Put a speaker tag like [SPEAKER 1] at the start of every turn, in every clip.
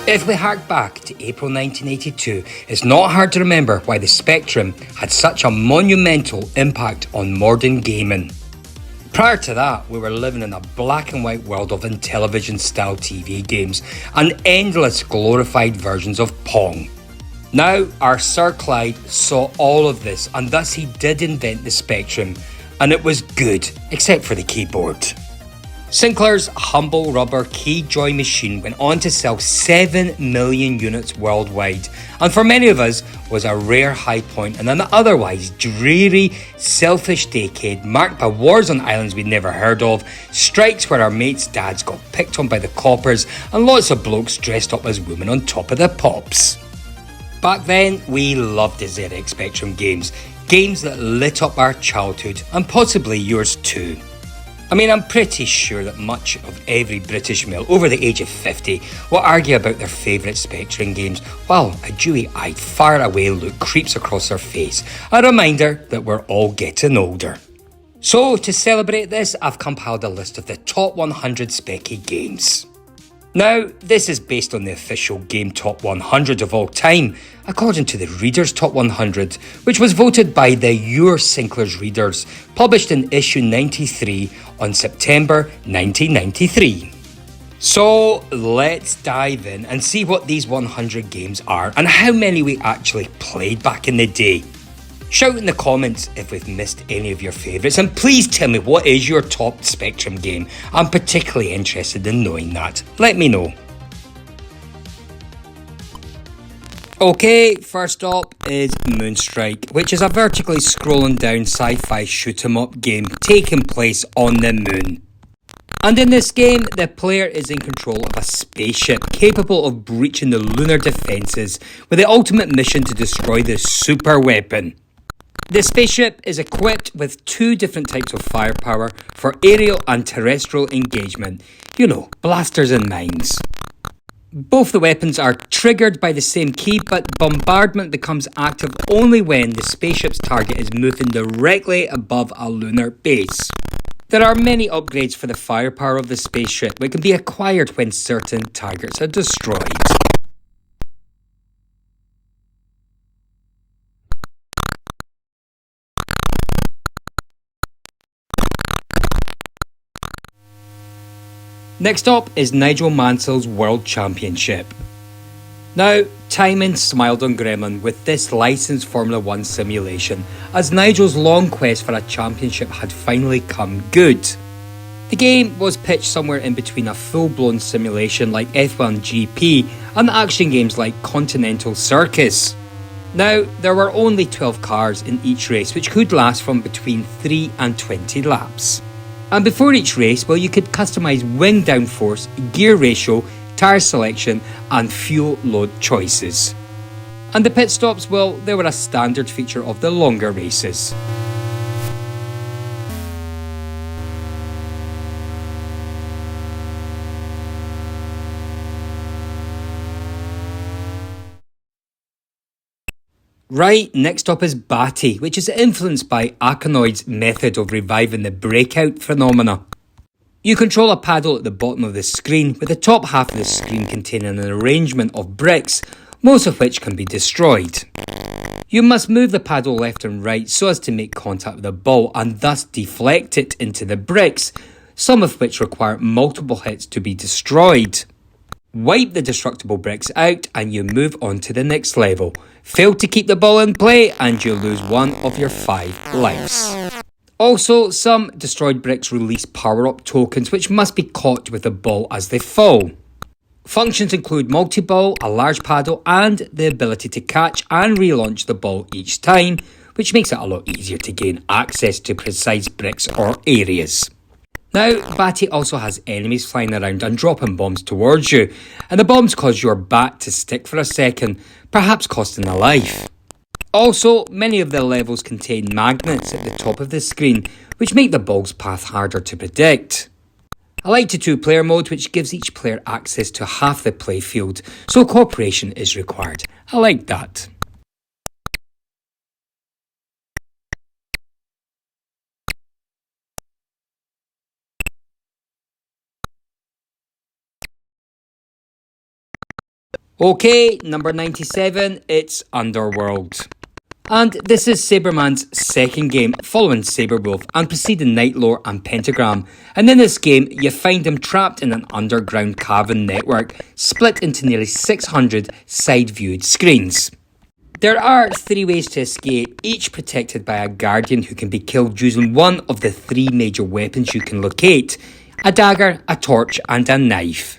[SPEAKER 1] If we hark back to April 1982, it's not hard to remember why the Spectrum had such a monumental impact on modern gaming. Prior to that, we were living in a black and white world of Intellivision-style TV games and endless glorified versions of Pong. Now, our Sir Clyde saw all of this, and thus he did invent the Spectrum, and it was good, except for the keyboard. Sinclair's humble rubber key-joy machine went on to sell 7 million units worldwide, and for many of us was a rare high point in an otherwise dreary, selfish decade marked by wars on islands we'd never heard of, strikes where our mates' dads got picked on by the coppers, and lots of blokes dressed up as women on top of the pops. Back then, we loved the ZX Spectrum games that lit up our childhood, and possibly yours too. I mean, I'm pretty sure that much of every British male over the age of 50 will argue about their favourite Spectrum games, while a dewy-eyed, far-away look creeps across their face, a reminder that we're all getting older. So, to celebrate this, I've compiled a list of the top 100 Speccy games. Now, this is based on the official Game Top 100 of all time, according to the Reader's Top 100, which was voted by the Your Sinclair's readers, published in issue 93 on September 1993. So, let's dive in and see what these 100 games are and how many we actually played back in the day. Shout in the comments if we've missed any of your favourites, and please tell me what is your top Spectrum game. I'm particularly interested in knowing that. Let me know. Okay, first up is Moonstrike, which is a vertically scrolling down sci-fi shoot 'em up game taking place on the moon. And in this game, the player is in control of a spaceship capable of breaching the lunar defences with the ultimate mission to destroy the super weapon. The spaceship is equipped with 2 different types of firepower for aerial and terrestrial engagement. You know, blasters and mines. Both the weapons are triggered by the same key, but bombardment becomes active only when the spaceship's target is moving directly above a lunar base. There are many upgrades for the firepower of the spaceship, which can be acquired when certain targets are destroyed. Next up is Nigel Mansell's World Championship. Now, timing smiled on Gremlin with this licensed Formula 1 simulation, as Nigel's long quest for a championship had finally come good. The game was pitched somewhere in between a full-blown simulation like F1 GP and action games like Continental Circus. Now, there were only 12 cars in each race, which could last from between 3 and 20 laps. And before each race, well, you could customise wing downforce, gear ratio, tyre selection and fuel load choices. And the pit stops, well, they were a standard feature of the longer races. Right, next up is Batty, which is influenced by Aranoid's method of reviving the breakout phenomena. You control a paddle at the bottom of the screen, with the top half of the screen containing an arrangement of bricks, most of which can be destroyed. You must move the paddle left and right so as to make contact with the ball and thus deflect it into the bricks, some of which require multiple hits to be destroyed. Wipe the destructible bricks out and you move on to the next level. Fail to keep the ball in play and you lose 1 of your 5 lives. Also, some destroyed bricks release power-up tokens which must be caught with the ball as they fall. Functions include multi-ball, a large paddle and the ability to catch and relaunch the ball each time, which makes it a lot easier to gain access to precise bricks or areas. Now, Batty also has enemies flying around and dropping bombs towards you, and the bombs cause your bat to stick for a second, perhaps costing a life. Also, many of the levels contain magnets at the top of the screen, which make the ball's path harder to predict. I like the 2-player mode, which gives each player access to half the playfield, so cooperation is required. I like that. Okay, number 97, it's Underworld. And this is Saberman's second game following Saberwolf and preceding Nightlore and Pentagram. And in this game, you find him trapped in an underground cavern network, split into nearly 600 side-viewed screens. There are 3 ways to escape, each protected by a guardian who can be killed using one of the 3 major weapons you can locate: a dagger, a torch, and a knife.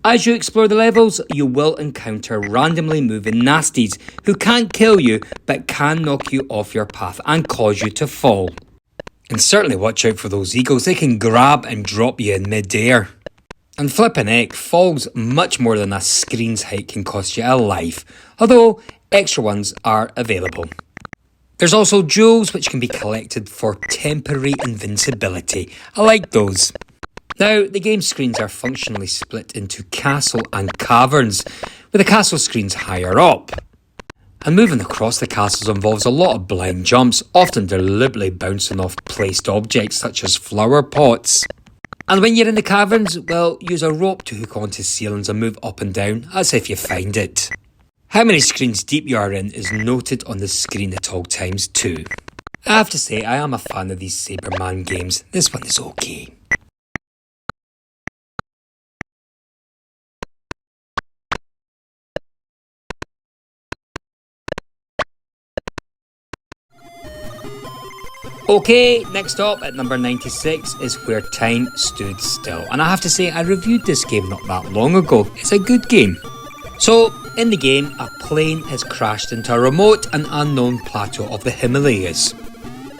[SPEAKER 1] As you explore the levels, you will encounter randomly moving nasties who can't kill you but can knock you off your path and cause you to fall. And certainly watch out for those eagles, they can grab and drop you in mid-air. And flippin' heck, falls much more than a screen's height can cost you a life, although extra ones are available. There's also jewels which can be collected for temporary invincibility. I like those. Now, the game screens are functionally split into castle and caverns, with the castle screens higher up. And moving across the castles involves a lot of blind jumps, often deliberately bouncing off placed objects such as flower pots. And when you're in the caverns, well, use a rope to hook onto ceilings and move up and down, as if you find it. How many screens deep you are in is noted on the screen at all times too. I have to say, I am a fan of these Saberman games. This one is okay. Okay, next up at number 96 is Where Time Stood Still, and I have to say I reviewed this game not that long ago. It's a good game. So, in the game, a plane has crashed into a remote and unknown plateau of the Himalayas.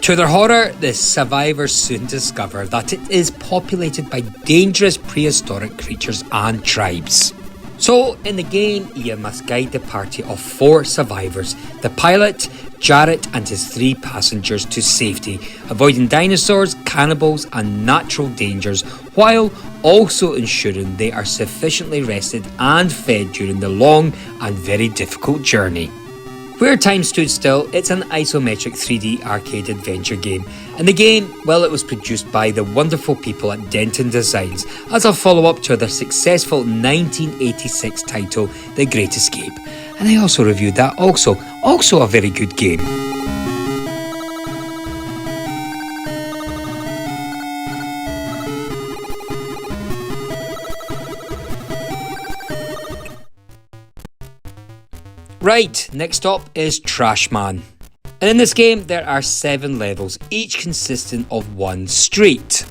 [SPEAKER 1] To their horror, the survivors soon discover that it is populated by dangerous prehistoric creatures and tribes. So, in the game, you must guide the party of 4 survivors, the pilot, Jarrett and his 3 passengers to safety, avoiding dinosaurs, cannibals and natural dangers, while also ensuring they are sufficiently rested and fed during the long and very difficult journey. Where Time Stood Still, it's an isometric 3D arcade adventure game, and the game, well, it was produced by the wonderful people at Denton Designs as a follow-up to their successful 1986 title, The Great Escape. And I also reviewed that also a very good game. Right, next up is Trashman. And in this game there are 7 levels, each consisting of 1 street.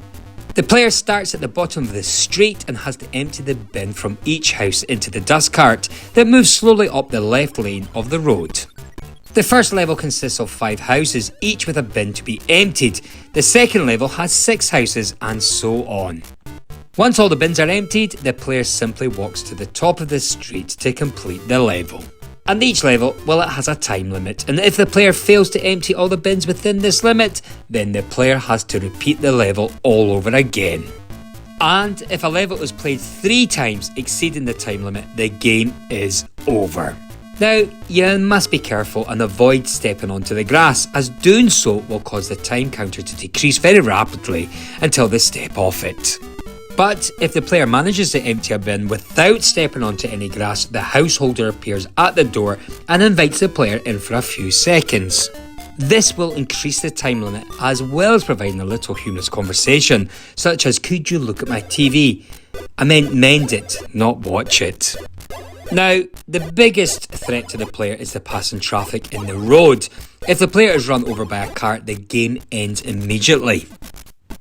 [SPEAKER 1] The player starts at the bottom of the street and has to empty the bin from each house into the dust cart that moves slowly up the left lane of the road. The first level consists of 5 houses, each with a bin to be emptied. The second level has 6 houses, and so on. Once all the bins are emptied, the player simply walks to the top of the street to complete the level. And each level, well, it has a time limit, and if the player fails to empty all the bins within this limit, then the player has to repeat the level all over again. And if a level is played 3 times exceeding the time limit, the game is over. Now, you must be careful and avoid stepping onto the grass, as doing so will cause the time counter to decrease very rapidly until they step off it. But if the player manages to empty a bin without stepping onto any grass, the householder appears at the door and invites the player in for a few seconds. This will increase the time limit as well as providing a little humorous conversation, such as, "Could you look at my TV? I meant mend it, not watch it." Now, the biggest threat to the player is the passing traffic in the road. If the player is run over by a car, the game ends immediately.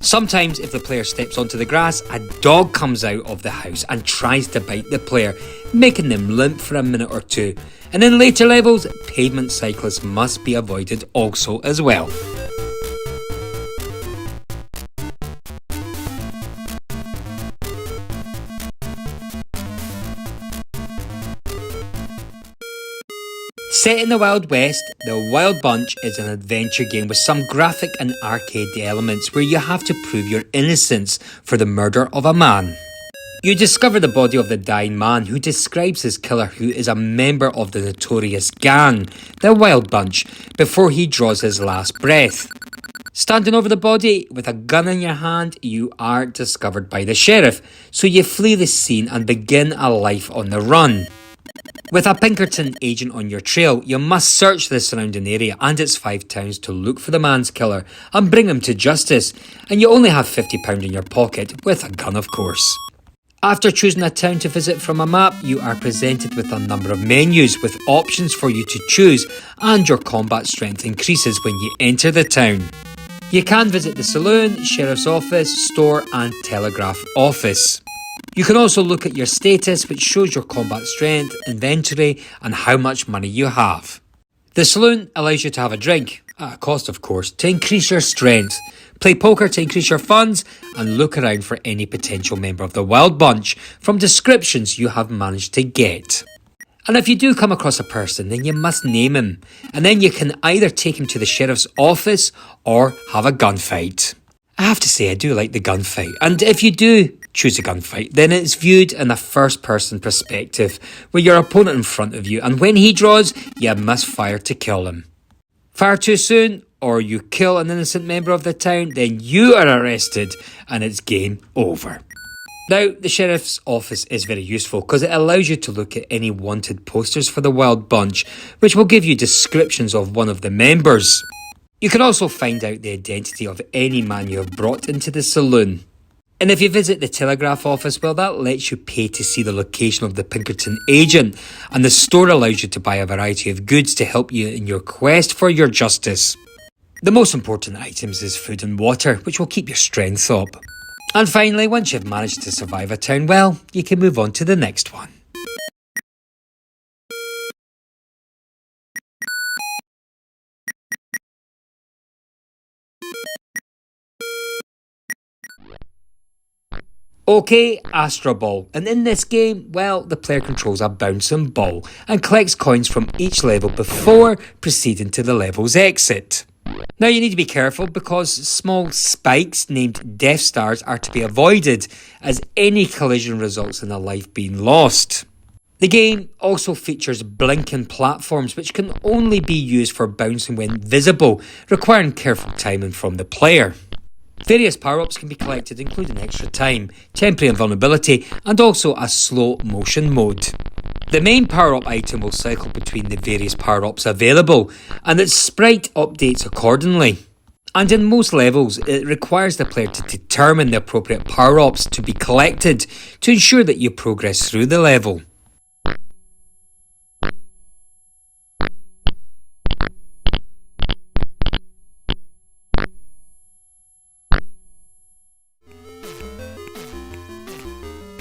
[SPEAKER 1] Sometimes if the player steps onto the grass, a dog comes out of the house and tries to bite the player, making them limp for a minute or 2. And in later levels, pavement cyclists must be avoided also as well. Set in the Wild West, The Wild Bunch is an adventure game with some graphic and arcade elements where you have to prove your innocence for the murder of a man. You discover the body of the dying man who describes his killer, who is a member of the notorious gang, The Wild Bunch, before he draws his last breath. Standing over the body with a gun in your hand, you are discovered by the sheriff, so you flee the scene and begin a life on the run. With a Pinkerton agent on your trail, you must search the surrounding area and its 5 towns to look for the man's killer and bring him to justice, and you only have £50 in your pocket, with a gun of course. After choosing a town to visit from a map, you are presented with a number of menus with options for you to choose, and your combat strength increases when you enter the town. You can visit the saloon, sheriff's office, store and telegraph office. You can also look at your status, which shows your combat strength, inventory and how much money you have. The saloon allows you to have a drink, at a cost of course, to increase your strength, play poker to increase your funds, and look around for any potential member of the Wild Bunch from descriptions you have managed to get. And if you do come across a person, then you must name him, and then you can either take him to the sheriff's office or have a gunfight. I have to say I do like the gunfight, and if you do choose a gunfight, then it's viewed in a first-person perspective, with your opponent in front of you, and when he draws, you must fire to kill him. Fire too soon, or you kill an innocent member of the town, then you are arrested, and it's game over. Now, the sheriff's office is very useful because it allows you to look at any wanted posters for the Wild Bunch, which will give you descriptions of one of the members. You can also find out the identity of any man you have brought into the saloon. And if you visit the telegraph office, well, that lets you pay to see the location of the Pinkerton agent, and the store allows you to buy a variety of goods to help you in your quest for your justice. The most important items is food and water, which will keep your strength up. And finally, once you've managed to survive a town well, you can move on to the next one. Okay, Astro Ball, and in this game, well, the player controls a bouncing ball and collects coins from each level before proceeding to the level's exit. Now you need to be careful because small spikes named Death Stars are to be avoided, as any collision results in a life being lost. The game also features blinking platforms which can only be used for bouncing when visible, requiring careful timing from the player. Various power-ups can be collected, including extra time, temporary invulnerability, and also a slow motion mode. The main power-up item will cycle between the various power-ups available, and its sprite updates accordingly. And in most levels, it requires the player to determine the appropriate power-ups to be collected to ensure that you progress through the level.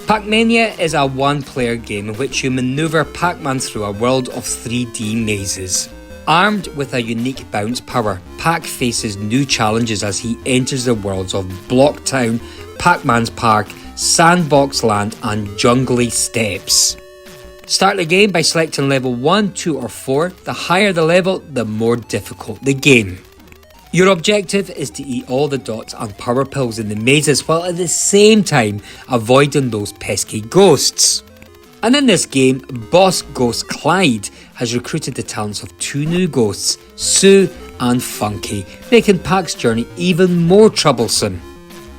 [SPEAKER 1] Pacmania is a one-player game in which you manoeuvre Pac-Man through a world of 3D mazes. Armed with a unique bounce power, Pac faces new challenges as he enters the worlds of Block Town, Pac-Man's Park, Sandbox Land and Jungly Steps. Start the game by selecting level 1, 2 or 4. The higher the level, the more difficult the game. Your objective is to eat all the dots and power pills in the mazes while at the same time avoiding those pesky ghosts. And in this game, boss ghost Clyde has recruited the talents of 2 new ghosts, Sue and Funky, making Pac's journey even more troublesome.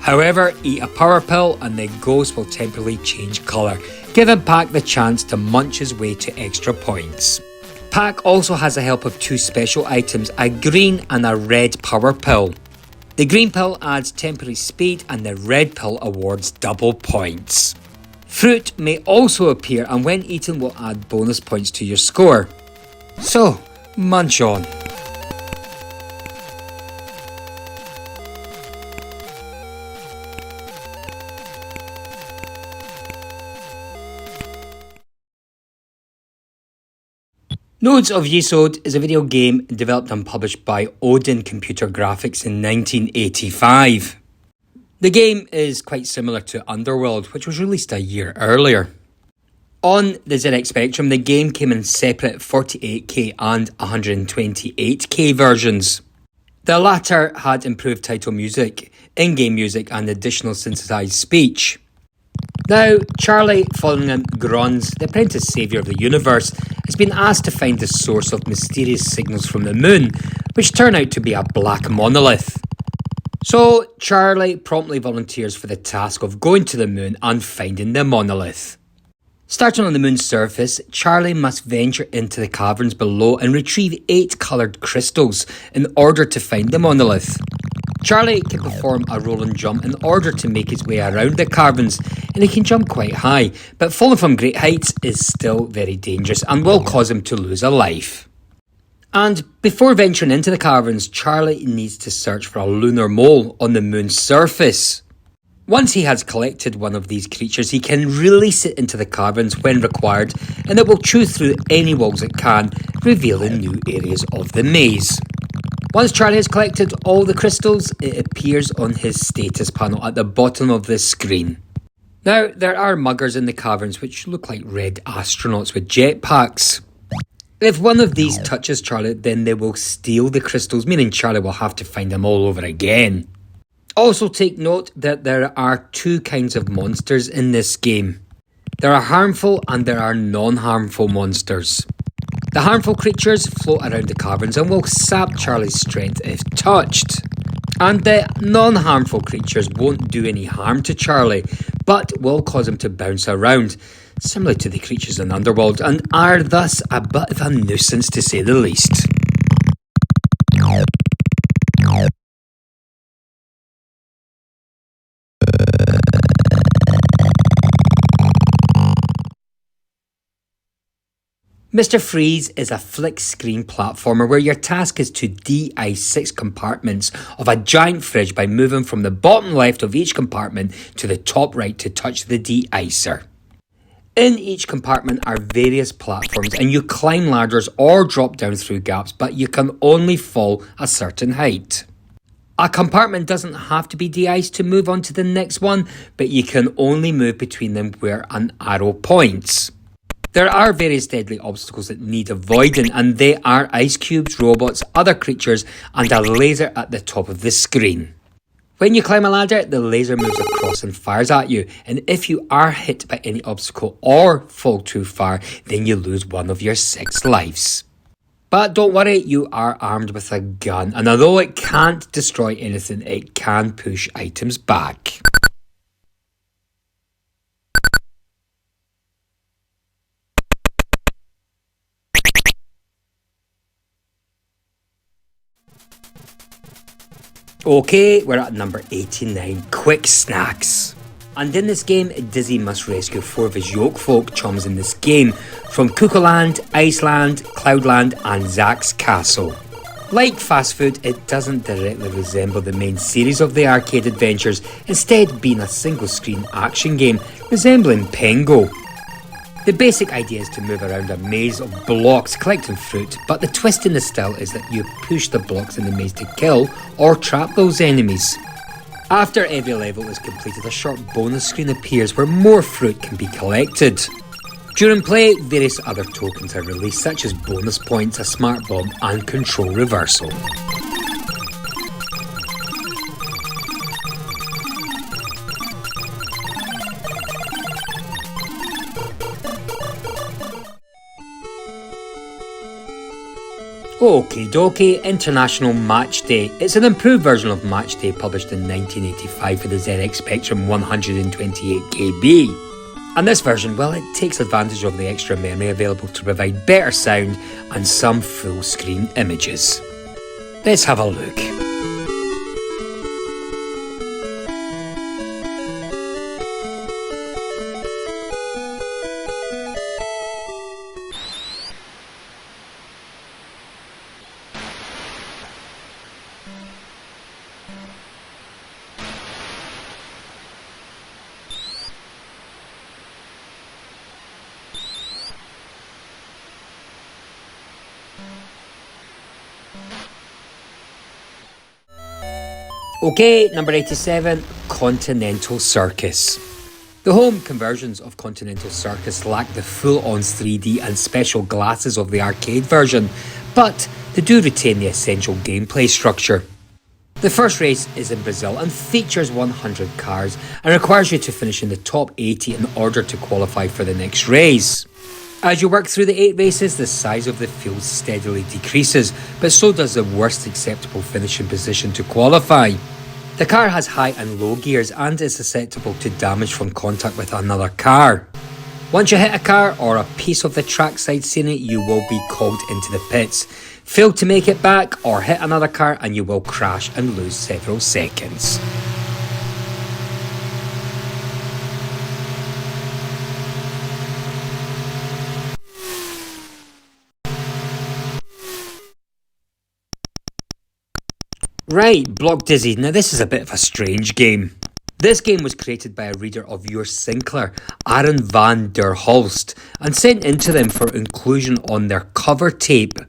[SPEAKER 1] However, eat a power pill and the ghost will temporarily change colour, giving Pac the chance to munch his way to extra points. Pac also has the help of 2 special items, a green and a red power pill. The green pill adds temporary speed and the red pill awards double points. Fruit may also appear and when eaten will add bonus points to your score. So, munch on. Nodes of Yesod is a video game developed and published by Odin Computer Graphics in 1985. The game is quite similar to Underworld, which was released a year earlier. On the ZX Spectrum, the game came in separate 48K and 128K versions. The latter had improved title music, in-game music and additional synthesized speech. Now, Charlie, following in Grunz, the apprentice saviour of the universe, has been asked to find the source of mysterious signals from the moon, which turn out to be a black monolith. So, Charlie promptly volunteers for the task of going to the moon and finding the monolith. Starting on the moon's surface, Charlie must venture into the caverns below and retrieve 8 coloured crystals in order to find the monolith. Charlie can perform a roll and jump in order to make his way around the caverns, and he can jump quite high, but falling from great heights is still very dangerous and will cause him to lose a life. And before venturing into the caverns, Charlie needs to search for a lunar mole on the moon's surface. Once he has collected one of these creatures, he can release it into the caverns when required, and it will chew through any walls it can, revealing new areas of the maze. Once Charlie has collected all the crystals, it appears on his status panel at the bottom of the screen. Now, there are muggers in the caverns which look like red astronauts with jetpacks. If one of these touches Charlie, then they will steal the crystals, meaning Charlie will have to find them all over again. Also take note that there are 2 kinds of monsters in this game. There are harmful and there are non-harmful monsters. The harmful creatures float around the caverns and will sap Charlie's strength if touched. And the non-harmful creatures won't do any harm to Charlie, but will cause him to bounce around, similar to the creatures in Underworld, and are thus a bit of a nuisance to say the least. Mr. Freeze is a flick screen platformer where your task is to de-ice 6 compartments of a giant fridge by moving from the bottom left of each compartment to the top right to touch the de-icer. In each compartment are various platforms and you climb ladders or drop down through gaps, but you can only fall a certain height. A compartment doesn't have to be de-iced to move on to the next one, but you can only move between them where an arrow points. There are various deadly obstacles that need avoiding, and they are ice cubes, robots, other creatures, and a laser at the top of the screen. When you climb a ladder, the laser moves across and fires at you, and if you are hit by any obstacle or fall too far, then you lose one of your 6 lives. But don't worry, you are armed with a gun, and although it can't destroy anything, it can push items back. Okay, we're at number 89, Quick Snacks. And in this game, Dizzy must rescue 4 of his Yoke-folk chums in this game from Cuckooland, Iceland, Cloudland and Zack's Castle. Like fast food, it doesn't directly resemble the main series of the arcade adventures, instead being a single-screen action game resembling Pengo. The basic idea is to move around a maze of blocks collecting fruit, but the twist in the still is that you push the blocks in the maze to kill or trap those enemies. After every level is completed, a short bonus screen appears where more fruit can be collected. During play, various other tokens are released, such as bonus points, a smart bomb and control reversal. OkieDokie International Match Day. It's an improved version of Match Day published in 1985 for the ZX Spectrum 128KB. And this version, well, it takes advantage of the extra memory available to provide better sound and some full screen images. Let's have a look. Okay, number 87, Continental Circus. The home conversions of Continental Circus lack the full-on 3D and special glasses of the arcade version, but they do retain the essential gameplay structure. The first race is in Brazil and features 100 cars and requires you to finish in the top 80 in order to qualify for the next race. As you work through the 8 races, the size of the field steadily decreases, but so does the worst acceptable finishing position to qualify. The car has high and low gears and is susceptible to damage from contact with another car. Once you hit a car or a piece of the trackside scenery, you will be called into the pits. Fail to make it back or hit another car and you will crash and lose several seconds. Right, Block Dizzy. Now this is a bit of a strange game. This game was created by a reader of Your Sinclair, Aaron van der Hulst, and sent into them for inclusion on their cover tape.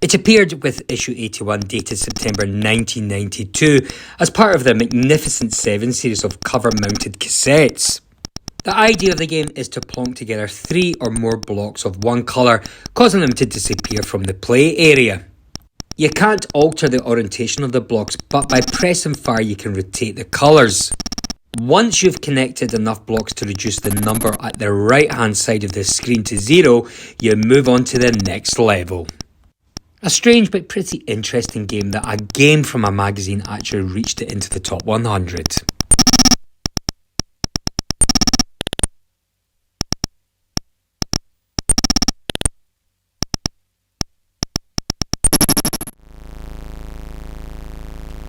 [SPEAKER 1] It appeared with issue 81 dated September 1992 as part of the Magnificent 7 series of cover-mounted cassettes. The idea of the game is to plonk together 3 or more blocks of one colour, causing them to disappear from the play area. You can't alter the orientation of the blocks, but by pressing fire you can rotate the colours. Once you've connected enough blocks to reduce the number at the right hand side of the screen to 0, you move on to the next level. A strange but pretty interesting game that a game from a magazine actually reached it into the top 100.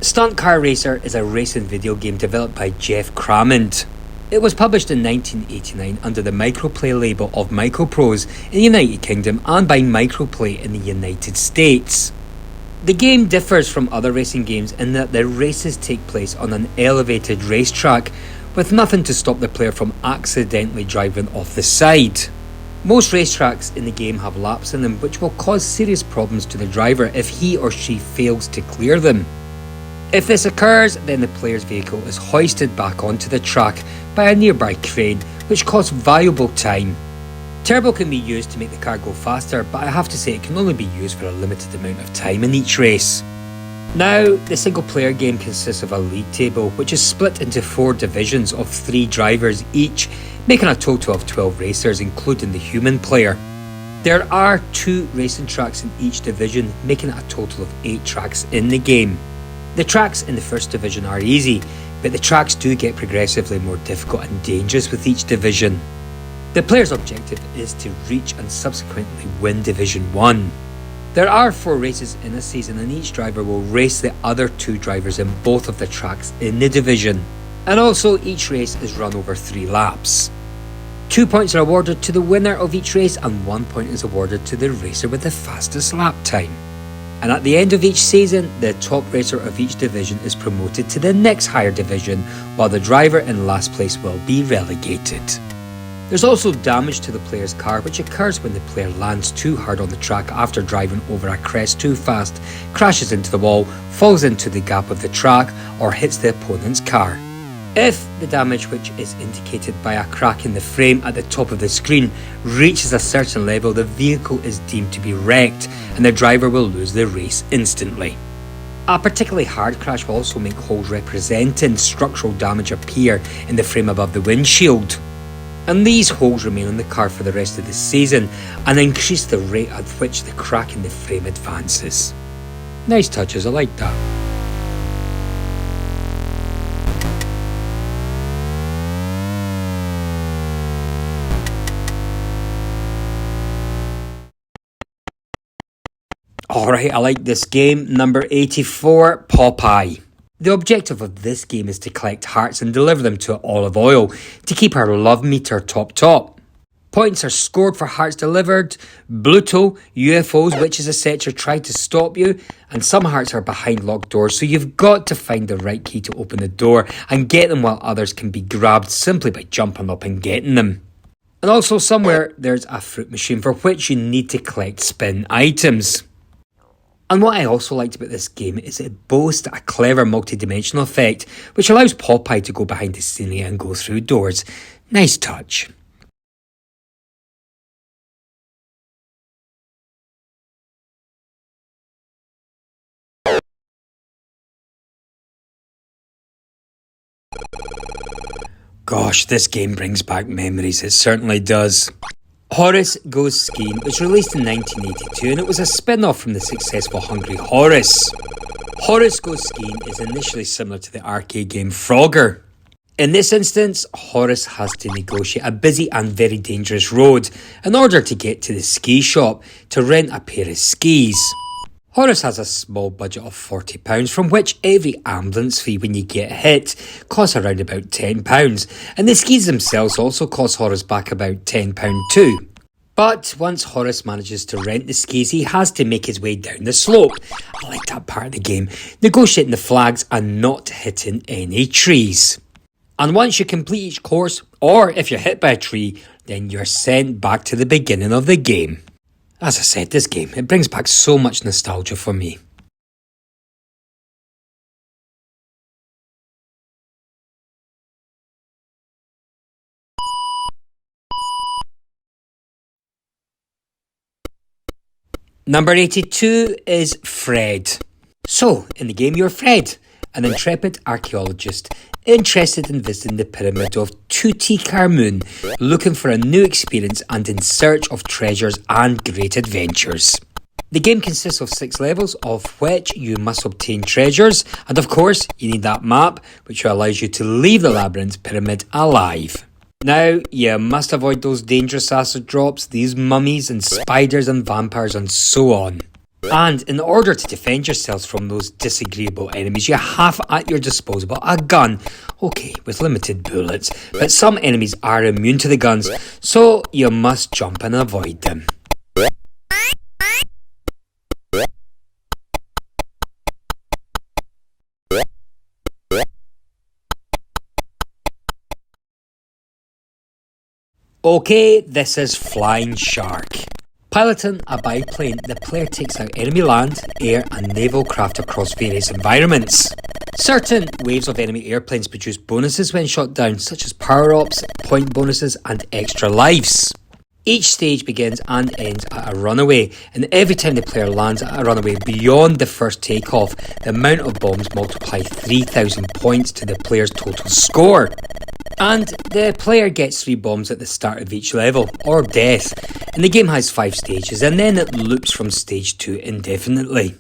[SPEAKER 1] Stunt Car Racer is a racing video game developed by Jeff Crammond. It was published in 1989 under the Microplay label of Microprose in the United Kingdom and by Microplay in the United States. The game differs from other racing games in that the races take place on an elevated racetrack with nothing to stop the player from accidentally driving off the side. Most racetracks in the game have laps in them which will cause serious problems to the driver if he or she fails to clear them. If this occurs, then the player's vehicle is hoisted back onto the track by a nearby crane, which costs valuable time. Turbo can be used to make the car go faster, but I have to say it can only be used for a limited amount of time in each race. Now, the single player game consists of a league table, which is split into 4 divisions of 3 drivers each, making a total of 12 racers, including the human player. There are 2 racing tracks in each division, making it a total of 8 tracks in the game. The tracks in the first division are easy, but the tracks do get progressively more difficult and dangerous with each division. The player's objective is to reach and subsequently win Division 1. There are 4 races in a season and each driver will race the other 2 drivers in both of the tracks in the division. And also each race is run over 3 laps. 2 points are awarded to the winner of each race and 1 point is awarded to the racer with the fastest lap time. And at the end of each season, the top racer of each division is promoted to the next higher division, while the driver in last place will be relegated. There's also damage to the player's car, which occurs when the player lands too hard on the track after driving over a crest too fast, crashes into the wall, falls into the gap of the track, or hits the opponent's car. If the damage, which is indicated by a crack in the frame at the top of the screen, reaches a certain level, the vehicle is deemed to be wrecked and the driver will lose the race instantly. A particularly hard crash will also make holes representing structural damage appear in the frame above the windshield. And these holes remain on the car for the rest of the season and increase the rate at which the crack in the frame advances. Nice touches, I like that. Alright, I like this game. Number 84, Popeye. The objective of this game is to collect hearts and deliver them to Olive Oil to keep our love meter top. Points are scored for hearts delivered, Bluto, UFOs, witches etc. try to stop you, and some hearts are behind locked doors, so you've got to find the right key to open the door and get them while others can be grabbed simply by jumping up and getting them. And also somewhere there's a fruit machine for which you need to collect spin items. And what I also liked about this game is it boasts a clever multi-dimensional effect which allows Popeye to go behind the scenery and go through doors. Nice touch. Gosh, this game brings back memories, it certainly does. Horus Go Ski was released in 1982 and it was a spin-off from the successful Hungry Horus. Horus Go Ski is initially similar to the arcade game Frogger. In this instance, Horus has to negotiate a busy and very dangerous road in order to get to the ski shop to rent a pair of skis. Horus has a small budget of £40, from which every ambulance fee when you get hit costs around about £10, and the skis themselves also cost Horus back about £10 too. But once Horus manages to rent the skis, he has to make his way down the slope. I like that part of the game, negotiating the flags and not hitting any trees. And once you complete each course, or if you're hit by a tree, then you're sent back to the beginning of the game. As I said, this game, it brings back so much nostalgia for me. Number 82 is Fred. So, in the game you're Fred, an intrepid archaeologist interested in visiting the pyramid of Tutankhamun, looking for a new experience and in search of treasures and great adventures. The game consists of 6 levels, of which you must obtain treasures, and of course you need that map which allows you to leave the labyrinth pyramid alive. Now, you must avoid those dangerous acid drops, these mummies and spiders and vampires and so on. And in order to defend yourselves from those disagreeable enemies, you have at your disposal a gun, okay, with limited bullets, but some enemies are immune to the guns, so you must jump and avoid them. Okay, this is Flying Shark. Piloting a biplane, the player takes out enemy land, air and naval craft across various environments. Certain waves of enemy airplanes produce bonuses when shot down, such as power-ups, point bonuses and extra lives. Each stage begins and ends at a runaway, and every time the player lands at a runaway beyond the first takeoff, the amount of bombs multiply 3,000 points to the player's total score. And the player gets 3 bombs at the start of each level, or death, and the game has 5 stages, and then it loops from stage 2 indefinitely.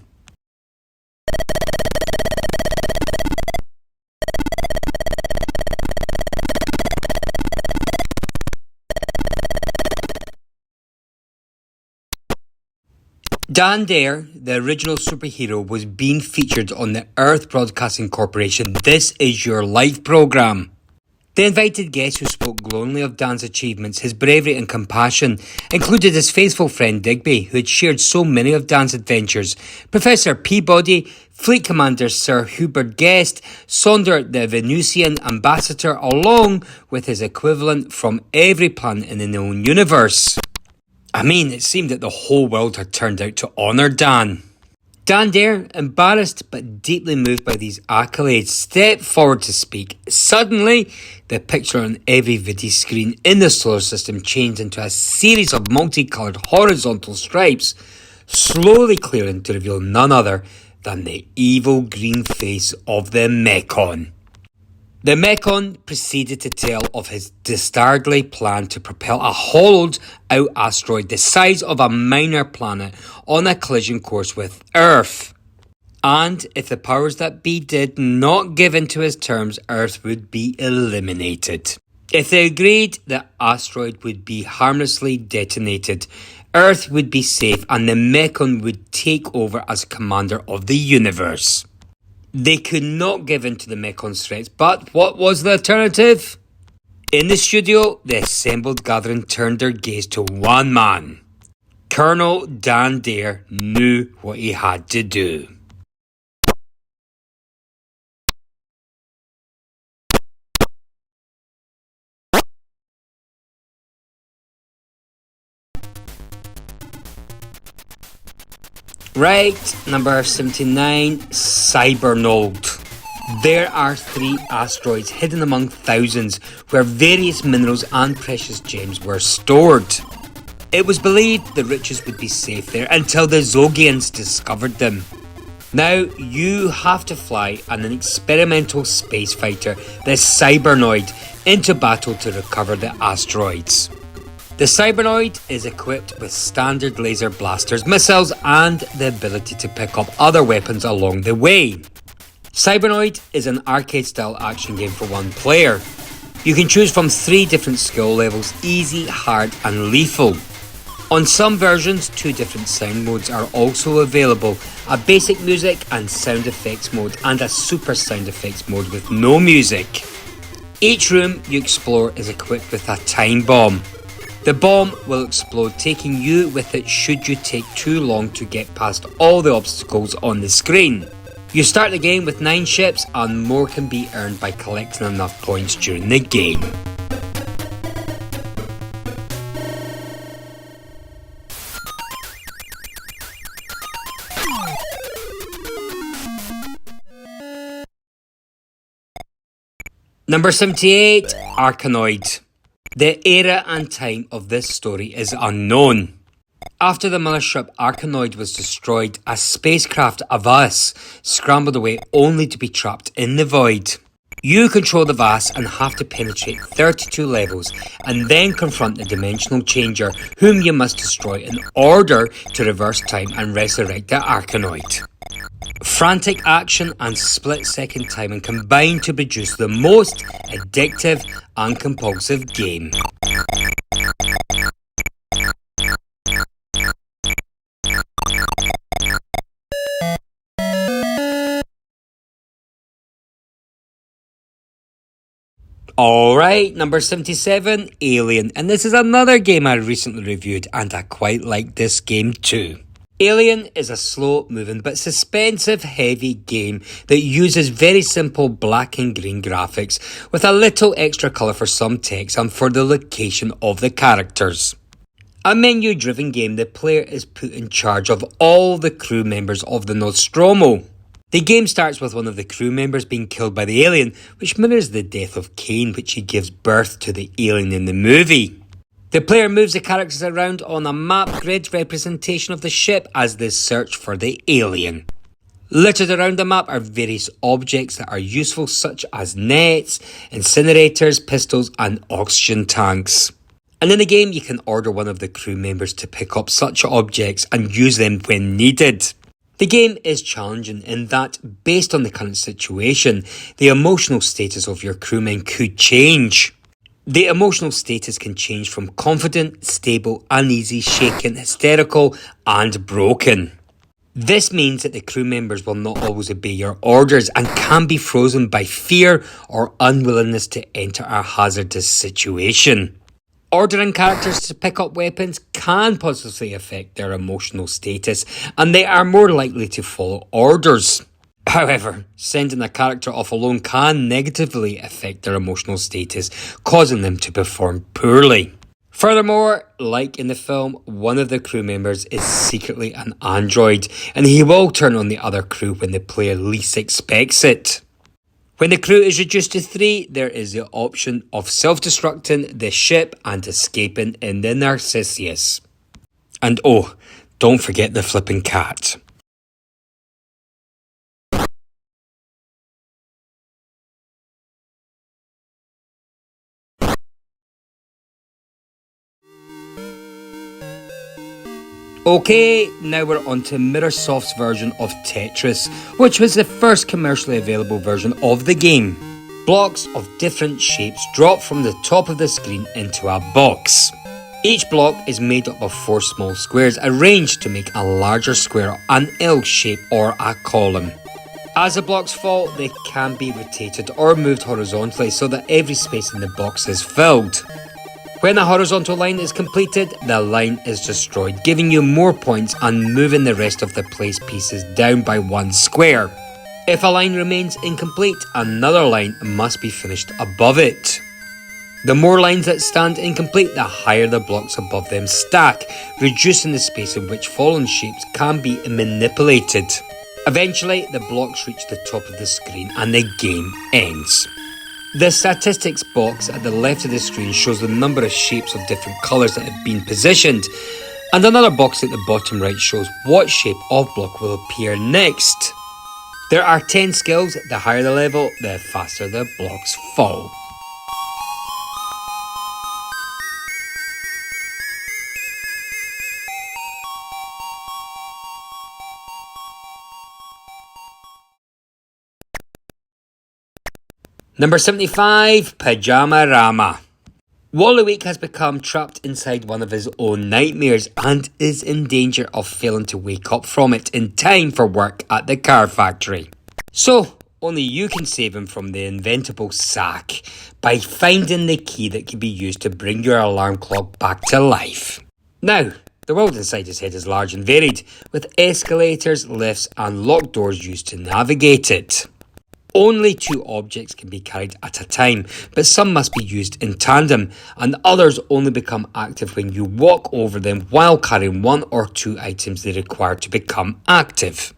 [SPEAKER 1] Deair, the original superhero, was being featured on the Earth Broadcasting Corporation This Is Your Life programme. The invited guest, who spoke glowingly of Dan's achievements, his bravery and compassion, included his faithful friend Digby, who had shared so many of Dan's adventures, Professor Peabody, Fleet Commander Sir Hubert Guest, Sonder the Venusian Ambassador, along with his equivalent from every planet in the known universe. I mean, it seemed that the whole world had turned out to honour Dan. Deair, embarrassed but deeply moved by these accolades, stepped forward to speak. Suddenly, the picture on every video screen in the solar system changed into a series of multicoloured horizontal stripes, slowly clearing to reveal none other than the evil green face of the Mechon. The Mechon proceeded to tell of his dastardly plan to propel a hollowed-out asteroid the size of a minor planet on a collision course with Earth. And if the powers that be did not give in to his terms, Earth would be eliminated. If they agreed, the asteroid would be harmlessly detonated, Earth would be safe, and the Mechon would take over as commander of the universe. They could not give in to the Mechon's threats, but what was the alternative? In the studio, the assembled gathering turned their gaze to one man. Colonel Deair knew what he had to do. Right, number 79, Cybernoid. There are 3 asteroids hidden among thousands where various minerals and precious gems were stored. It was believed the riches would be safe there until the Zogians discovered them. Now you have to fly an experimental space fighter, the Cybernoid, into battle to recover the asteroids. The Cybernoid is equipped with standard laser blasters, missiles and the ability to pick up other weapons along the way. Cybernoid is an arcade-style action game for 1 player. You can choose from 3 different skill levels: easy, hard and lethal. On some versions, 2 different sound modes are also available: a basic music and sound effects mode and a super sound effects mode with no music. Each room you explore is equipped with a time bomb. The bomb will explode, taking you with it should you take too long to get past all the obstacles on the screen. You start the game with 9 ships and more can be earned by collecting enough points during the game. Number 78, Aranoid. The era and time of this story is unknown. After the mothership Aranoid was destroyed, a spacecraft Avas scrambled away only to be trapped in the void. You control the Vas and have to penetrate 32 levels and then confront the Dimensional Changer, whom you must destroy in order to reverse time and resurrect the Aranoid. Frantic action and split-second timing combine to produce the most addictive and compulsive game. Alright, number 77, Alien, and this is another game I recently reviewed and I quite like this game too. Alien is a slow-moving but suspensive heavy game that uses very simple black and green graphics with a little extra colour for some text and for the location of the characters. A menu-driven game, the player is put in charge of all the crew members of the Nostromo. The game starts with one of the crew members being killed by the alien, which mirrors the death of Cain, which he gives birth to the alien in the movie. The player moves the characters around on a map grid representation of the ship as they search for the alien. Littered around the map are various objects that are useful, such as nets, incinerators, pistols and oxygen tanks. And in the game you can order one of the crew members to pick up such objects and use them when needed. The game is challenging in that, based on the current situation, the emotional status of your crewmen could change. The emotional status can change from confident, stable, uneasy, shaken, hysterical, and broken. This means that the crew members will not always obey your orders and can be frozen by fear or unwillingness to enter a hazardous situation. Ordering characters to pick up weapons can positively affect their emotional status, and they are more likely to follow orders. However, sending a character off alone can negatively affect their emotional status, causing them to perform poorly. Furthermore, like in the film, one of the crew members is secretly an android, and he will turn on the other crew when the player least expects it. When the crew is reduced to 3, there is the option of self-destructing the ship and escaping in the Narcissus. And oh, don't forget the flipping cat. Okay, now we're on to Mirrorsoft's version of Tetris, which was the first commercially available version of the game. Blocks of different shapes drop from the top of the screen into a box. Each block is made up of 4 small squares arranged to make a larger square, an L shape or a column. As the blocks fall, they can be rotated or moved horizontally so that every space in the box is filled. When a horizontal line is completed, the line is destroyed, giving you more points and moving the rest of the place pieces down by 1 square. If a line remains incomplete, another line must be finished above it. The more lines that stand incomplete, the higher the blocks above them stack, reducing the space in which fallen shapes can be manipulated. Eventually, the blocks reach the top of the screen and the game ends. The statistics box at the left of the screen shows the number of shapes of different colours that have been positioned, and another box at the bottom right shows what shape of block will appear next. There are 10 skills. The higher the level, the faster the blocks fall. Number 75, Pajama Rama. Wallyweek has become trapped inside one of his own nightmares and is in danger of failing to wake up from it in time for work at the car factory. So, only you can save him from the inventable sack by finding the key that can be used to bring your alarm clock back to life. Now, the world inside his head is large and varied, with escalators, lifts and locked doors used to navigate it. Only 2 objects can be carried at a time, but some must be used in tandem, and others only become active when you walk over them while carrying 1 or 2 items they require to become active.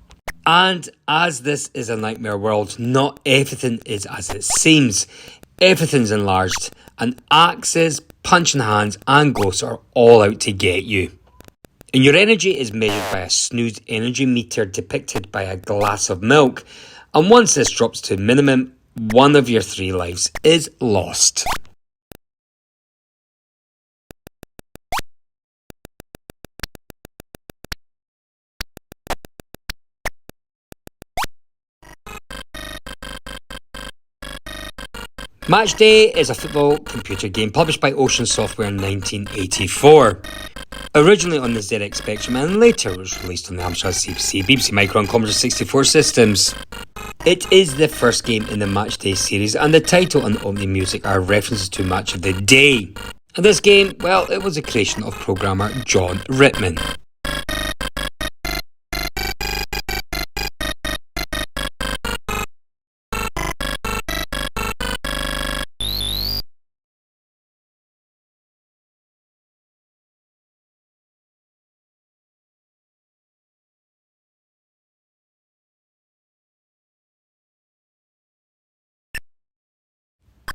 [SPEAKER 1] And as this is a nightmare world, not everything is as it seems. Everything's enlarged, and axes, punching hands and ghosts are all out to get you. And your energy is measured by a snoozed energy meter depicted by a glass of milk. And once this drops to minimum, 1 of your 3 lives is lost. Matchday is a football computer game published by Ocean Software in 1984. Originally on the ZX Spectrum and later was released on the Amstrad CPC, BBC Micro and Commodore 64 systems. It is the first game in the Matchday series, and the title and opening music are references to Match of the Day. And this game, well, it was a creation of programmer John Rittman.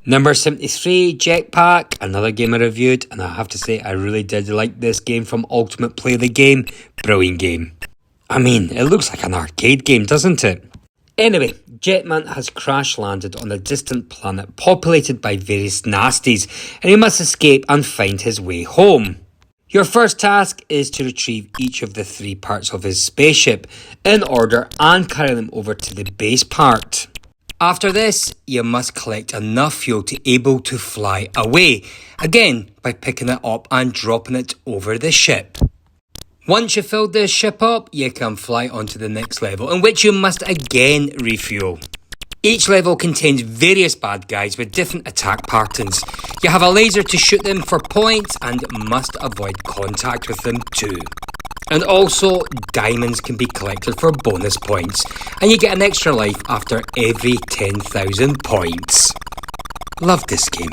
[SPEAKER 1] Number 73, Jetpack, another game I reviewed, and I have to say I really did like this game from Ultimate Play the Game. Brilliant game. I mean, it looks like an arcade game, doesn't it? Anyway, Jetman has crash landed on a distant planet populated by various nasties, and he must escape and find his way home. Your first task is to retrieve each of the 3 parts of his spaceship in order and carry them over to the base part. After this, you must collect enough fuel to be able to fly away, again by picking it up and dropping it over the ship. Once you've filled the ship up, you can fly on to the next level, in which you must again refuel. Each level contains various bad guys with different attack patterns. You have a laser to shoot them for points and must avoid contact with them too. And also, diamonds can be collected for bonus points, and you get an extra life after every 10,000 points. Love this game.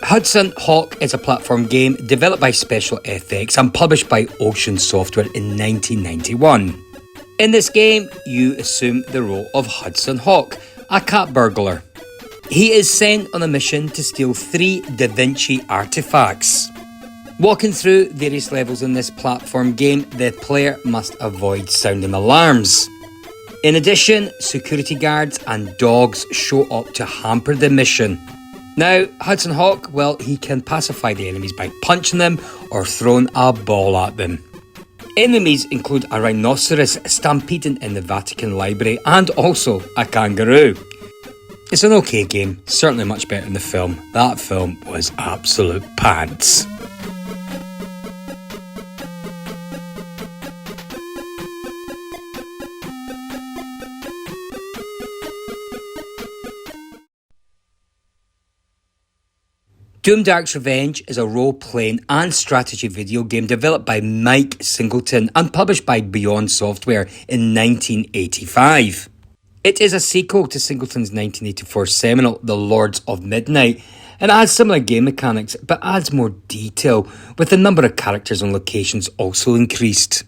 [SPEAKER 1] Hudson Hawk is a platform game developed by Special FX and published by Ocean Software in 1991. In this game, you assume the role of Hudson Hawk, a cat burglar. He is sent on a mission to steal 3 Da Vinci artifacts. Walking through various levels in this platform game, the player must avoid sounding alarms. In addition, security guards and dogs show up to hamper the mission. Now, Hudson Hawk, well, he can pacify the enemies by punching them or throwing a ball at them. Enemies include a rhinoceros stampeding in the Vatican Library and also a kangaroo. It's an okay game, certainly much better than the film. That film was absolute pants. Doom Dark's Revenge is a role-playing and strategy video game developed by Mike Singleton and published by Beyond Software in 1985. It is a sequel to Singleton's 1984 seminal The Lords of Midnight, and it has similar game mechanics but adds more detail, with the number of characters and locations also increased.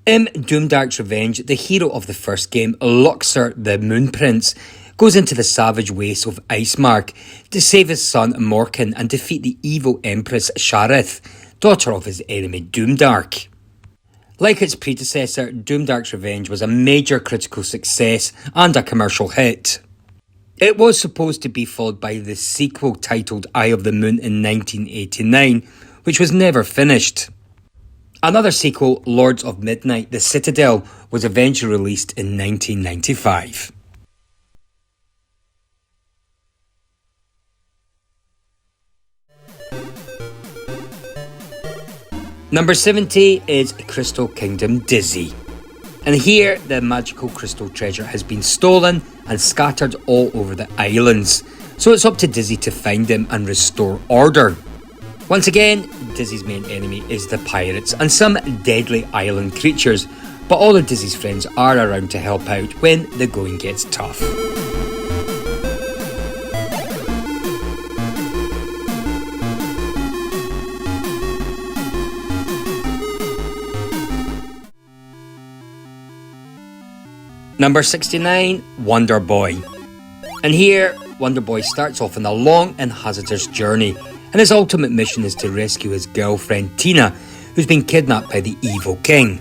[SPEAKER 1] In Doom Dark's Revenge, the hero of the first game, Luxor the Moon Prince, goes into the savage wastes of Icemark to save his son Morkan and defeat the evil Empress Sharith, daughter of his enemy Doomdark. Like its predecessor, Doom Dark's Revenge was a major critical success and a commercial hit. It was supposed to be followed by the sequel titled Eye of the Moon in 1989, which was never finished. Another sequel, Lords of Midnight, The Citadel, was eventually released in 1995. Number 70 is Crystal Kingdom Dizzy. And here, the magical crystal treasure has been stolen and scattered all over the islands. So it's up to Dizzy to find them and restore order. Once again, Dizzy's main enemy is the pirates and some deadly island creatures, but all of Dizzy's friends are around to help out when the going gets tough. Number 69, Wonderboy. And here, Wonderboy starts off on a long and hazardous journey, and his ultimate mission is to rescue his girlfriend Tina, who's been kidnapped by the evil king.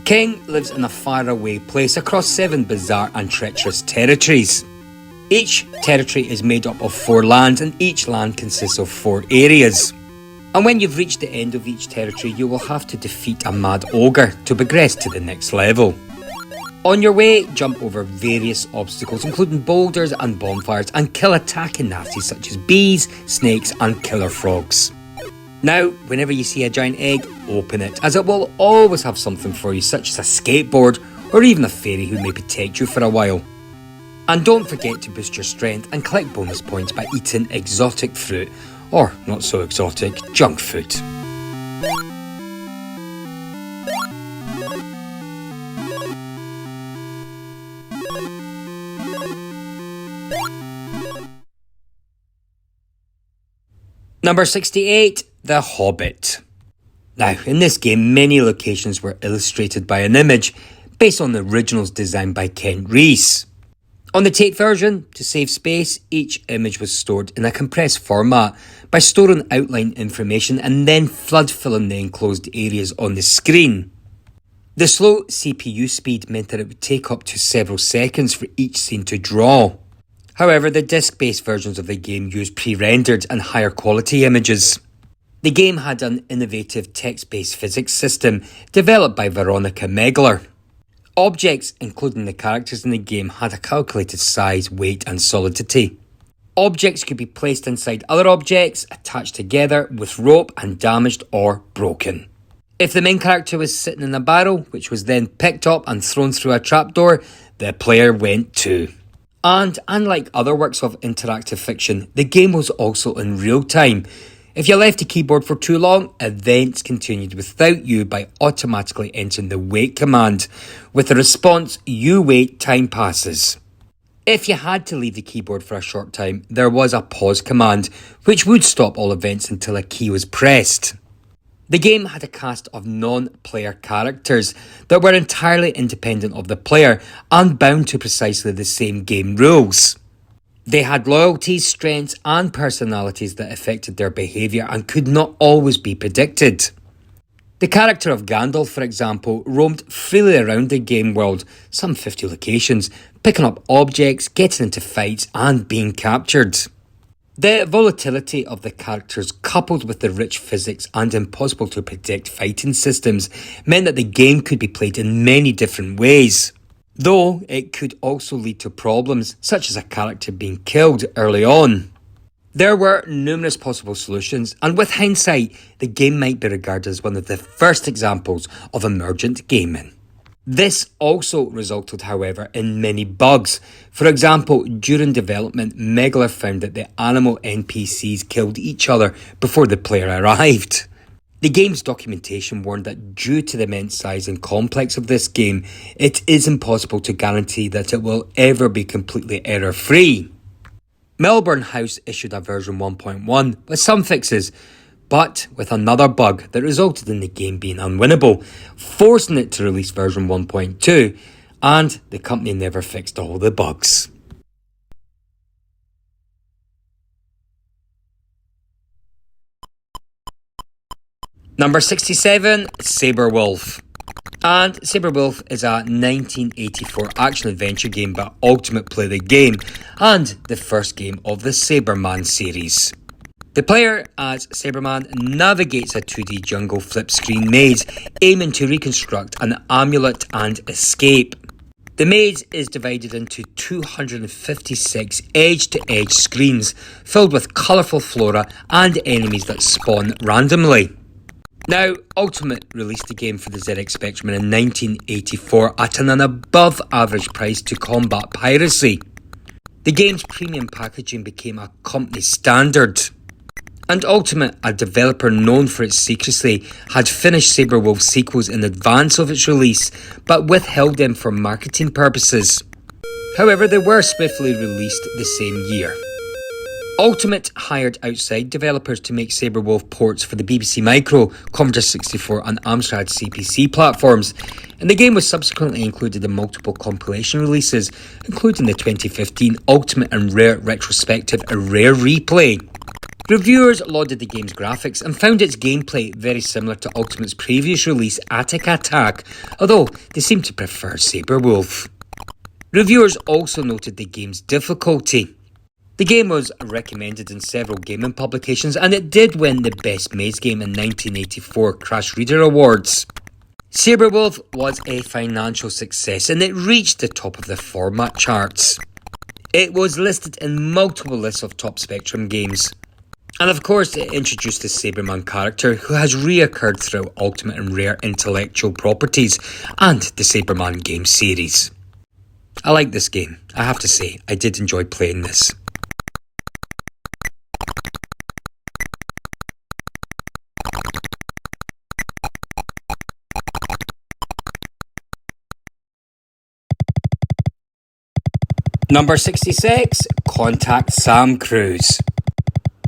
[SPEAKER 1] King lives in a faraway place across 7 bizarre and treacherous territories. Each territory is made up of 4 lands, and each land consists of 4 areas. And when you've reached the end of each territory, you will have to defeat a mad ogre to progress to the next level. On your way, jump over various obstacles, including boulders and bonfires, and kill attacking nasties such as bees, snakes, and killer frogs. Now, whenever you see a giant egg, open it, as it will always have something for you, such as a skateboard or even a fairy who may protect you for a while. And don't forget to boost your strength and collect bonus points by eating exotic fruit, or not so exotic, junk food. Number 68, The Hobbit. Now, in this game, many locations were illustrated by an image based on the originals designed by Kent Reese. On the tape version, to save space, each image was stored in a compressed format by storing outline information and then flood filling the enclosed areas on the screen. The slow CPU speed meant that it would take up to several seconds for each scene to draw. However, the disc-based versions of the game used pre-rendered and higher quality images. The game had an innovative text-based physics system developed by Veronica Megler. Objects, including the characters in the game, had a calculated size, weight and solidity. Objects could be placed inside other objects, attached together with rope and damaged or broken. If the main character was sitting in a barrel, which was then picked up and thrown through a trapdoor, the player went too. And unlike other works of interactive fiction, the game was also in real time. If you left the keyboard for too long, events continued without you by automatically entering the wait command. With the response, you wait, time passes. If you had to leave the keyboard for a short time, there was a pause command, which would stop all events until a key was pressed. The game had a cast of non-player characters that were entirely independent of the player and bound to precisely the same game rules. They had loyalties, strengths and personalities that affected their behaviour and could not always be predicted. The character of Gandalf, for example, roamed freely around the game world, some 50 locations, picking up objects, getting into fights and being captured. The volatility of the characters, coupled with the rich physics and impossible to predict fighting systems, meant that the game could be played in many different ways. Though it could also lead to problems, such as a character being killed early on. There were numerous possible solutions, and with hindsight, the game might be regarded as one of the first examples of emergent gaming. This also resulted, however, in many bugs. For example, during development, Megaler found that the animal NPCs killed each other before the player arrived. The game's documentation warned that due to the immense size and complex of this game, it is impossible to guarantee that it will ever be completely error-free. Melbourne House issued a version 1.1 with some fixes, but with another bug that resulted in the game being unwinnable, forcing it to release version 1.2, and the company never fixed all the bugs. Number 67, Saberwolf. And Saberwolf is a 1984 action-adventure game by Ultimate Play the Game, and the first game of the Saberman series. The player, as Saberman, navigates a 2D jungle flip-screen maze, aiming to reconstruct an amulet and escape. The maze is divided into 256 edge-to-edge screens, filled with colourful flora and enemies that spawn randomly. Now, Ultimate released the game for the ZX Spectrum in 1984 at an above average price to combat piracy. The game's premium packaging became a company standard. And Ultimate, a developer known for its secrecy, had finished Saberwolf sequels in advance of its release, but withheld them for marketing purposes. However, they were swiftly released the same year. Ultimate hired outside developers to make Saberwolf ports for the BBC Micro, Commodore 64 and Amstrad CPC platforms, and the game was subsequently included in multiple compilation releases, including the 2015 Ultimate and Rare Retrospective A Rare Replay. Reviewers lauded the game's graphics and found its gameplay very similar to Ultimate's previous release Attic Attack, although they seemed to prefer Saberwolf. Reviewers also noted the game's difficulty. The game was recommended in several gaming publications, and it did win the Best Maze Game in 1984 Crash Reader Awards. Saberwolf was a financial success, and it reached the top of the format charts. It was listed in multiple lists of top Spectrum games. And of course, it introduced the Saberman character, who has reoccurred throughout Ultimate and Rare intellectual properties and the Saberman game series. I like this game. I have to say, I did enjoy playing this. Number 66, Contact Sam Cruz.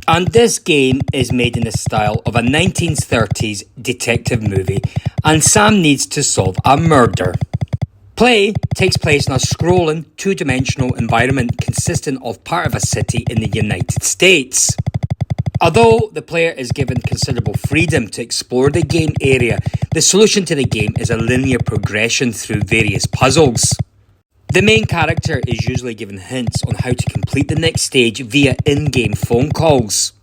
[SPEAKER 1] And this game is made in the style of a 1930s detective movie, and Sam needs to solve a murder. Play takes place in a scrolling, two-dimensional environment consisting of part of a city in the United States. Although the player is given considerable freedom to explore the game area, the solution to the game is a linear progression through various puzzles. The main character is usually given hints on how to complete the next stage via in-game phone calls.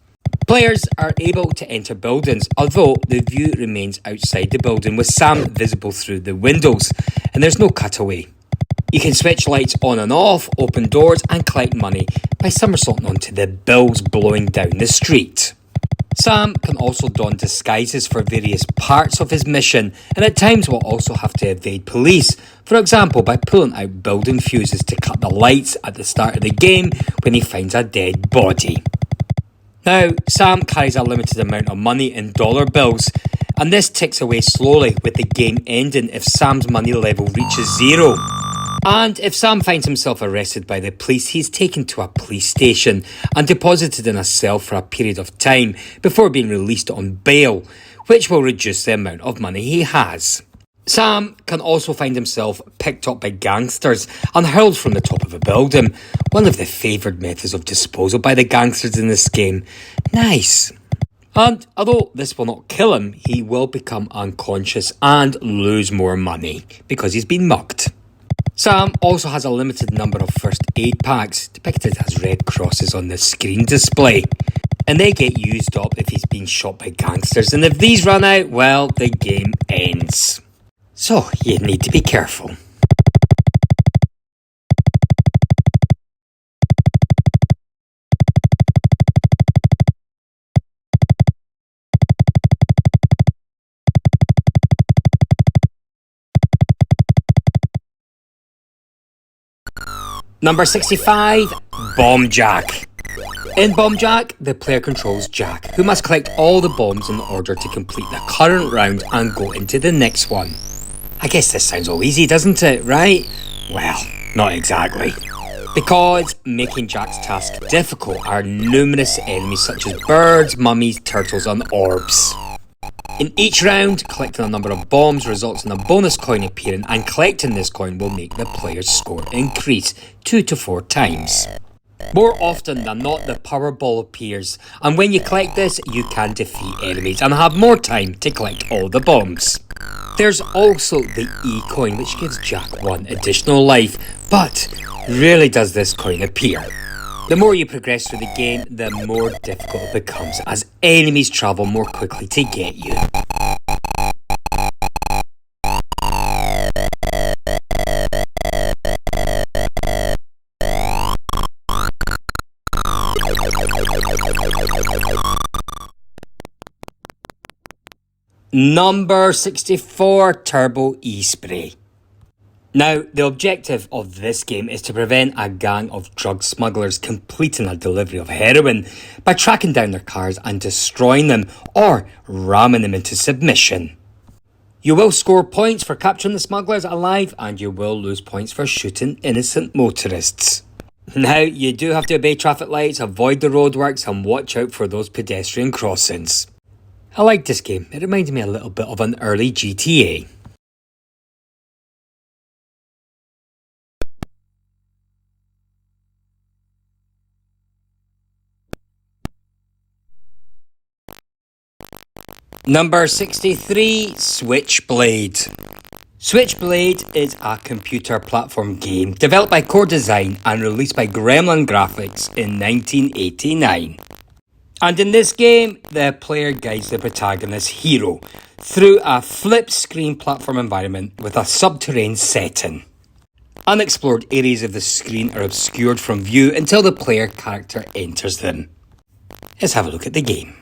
[SPEAKER 1] Players are able to enter buildings, although the view remains outside the building with Sam visible through the windows, and there's no cutaway. You can switch lights on and off, open doors and collect money by somersaulting onto the bills blowing down the street. Sam can also don disguises for various parts of his mission, and at times will also have to evade police, for example by pulling out building fuses to cut the lights at the start of the game when he finds a dead body. Now, Sam carries a limited amount of money in dollar bills, and this ticks away slowly with the game ending if Sam's money level reaches zero. And if Sam finds himself arrested by the police, he's taken to a police station and deposited in a cell for a period of time before being released on bail, which will reduce the amount of money he has. Sam can also find himself picked up by gangsters and hurled from the top of a building, one of the favoured methods of disposal by the gangsters in this game. Nice. And although this will not kill him, he will become unconscious and lose more money because he's been mugged. Sam also has a limited number of first aid packs, depicted as red crosses on the screen display. And they get used up if he's been shot by gangsters, and if these run out, well, the game ends. So, you need to be careful. Number 65, Bomb Jack. In Bomb Jack, the player controls Jack, who must collect all the bombs in order to complete the current round and go into the next one. I guess this sounds all easy, doesn't it, right? Well, not exactly. Because making Jack's task difficult are numerous enemies such as birds, mummies, turtles and orbs. In each round, collecting a number of bombs results in a bonus coin appearing, and collecting this coin will make the player's score increase 2 to 4 times. More often than not, the Power Ball appears, and when you collect this, you can defeat enemies and have more time to collect all the bombs. There's also the E-coin, which gives Jack 1 additional life, but rarely does this coin appear. The more you progress through the game, the more difficult it becomes, as enemies travel more quickly to get you. Number 64, Turbo Espray. Now, the objective of this game is to prevent a gang of drug smugglers completing a delivery of heroin by tracking down their cars and destroying them or ramming them into submission. You will score points for capturing the smugglers alive, and you will lose points for shooting innocent motorists. Now, you do have to obey traffic lights, avoid the roadworks and watch out for those pedestrian crossings. I like this game. It reminds me a little bit of an early GTA. Number 63, Switchblade. Switchblade is a computer platform game developed by Core Design and released by Gremlin Graphics in 1989. And in this game, the player guides the protagonist Hero through a flip screen platform environment with a subterranean setting. Unexplored areas of the screen are obscured from view until the player character enters them. Let's have a look at the game.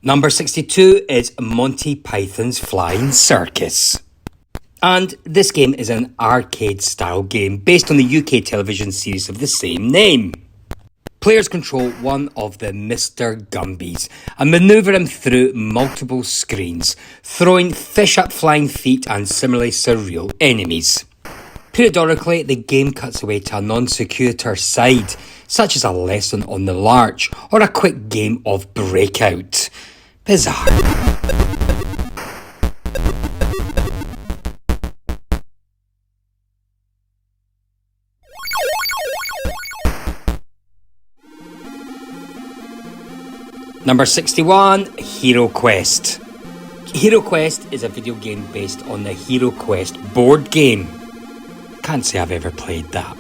[SPEAKER 1] Number 62 is Monty Python's Flying Circus. And this game is an arcade-style game based on the UK television series of the same name. Players control one of the Mr. Gumbies and manoeuvre him through multiple screens, throwing fish at flying feet and similarly surreal enemies. Periodically, the game cuts away to a non-sequitur side, such as a lesson on the larch or a quick game of Breakout. Bizarre. Number 61, Hero Quest. Hero Quest is a video game based on the Hero Quest board game. Can't say I've ever played that.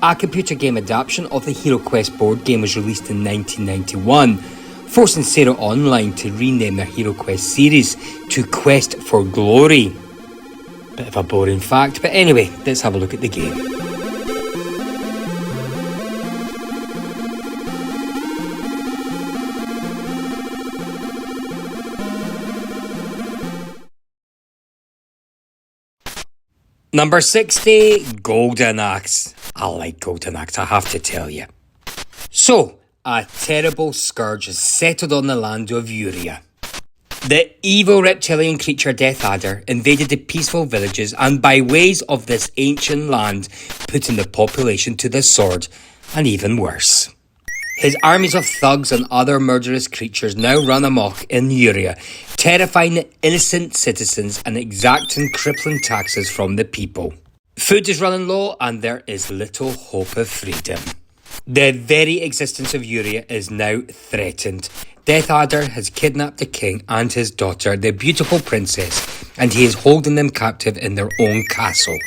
[SPEAKER 1] A computer game adaptation of the Hero Quest board game was released in 1991, forcing Sega Online to rename their Hero Quest series to Quest for Glory. Bit of a boring fact, but anyway, let's have a look at the game. Number 60, Golden Axe. I like Golden Axe, I have to tell you. So, a terrible scourge has settled on the land of Uria. The evil reptilian creature Death Adder invaded the peaceful villages and by ways of this ancient land, putting the population to the sword, and even worse. His armies of thugs and other murderous creatures now run amok in Uria, terrifying the innocent citizens and exacting crippling taxes from the people. Food is running low and there is little hope of freedom. The very existence of Uria is now threatened. Death Adder has kidnapped the king and his daughter, the beautiful princess, and he is holding them captive in their own castle.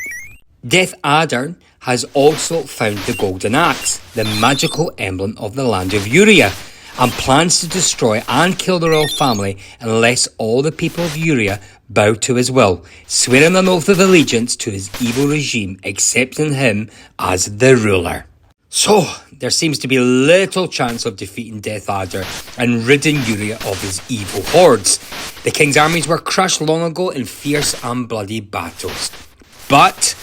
[SPEAKER 1] Death Adder has also found the Golden Axe, the magical emblem of the land of Uria, and plans to destroy and kill the royal family unless all the people of Uria bow to his will, swearing an oath of allegiance to his evil regime, accepting him as the ruler. So, there seems to be little chance of defeating Death Adder and ridding Yuria of his evil hordes. The king's armies were crushed long ago in fierce and bloody battles. But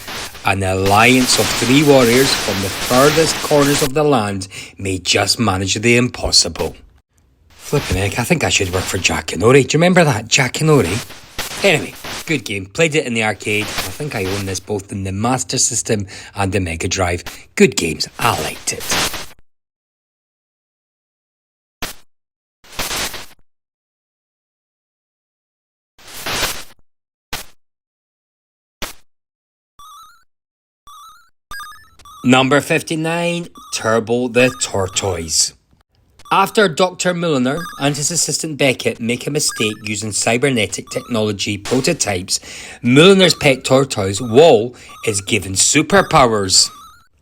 [SPEAKER 1] an alliance of 3 warriors from the furthest corners of the land may just manage the impossible. Flippin' heck, I think I should work for Jackanory. Do you remember that, Jackanory? Anyway, good game. Played it in the arcade. I think I own this both in the Master System and the Mega Drive. Good games. I liked it. Number 59, Turbo the Tortoise. After Dr. Mulliner and his assistant Beckett make a mistake using cybernetic technology prototypes, Mulliner's pet tortoise, Wall, is given superpowers.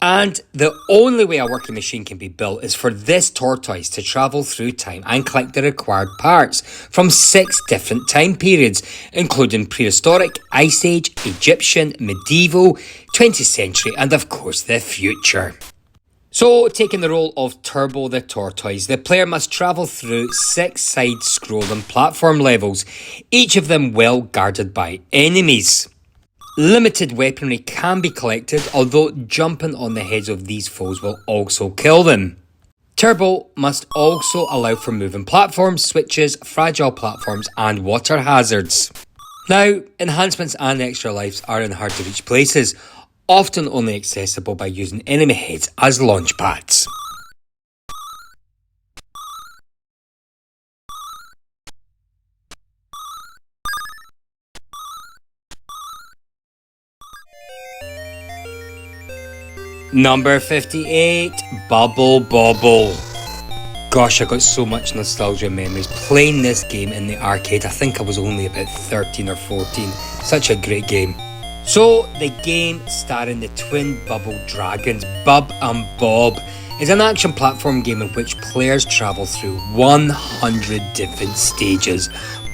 [SPEAKER 1] And the only way a working machine can be built is for this tortoise to travel through time and collect the required parts from 6 different time periods, including prehistoric, Ice Age, Egyptian, medieval, 20th century, and of course the future. So, taking the role of Turbo the Tortoise, the player must travel through 6 side-scrolling platform levels, each of them well guarded by enemies. Limited weaponry can be collected, although jumping on the heads of these foes will also kill them. Turbo must also allow for moving platforms, switches, fragile platforms and water hazards. Now, enhancements and extra lives are in hard to reach places, often only accessible by using enemy heads as launch pads. Number 58, Bobble. Gosh, I got so much nostalgia memories playing this game in the arcade. I think I was only about 13 or 14. Such a great game. So, the game starring the twin bubble dragons, Bub and Bob, is an action platform game in which players travel through 100 different stages,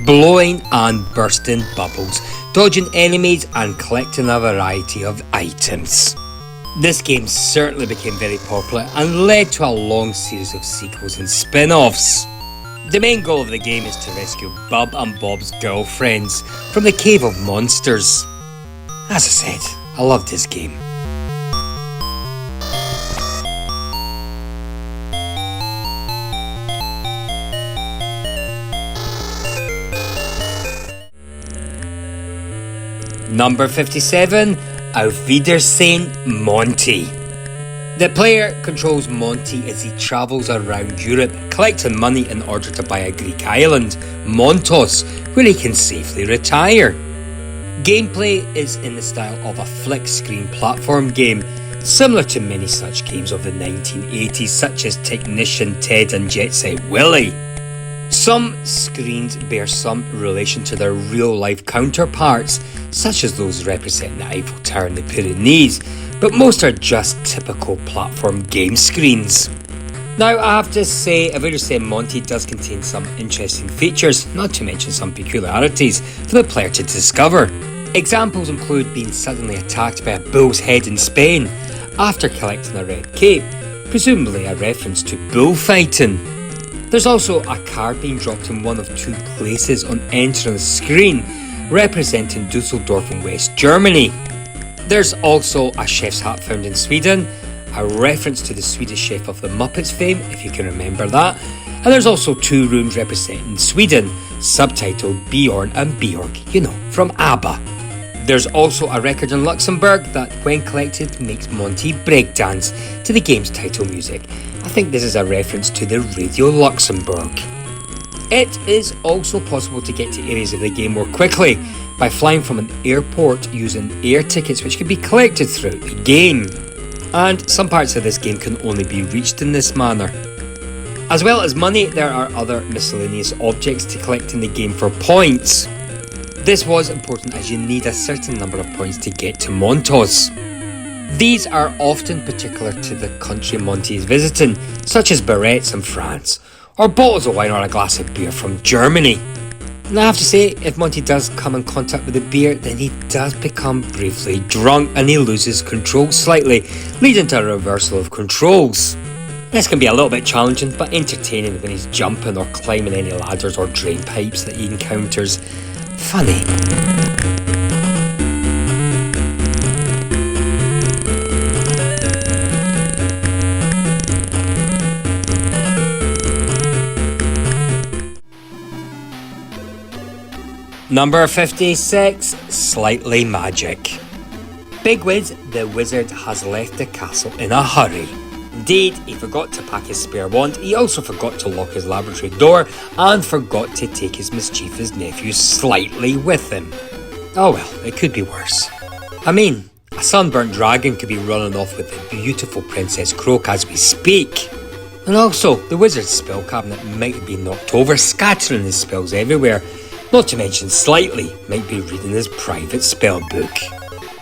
[SPEAKER 1] blowing and bursting bubbles, dodging enemies and collecting a variety of items. This game certainly became very popular and led to a long series of sequels and spin-offs. The main goal of the game is to rescue Bub and Bob's girlfriends from the Cave of Monsters. As I said, I love this game. Number 57, Auf Wiedersehen, Monty. The player controls Monty as he travels around Europe, collecting money in order to buy a Greek island, Montos, where he can safely retire. Gameplay is in the style of a flick-screen platform game, similar to many such games of the 1980s, such as Technician Ted and Jet Set Willy. Some screens bear some relation to their real-life counterparts, such as those representing the Eiffel Tower and the Pyrenees, but most are just typical platform game screens. Now, I have to say, Auf Wiedersehen Monty does contain some interesting features, not to mention some peculiarities for the player to discover. Examples include being suddenly attacked by a bull's head in Spain after collecting a red cape, presumably a reference to bullfighting. There's also a card being dropped in one of 2 places on entering the screen, representing Dusseldorf in West Germany. There's also a chef's hat found in Sweden, a reference to the Swedish chef of the Muppets fame, if you can remember that. And there's also 2 rooms representing Sweden, subtitled Bjorn and Björk, from ABBA. There's also a record in Luxembourg that, when collected, makes Monty breakdance to the game's title music. I think this is a reference to the Radio Luxembourg. It is also possible to get to areas of the game more quickly by flying from an airport using air tickets which can be collected throughout the game. And some parts of this game can only be reached in this manner. As well as money, there are other miscellaneous objects to collect in the game for points. This was important as you need a certain number of points to get to Montos. These are often particular to the country Monty is visiting, such as barrettes in France, or bottles of wine or a glass of beer from Germany. And I have to say, if Monty does come in contact with the beer, then he does become briefly drunk and he loses control slightly, leading to a reversal of controls. This can be a little bit challenging, but entertaining when he's jumping or climbing any ladders or drain pipes that he encounters. Funny. Number 56, Slightly Magic. Big Wiz, the wizard, has left the castle in a hurry. Indeed, he forgot to pack his spare wand, he also forgot to lock his laboratory door, and forgot to take his mischievous nephew Slightly with him. Oh well, it could be worse. I mean, a sunburnt dragon could be running off with the beautiful Princess Croak as we speak. And also, the wizard's spell cabinet might have been knocked over, scattering his spells everywhere. Not to mention Slightly might be reading his private spell book.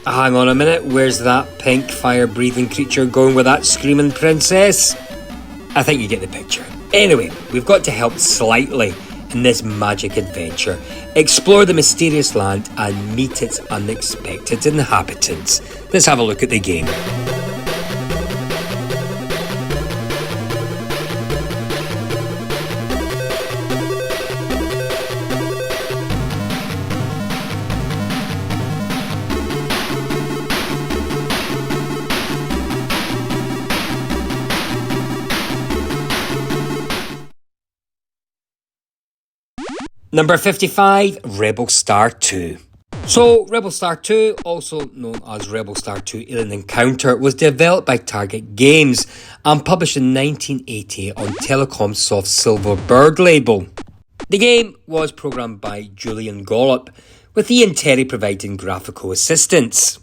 [SPEAKER 1] Hang on a minute, where's that pink fire-breathing creature going with that screaming princess? I think you get the picture. Anyway, we've got to help Slightly in this magic adventure, explore the mysterious land and meet its unexpected inhabitants. Let's have a look at the game. Number 55, Rebel Star 2. So, Rebel Star 2, also known as Rebel Star 2 Alien Encounter, was developed by Target Games and published in 1988 on Telecom Soft's Silver Bird label. The game was programmed by Julian Gollop, with Ian Terry providing graphical assistance.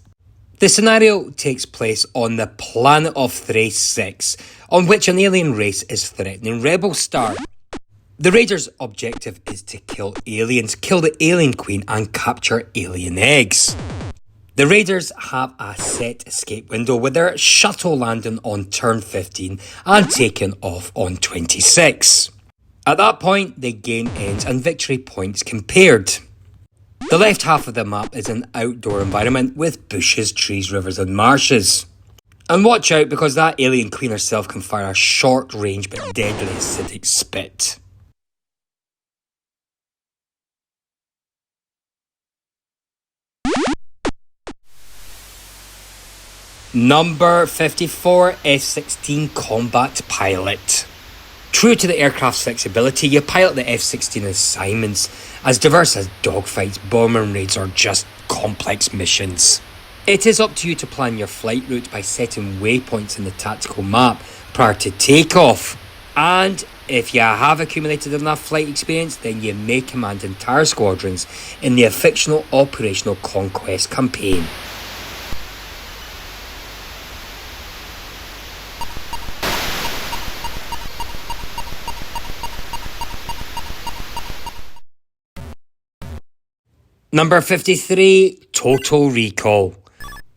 [SPEAKER 1] The scenario takes place on the planet of Thrace 6, on which an alien race is threatening Rebel Star. The Raiders' objective is to kill aliens, kill the alien queen and capture alien eggs. The Raiders have a set escape window with their shuttle landing on turn 15 and taking off on 26. At that point, the game ends and victory points compared. The left half of the map is an outdoor environment with bushes, trees, rivers and marshes. And watch out because that alien queen herself can fire a short range but deadly acidic spit. Number 54, F-16 Combat Pilot. True to the aircraft's flexibility, you pilot the F-16 assignments, as diverse as dogfights, bombing raids or just complex missions. It is up to you to plan your flight route by setting waypoints in the tactical map prior to takeoff. And if you have accumulated enough flight experience, then you may command entire squadrons in the fictional Operational Conquest campaign. Number 53, Total Recall.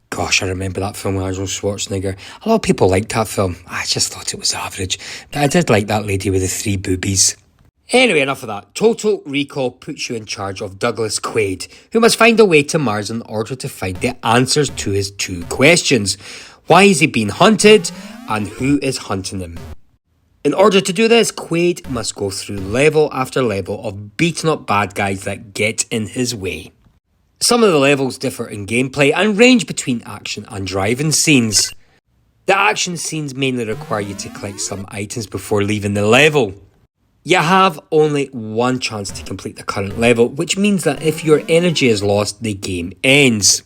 [SPEAKER 1] Gosh, I remember that film with Arnold Schwarzenegger. A lot of people liked that film. I just thought it was average. But I did like that lady with the 3 boobies. Anyway, enough of that. Total Recall puts you in charge of Douglas Quaid, who must find a way to Mars in order to find the answers to his 2 questions. Why is he being hunted? And who is hunting him? In order to do this, Quaid must go through level after level of beating up bad guys that get in his way. Some of the levels differ in gameplay and range between action and driving scenes. The action scenes mainly require you to collect some items before leaving the level. You have only one chance to complete the current level, which means that if your energy is lost, the game ends.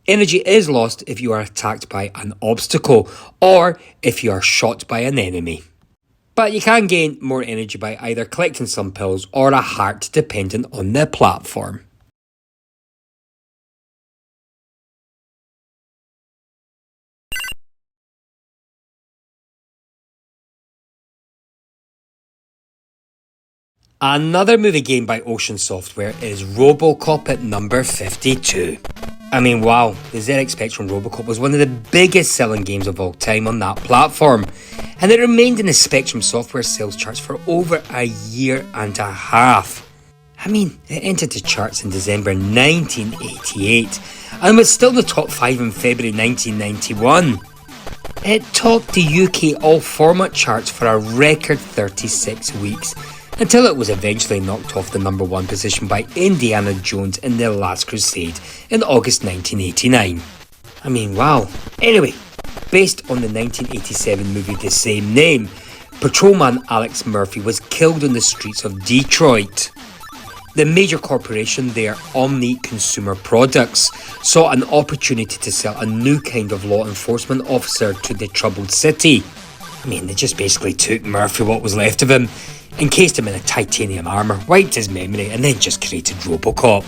[SPEAKER 1] Energy is lost if you are attacked by an obstacle or if you are shot by an enemy. But you can gain more energy by either collecting some pills or a heart depending on the platform. Another movie game by Ocean Software is Robocop at number 52. I mean, wow, the ZX Spectrum Robocop was one of the biggest selling games of all time on that platform, and it remained in the Spectrum Software sales charts for over a year and a half. I mean, it entered the charts in December 1988 and was still in the top 5 in February 1991. It topped the UK all-format charts for a record 36 weeks, until it was eventually knocked off the number 1 position by Indiana Jones in The Last Crusade in August 1989. I mean, wow. Anyway, based on the 1987 movie the same name, patrolman Alex Murphy was killed on the streets of Detroit. The major corporation there, Omni Consumer Products, saw an opportunity to sell a new kind of law enforcement officer to the troubled city. I mean, they just basically took Murphy, what was left of him, encased him in a titanium armour, wiped his memory, and then just created Robocop.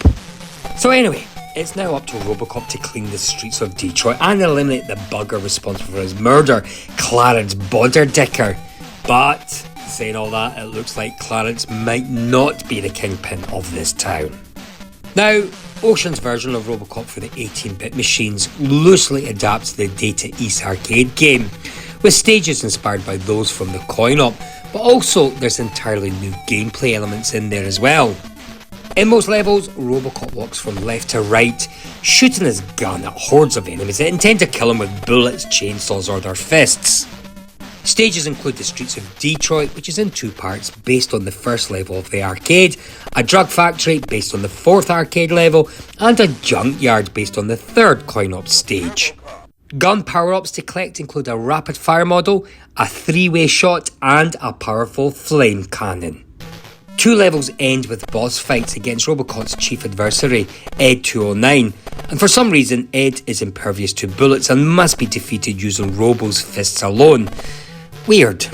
[SPEAKER 1] So anyway, it's now up to Robocop to clean the streets of Detroit and eliminate the bugger responsible for his murder, Clarence Bodderdicker. But saying all that, it looks like Clarence might not be the kingpin of this town. Now, Ocean's version of Robocop for the 18-bit machines loosely adapts the Data East arcade game, with stages inspired by those from the coin-op, but also there's entirely new gameplay elements in there as well. In most levels, Robocop walks from left to right, shooting his gun at hordes of enemies that intend to kill him with bullets, chainsaws or their fists. Stages include the streets of Detroit, which is in 2 parts based on the first level of the arcade, a drug factory based on the 4th arcade level, and a junkyard based on the 3rd coin-op stage. Gun power-ups to collect include a rapid fire model, a 3-way shot, and a powerful flame cannon. 2 levels end with boss fights against Robocop's chief adversary, Ed 209, and for some reason Ed is impervious to bullets and must be defeated using Robo's fists alone. Weird.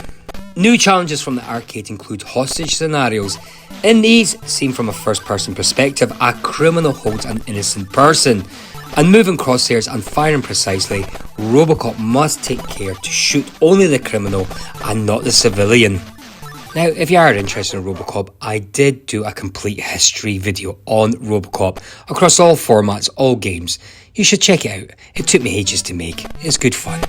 [SPEAKER 1] New challenges from the arcade include hostage scenarios. In these, seen from a first-person perspective, a criminal holds an innocent person, and moving crosshairs and firing precisely, Robocop must take care to shoot only the criminal and not the civilian. Now, if you are interested in Robocop, I did do a complete history video on Robocop across all formats, all games. You should check it out. It took me ages to make. It's good fun.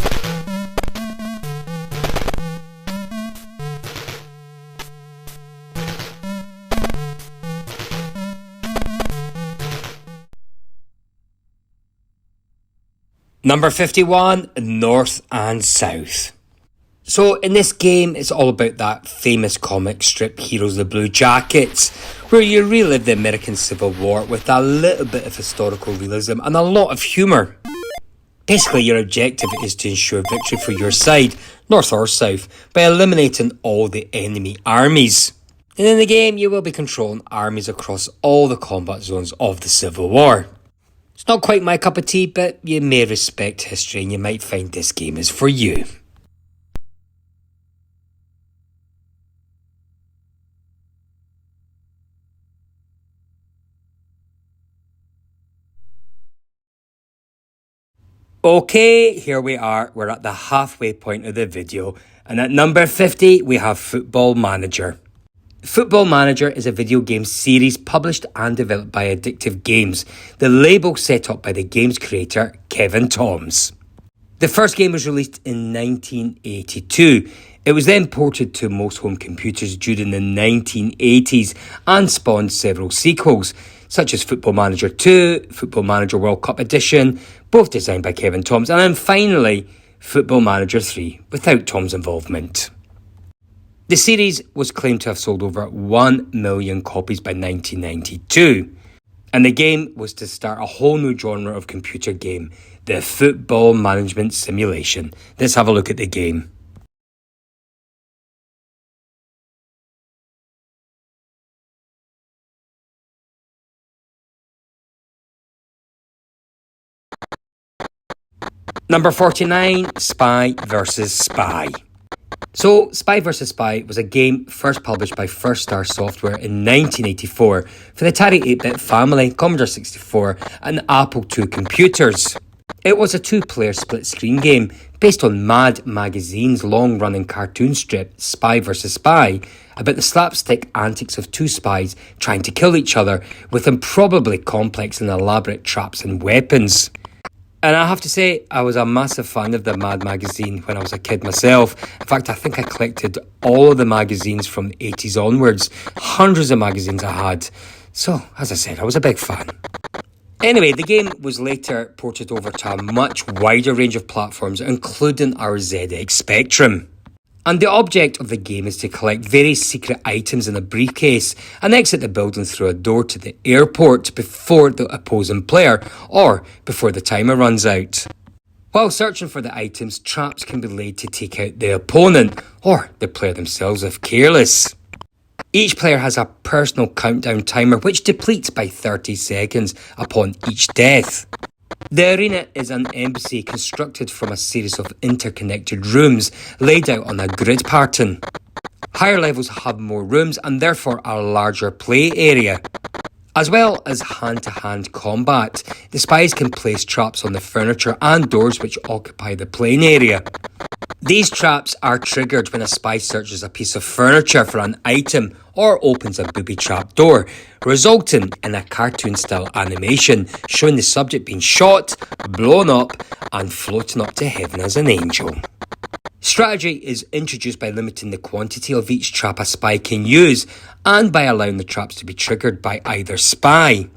[SPEAKER 1] Number 51, North and South. So in this game, it's all about that famous comic strip Heroes the Blue Jackets, where you relive the American Civil War with a little bit of historical realism and a lot of humour. Basically, your objective is to ensure victory for your side, North or South, by eliminating all the enemy armies. And in the game, you will be controlling armies across all the combat zones of the Civil War. It's not quite my cup of tea, but you may respect history and you might find this game is for you. Okay, here we are. We're at the halfway point of the video. And at number 50, we have Football Manager. Football Manager is a video game series published and developed by Addictive Games, the label set up by the game's creator, Kevin Toms. The first game was released in 1982. It was then ported to most home computers during the 1980s and spawned several sequels, such as Football Manager 2, Football Manager World Cup Edition, both designed by Kevin Toms, and then finally, Football Manager 3, without Tom's involvement. The series was claimed to have sold over 1 million copies by 1992, and the game was to start a whole new genre of computer game, the football management simulation. Let's have a look at the game. Number 49, Spy vs. Spy. So, Spy vs. Spy was a game first published by First Star Software in 1984 for the Atari 8-bit family, Commodore 64 and Apple II computers. It was a 2-player split-screen game based on Mad Magazine's long-running cartoon strip, Spy vs. Spy, about the slapstick antics of 2 spies trying to kill each other with improbably complex and elaborate traps and weapons. And I have to say, I was a massive fan of the Mad magazine when I was a kid myself. In fact, I think I collected all of the magazines from the 80s onwards. Hundreds of magazines I had. So, as I said, I was a big fan. Anyway, the game was later ported over to a much wider range of platforms, including our ZX Spectrum. And the object of the game is to collect various secret items in a briefcase and exit the building through a door to the airport before the opposing player, or before the timer runs out. While searching for the items, traps can be laid to take out the opponent, or the player themselves if careless. Each player has a personal countdown timer which depletes by 30 seconds upon each death. The arena is an embassy constructed from a series of interconnected rooms laid out on a grid pattern. Higher levels have more rooms and therefore a larger play area. As well as hand-to-hand combat, the spies can place traps on the furniture and doors which occupy the playing area. These traps are triggered when a spy searches a piece of furniture for an item or opens a booby-trap door, resulting in a cartoon-style animation showing the subject being shot, blown up and floating up to heaven as an angel. Strategy is introduced by limiting the quantity of each trap a spy can use and by allowing the traps to be triggered by either spy.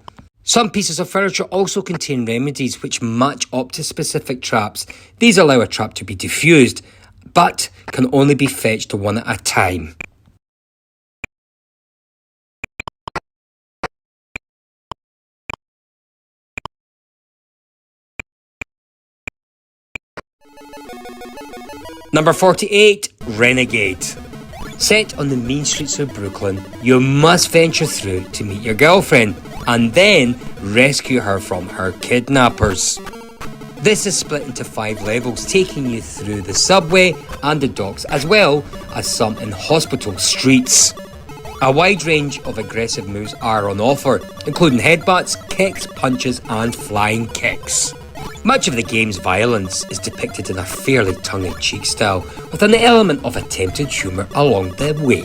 [SPEAKER 1] Some pieces of furniture also contain remedies which match up to specific traps. These allow a trap to be defused, but can only be fetched one at a time. Number 48, Renegade. Set on the mean streets of Brooklyn, you must venture through to meet your girlfriend and then rescue her from her kidnappers. This is split into 5 levels, taking you through the subway and the docks, as well as some inhospitable streets. A wide range of aggressive moves are on offer, including headbutts, kicks, punches and flying kicks. Much of the game's violence is depicted in a fairly tongue-in-cheek style, with an element of attempted humour along the way.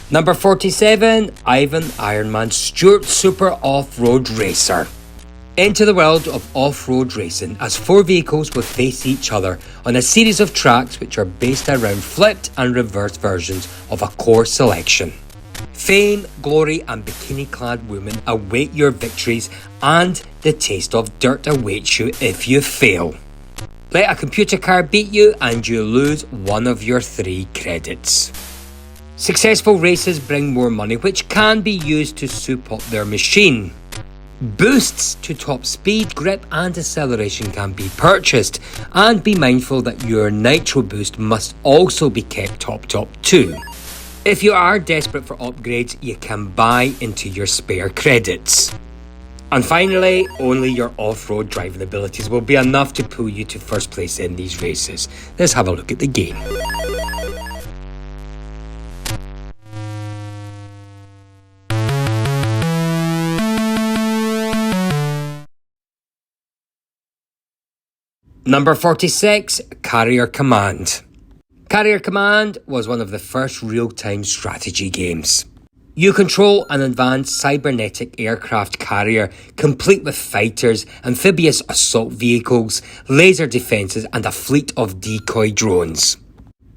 [SPEAKER 1] Number 47, Ivan Ironman Stewart Super Off-Road Racer. Enter the world of off-road racing as 4 vehicles will face each other on a series of tracks which are based around flipped and reversed versions of a core selection. Fame, glory and bikini-clad women await your victories, and the taste of dirt awaits you if you fail. Let a computer car beat you and you lose one of your 3 credits. Successful races bring more money which can be used to soup up their machine. Boosts to top speed, grip and acceleration can be purchased, and be mindful that your nitro boost must also be kept top too. If you are desperate for upgrades, you can buy into your spare credits. And finally, only your off-road driving abilities will be enough to pull you to first place in these races. Let's have a look at the game. Number 46, Carrier Command. Carrier Command was one of the first real-time strategy games. You control an advanced cybernetic aircraft carrier, complete with fighters, amphibious assault vehicles, laser defences and a fleet of decoy drones.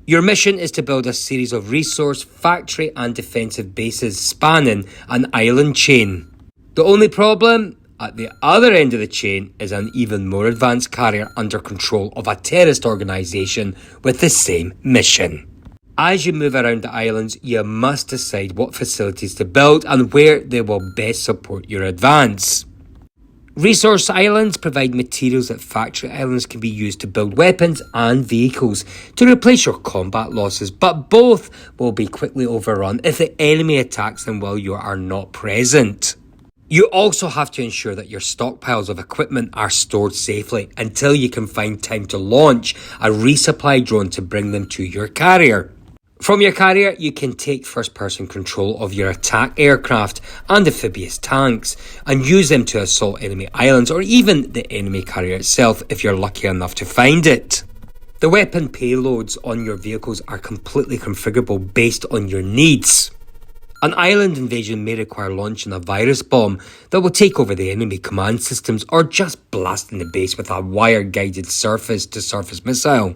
[SPEAKER 1] Your mission is to build a series of resource, factory and defensive bases spanning an island chain. The only problem? At the other end of the chain is an even more advanced carrier under control of a terrorist organisation with the same mission. As you move around the islands, you must decide what facilities to build and where they will best support your advance. Resource islands provide materials that factory islands can be used to build weapons and vehicles to replace your combat losses, but both will be quickly overrun if the enemy attacks them while you are not present. You also have to ensure that your stockpiles of equipment are stored safely until you can find time to launch a resupply drone to bring them to your carrier. From your carrier, you can take first-person control of your attack aircraft and amphibious tanks and use them to assault enemy islands or even the enemy carrier itself if you're lucky enough to find it. The weapon payloads on your vehicles are completely configurable based on your needs. An island invasion may require launching a virus bomb that will take over the enemy command systems or just blasting the base with a wire-guided surface-to-surface missile.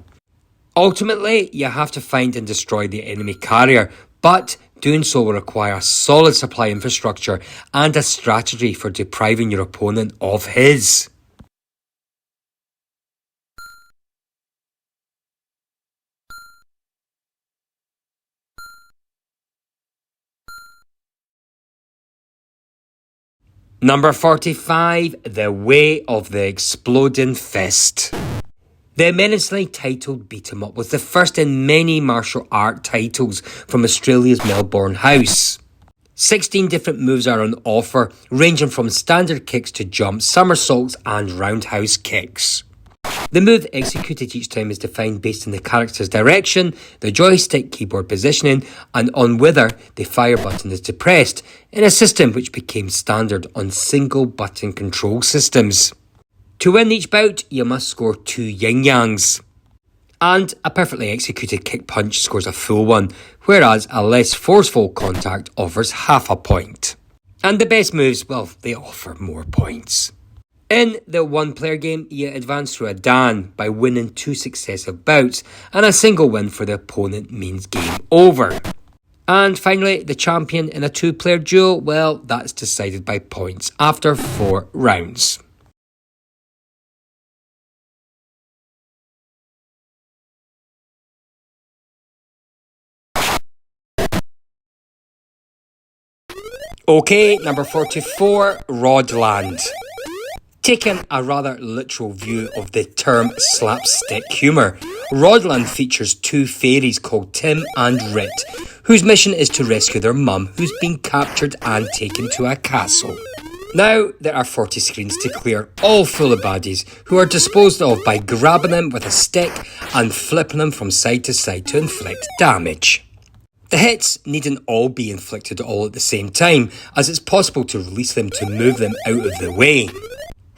[SPEAKER 1] Ultimately, you have to find and destroy the enemy carrier, but doing so will require a solid supply infrastructure and a strategy for depriving your opponent of his. Number 45, The Way of the Exploding Fist. The menacingly titled beat-em-up was the first in many martial art titles from Australia's Melbourne house. 16 different moves are on offer, ranging from standard kicks to jumps, somersaults and roundhouse kicks. The move executed each time is defined based on the character's direction, the joystick keyboard positioning, and on whether the fire button is depressed, in a system which became standard on single button control systems. To win each bout, you must score 2 yin-yangs. And a perfectly executed kick punch scores a full one, whereas a less forceful contact offers half a point. And the best moves, well, they offer more points. In the one-player game, you advance through a Dan by winning 2 successive bouts, and a single win for the opponent means game over. And finally, the champion in a 2-player duel, well, that's decided by points after 4 rounds. Okay, number 44, Rodland. Taking a rather literal view of the term slapstick humour, Rodland features 2 fairies called Tim and Rit, whose mission is to rescue their mum who's been captured and taken to a castle. Now, there are 40 screens to clear, all full of baddies, who are disposed of by grabbing them with a stick and flipping them from side to side to inflict damage. The hits needn't all be inflicted all at the same time, as it's possible to release them to move them out of the way.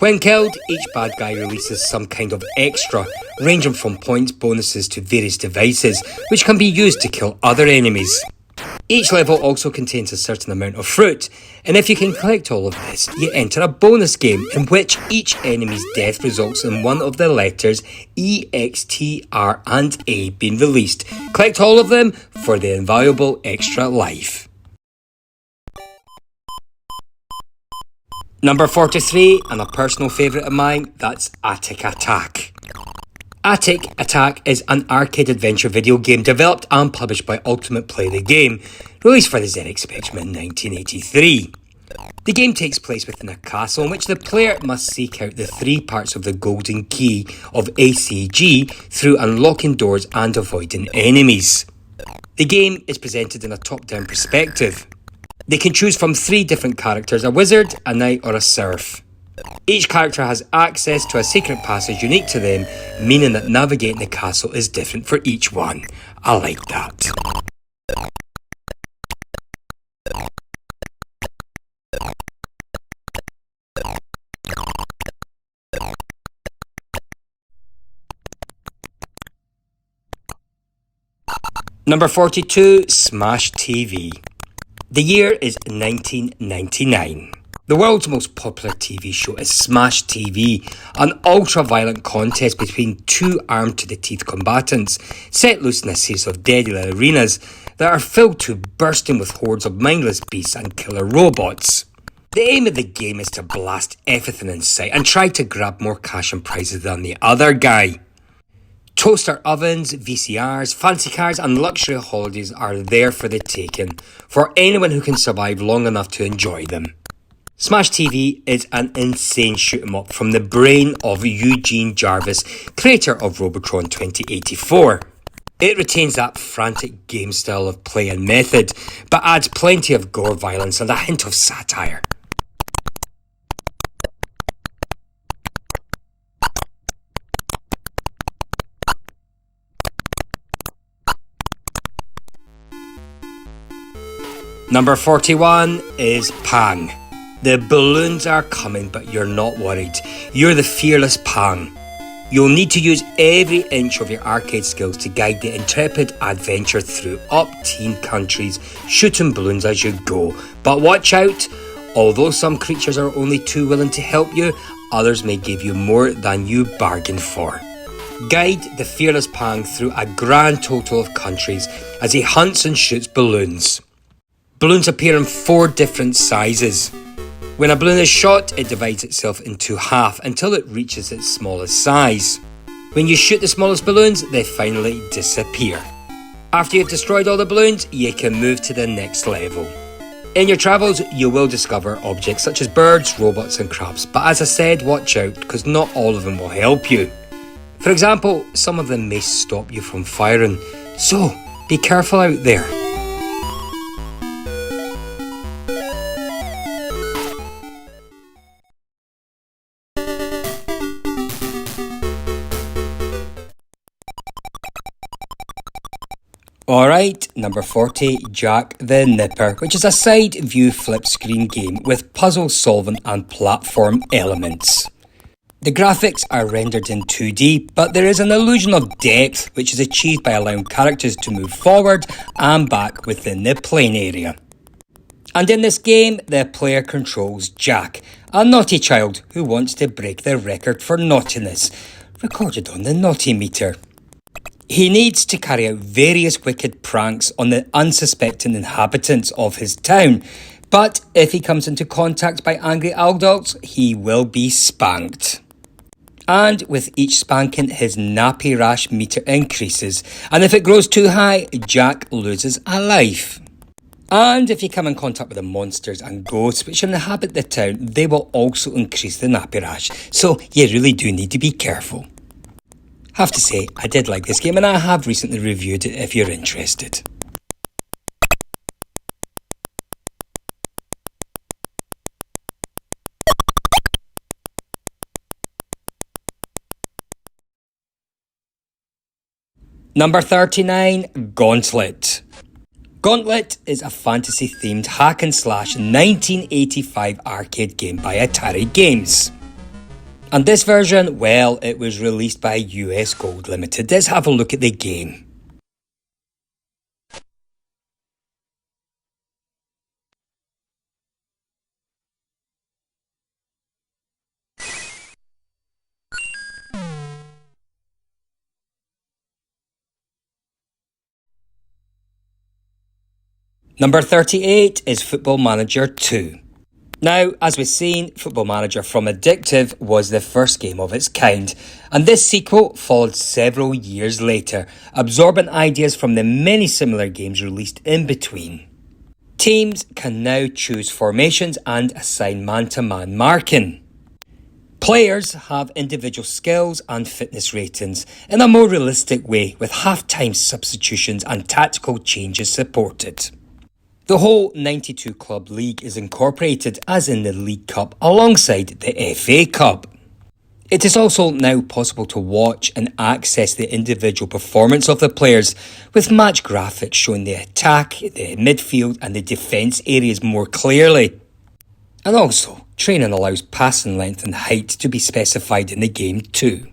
[SPEAKER 1] When killed, each bad guy releases some kind of extra, ranging from points, bonuses to various devices, which can be used to kill other enemies. Each level also contains a certain amount of fruit, and if you can collect all of this, you enter a bonus game in which each enemy's death results in one of the letters E, X, T, R and A being released. Collect all of them for the invaluable extra life. Number 43, and a personal favourite of mine, that's Attic Attack. Attic Attack is an arcade adventure video game developed and published by Ultimate Play the Game, released for the ZX Spectrum in 1983. The game takes place within a castle in which the player must seek out the 3 parts of the golden key of ACG through unlocking doors and avoiding enemies. The game is presented in a top-down perspective. They can choose from 3 different characters, a wizard, a knight or a serf. Each character has access to a secret passage unique to them, meaning that navigating the castle is different for each one. I like that. Number 42, Smash TV. The year is 1999. The world's most popular TV show is Smash TV, an ultra-violent contest between 2 armed-to-the-teeth combatants set loose in a series of deadly arenas that are filled to bursting with hordes of mindless beasts and killer robots. The aim of the game is to blast everything in sight and try to grab more cash and prizes than the other guy. Toaster ovens, VCRs, fancy cars and luxury holidays are there for the taking, for anyone who can survive long enough to enjoy them. Smash TV is an insane shoot-'em-up from the brain of Eugene Jarvis, creator of Robotron 2084. It retains that frantic game style of play and method, but adds plenty of gore, violence and a hint of satire. Number 41 is Pang. The balloons are coming, but you're not worried. You're the fearless Pang. You'll need to use every inch of your arcade skills to guide the intrepid adventure through up-teen countries, shooting balloons as you go. But watch out, although some creatures are only too willing to help you, others may give you more than you bargained for. Guide the fearless Pang through a grand total of countries as he hunts and shoots balloons. Balloons appear in 4 different sizes. When a balloon is shot, it divides itself into half until it reaches its smallest size. When you shoot the smallest balloons, they finally disappear. After you've destroyed all the balloons, you can move to the next level. In your travels, you will discover objects such as birds, robots and crabs, but as I said, watch out, because not all of them will help you. For example, some of them may stop you from firing, so be careful out there. Alright, number 40, Jack the Nipper, which is a side view flip screen game with puzzle solving and platform elements. The graphics are rendered in 2D, but there is an illusion of depth which is achieved by allowing characters to move forward and back within the playing area. And in this game, the player controls Jack, a naughty child who wants to break the record for naughtiness, recorded on the naughty meter. He needs to carry out various wicked pranks on the unsuspecting inhabitants of his town, but if he comes into contact by angry adults, he will be spanked. And with each spanking, his nappy rash meter increases, and if it grows too high, Jack loses a life. And if you come in contact with the monsters and ghosts which inhabit the town, they will also increase the nappy rash, so you really do need to be careful. Have to say, I did like this game and I have recently reviewed it if you're interested. Number 39, Gauntlet. Gauntlet is a fantasy-themed hack-and-slash 1985 arcade game by Atari Games. And this version, well, it was released by US Gold Limited. Let's have a look at the game. Number 38 is Football Manager 2. Now, as we've seen, Football Manager from Addictive was the first game of its kind, and this sequel followed several years later, absorbing ideas from the many similar games released in between. Teams can now choose formations and assign man-to-man marking. Players have individual skills and fitness ratings in a more realistic way, with half-time substitutions and tactical changes supported. The whole 92 club league is incorporated as in the League Cup alongside the FA Cup. It is also now possible to watch and access the individual performance of the players, with match graphics showing the attack, the midfield and the defence areas more clearly. And also, training allows passing length and height to be specified in the game too.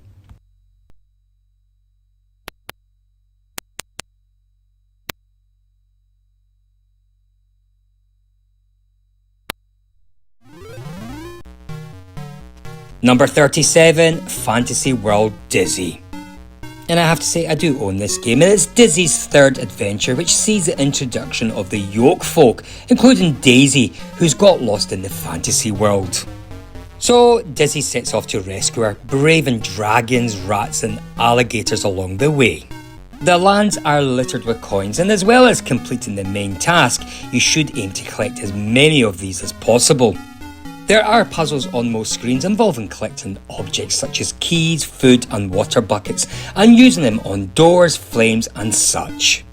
[SPEAKER 1] Number 37, Fantasy World Dizzy. And I have to say, I do own this game, and it's Dizzy's third adventure, which sees the introduction of the Yoke folk, including Daisy, who's got lost in the fantasy world. So Dizzy sets off to rescue her, braving dragons, rats and alligators along the way. The lands are littered with coins, and as well as completing the main task, you should aim to collect as many of these as possible. There are puzzles on most screens involving collecting objects such as keys, food and water buckets, and using them on doors, flames and such.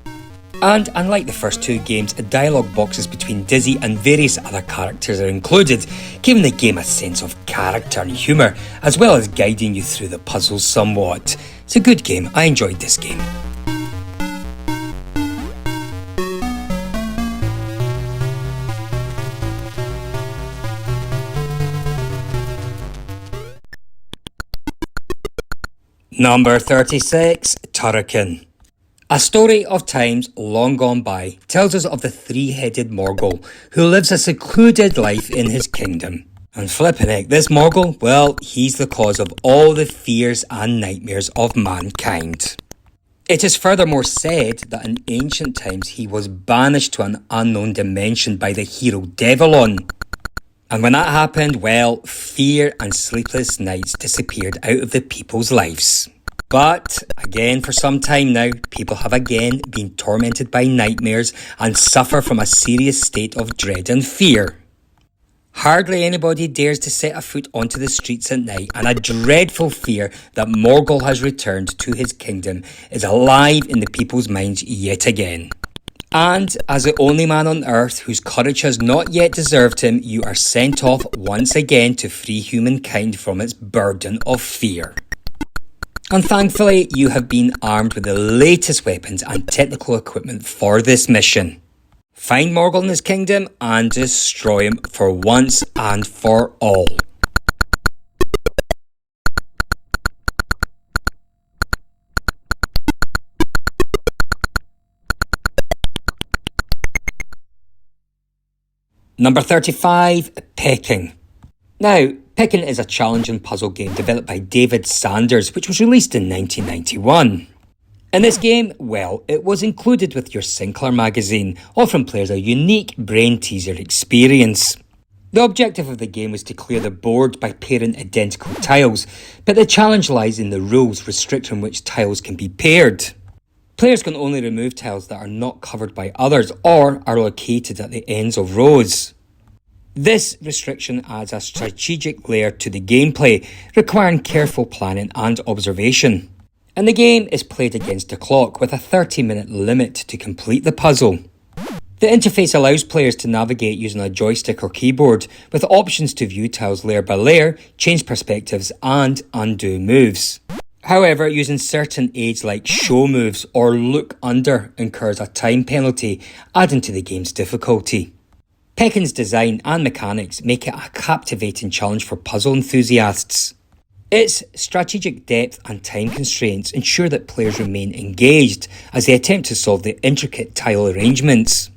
[SPEAKER 1] And unlike the first two games, dialogue boxes between Dizzy and various other characters are included, giving the game a sense of character and humour, as well as guiding you through the puzzles somewhat. It's a good game, I enjoyed this game. Number 36, Turrican. A story of times long gone by tells us of the three-headed Morgul who lives a secluded life in his kingdom. And flippin' heck, this Morgul, well, he's the cause of all the fears and nightmares of mankind. It is furthermore said that in ancient times he was banished to an unknown dimension by the hero Devilon. And when that happened, well, fear and sleepless nights disappeared out of the people's lives. But, again, for some time now, people have again been tormented by nightmares and suffer from a serious state of dread and fear. Hardly anybody dares to set a foot onto the streets at night, and a dreadful fear that Morgul has returned to his kingdom is alive in the people's minds yet again. And, as the only man on earth whose courage has not yet deserved him, you are sent off once again to free humankind from its burden of fear. And thankfully, you have been armed with the latest weapons and technical equipment for this mission. Find Morgul in his kingdom and destroy him for once and for all. Number 35, Pecking. Now, Pecking is a challenging puzzle game developed by David Sanders, which was released in 1991. In this game, well, it was included with Your Sinclair magazine, offering players a unique brain teaser experience. The objective of the game was to clear the board by pairing identical tiles, but the challenge lies in the rules restricting which tiles can be paired. Players can only remove tiles that are not covered by others or are located at the ends of rows. This restriction adds a strategic layer to the gameplay, requiring careful planning and observation. And the game is played against the clock with a 30-minute limit to complete the puzzle. The interface allows players to navigate using a joystick or keyboard, with options to view tiles layer by layer, change perspectives and undo moves. However, using certain aids like show moves or look under incurs a time penalty, adding to the game's difficulty. Pecking's design and mechanics make it a captivating challenge for puzzle enthusiasts. Its strategic depth and time constraints ensure that players remain engaged as they attempt to solve the intricate tile arrangements.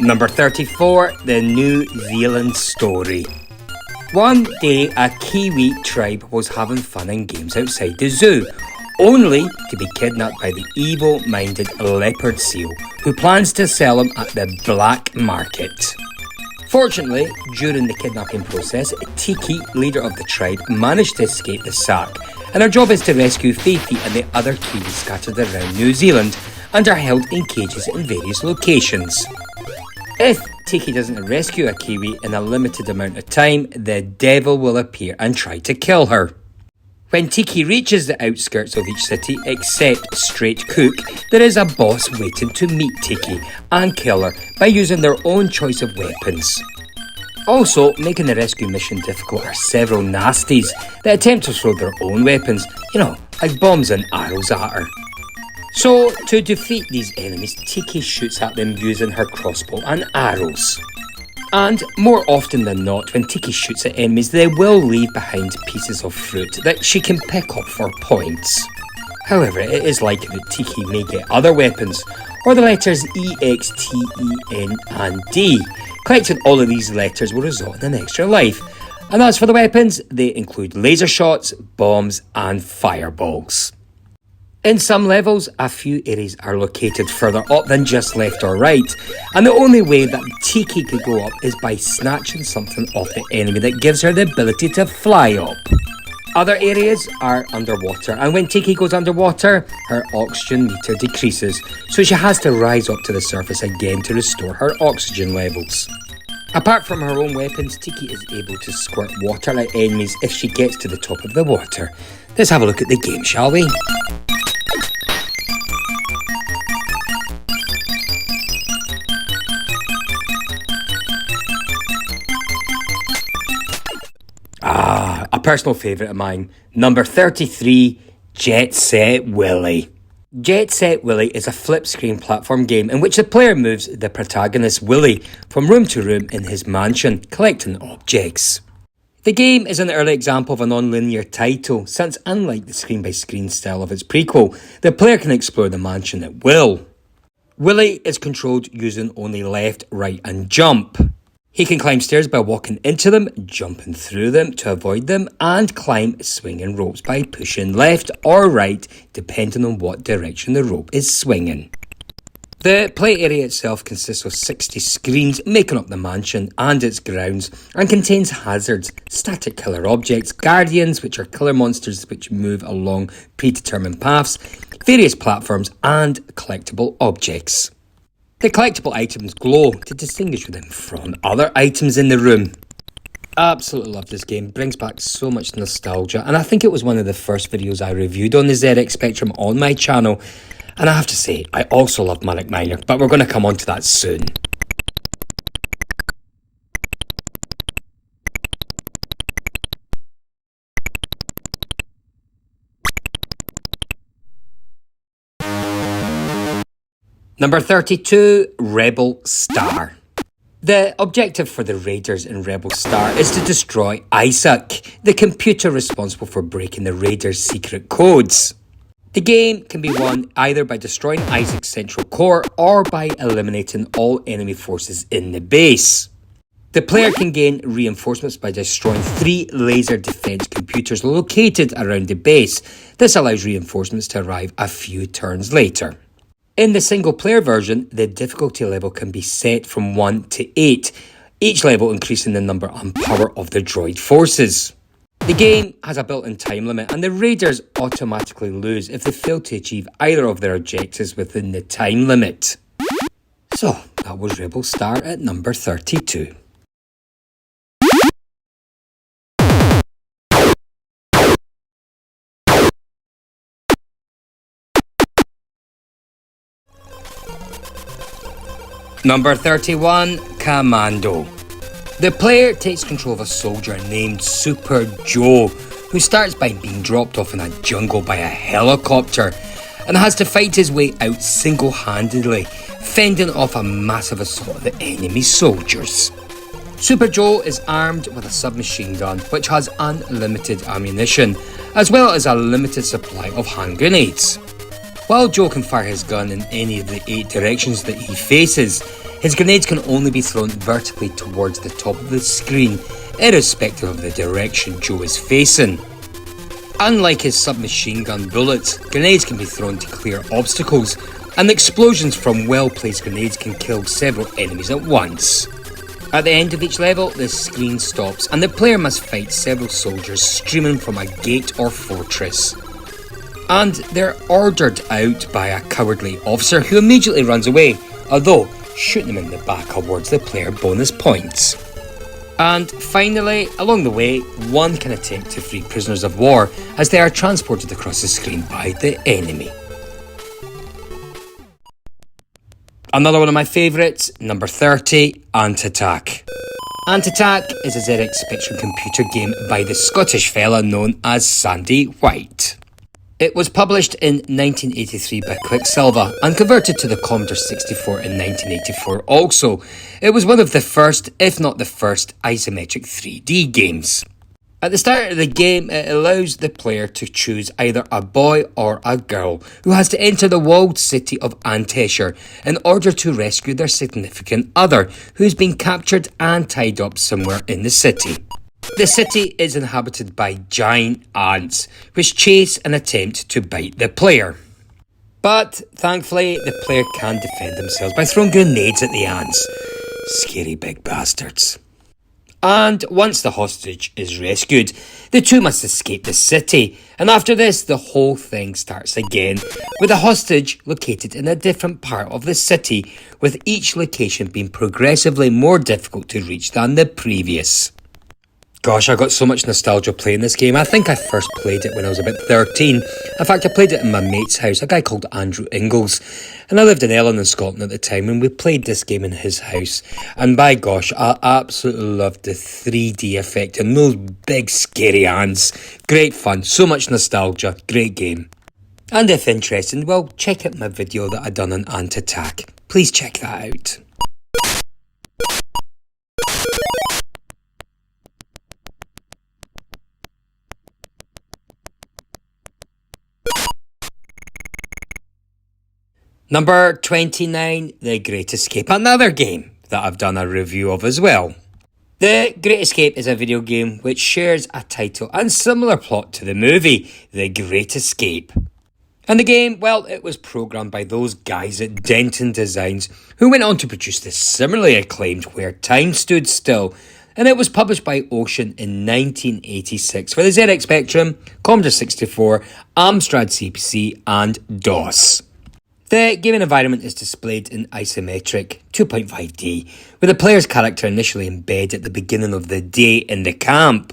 [SPEAKER 1] Number 34, The New Zealand Story. One day, a Kiwi tribe was having fun and games outside the zoo, only to be kidnapped by the evil-minded leopard seal, who plans to sell them at the black market. Fortunately, during the kidnapping process, Tiki, leader of the tribe, managed to escape the sack, and her job is to rescue Fifi and the other Kiwis scattered around New Zealand and are held in cages in various locations. If Tiki doesn't rescue a Kiwi in a limited amount of time, the devil will appear and try to kill her. When Tiki reaches the outskirts of each city, except Straight Cook, there is a boss waiting to meet Tiki and kill her by using their own choice of weapons. Also, making the rescue mission difficult are several nasties that attempt to throw their own weapons, like bombs and arrows at her. So, to defeat these enemies, Tiki shoots at them using her crossbow and arrows. And more often than not, when Tiki shoots at enemies, they will leave behind pieces of fruit that she can pick up for points. However, it is likely that Tiki may get other weapons, or the letters E, X, T, E, N and D. Collecting all of these letters will result in an extra life. And as for the weapons, they include laser shots, bombs and fireballs. In some levels, a few areas are located further up than just left or right, and the only way that Tiki could go up is by snatching something off the enemy that gives her the ability to fly up. Other areas are underwater, and when Tiki goes underwater, her oxygen meter decreases, so she has to rise up to the surface again to restore her oxygen levels. Apart from her own weapons, Tiki is able to squirt water at enemies if she gets to the top of the water. Let's have a look at the game, shall we? A personal favourite of mine, number 33, Jet Set Willy. Jet Set Willy is a flip-screen platform game in which the player moves the protagonist Willy from room to room in his mansion, collecting objects. The game is an early example of a non-linear title, since unlike the screen-by-screen style of its prequel, the player can explore the mansion at will. Willy is controlled using only left, right and jump. He can climb stairs by walking into them, jumping through them to avoid them, and climb swinging ropes by pushing left or right, depending on what direction the rope is swinging. The play area itself consists of 60 screens making up the mansion and its grounds, and contains hazards, static killer objects, guardians, which are killer monsters which move along predetermined paths, various platforms, and collectible objects. The collectible items glow to distinguish them from other items in the room. Absolutely love this game, brings back so much nostalgia, and I think it was one of the first videos I reviewed on the ZX Spectrum on my channel. And I have to say, I also love Manic Miner, but we're going to come on to that soon. Number 32, Rebel Star. The objective for the Raiders in Rebel Star is to destroy Isaac, the computer responsible for breaking the Raiders' secret codes. The game can be won either by destroying Isaac's central core or by eliminating all enemy forces in the base. The player can gain reinforcements by destroying 3 laser defense computers located around the base. This allows reinforcements to arrive a few turns later. In the single player version, the difficulty level can be set from 1 to 8, each level increasing the number and power of the droid forces. The game has a built-in time limit, and the Raiders automatically lose if they fail to achieve either of their objectives within the time limit. So, that was Rebel Star at number 32. Number 31, Commando. The player takes control of a soldier named Super Joe, who starts by being dropped off in a jungle by a helicopter and has to fight his way out single-handedly, fending off a massive assault of the enemy soldiers. Super Joe is armed with a submachine gun which has unlimited ammunition, as well as a limited supply of hand grenades. While Joe can fire his gun in any of the 8 directions that he faces, his grenades can only be thrown vertically towards the top of the screen, irrespective of the direction Joe is facing. Unlike his submachine gun bullets, grenades can be thrown to clear obstacles, and explosions from well-placed grenades can kill several enemies at once. At the end of each level, the screen stops, and the player must fight several soldiers streaming from a gate or fortress. And they're ordered out by a cowardly officer who immediately runs away, although shooting them in the back awards the player bonus points. And finally, along the way, one can attempt to free prisoners of war as they are transported across the screen by the enemy. Another one of my favourites, number 30, Ant Attack. Ant Attack is a ZX Spectrum computer game by the Scottish fella known as Sandy White. It was published in 1983 by Quicksilver and converted to the Commodore 64 in 1984 also. It was one of the first, if not the first, isometric 3D games. At the start of the game, it allows the player to choose either a boy or a girl who has to enter the walled city of Antesher in order to rescue their significant other who's been captured and tied up somewhere in the city. The city is inhabited by giant ants, which chase and attempt to bite the player. But, thankfully, the player can defend themselves by throwing grenades at the ants. Scary big bastards. And once the hostage is rescued, the two must escape the city, and after this, the whole thing starts again, with the hostage located in a different part of the city, with each location being progressively more difficult to reach than the previous. Gosh, I got so much nostalgia playing this game. I think I first played it when I was about 13. In fact, I played it in my mate's house, a guy called Andrew Ingalls. And I lived in Ellon in Scotland at the time, and we played this game in his house. And by gosh, I absolutely loved the 3D effect and those big scary ants. Great fun, so much nostalgia, great game. And if interested, well, check out my video that I done on Ant-Attack. Please check that out. Number 29, The Great Escape, another game that I've done a review of as well. The Great Escape is a video game which shares a title and similar plot to the movie, The Great Escape. And the game, well, it was programmed by those guys at Denton Designs, who went on to produce the similarly acclaimed Where Time Stood Still, and it was published by Ocean in 1986 for the ZX Spectrum, Commodore 64, Amstrad CPC and DOS. The gaming environment is displayed in isometric 2.5D, with the player's character initially in bed at the beginning of the day in the camp.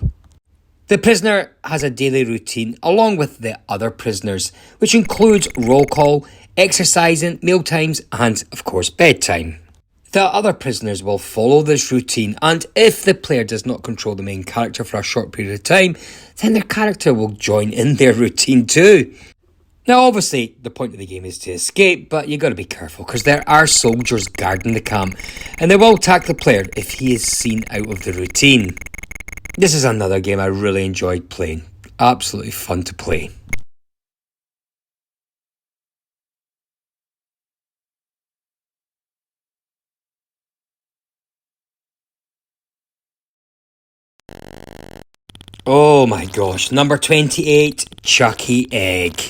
[SPEAKER 1] The prisoner has a daily routine along with the other prisoners, which includes roll call, exercising, mealtimes and, of course, bedtime. The other prisoners will follow this routine, and if the player does not control the main character for a short period of time, then their character will join in their routine too. Now obviously the point of the game is to escape, but you got to be careful because there are soldiers guarding the camp and they will attack the player if he is seen out of the routine. This is another game I really enjoyed playing. Absolutely fun to play. Oh my gosh, number 28, Chucky Egg.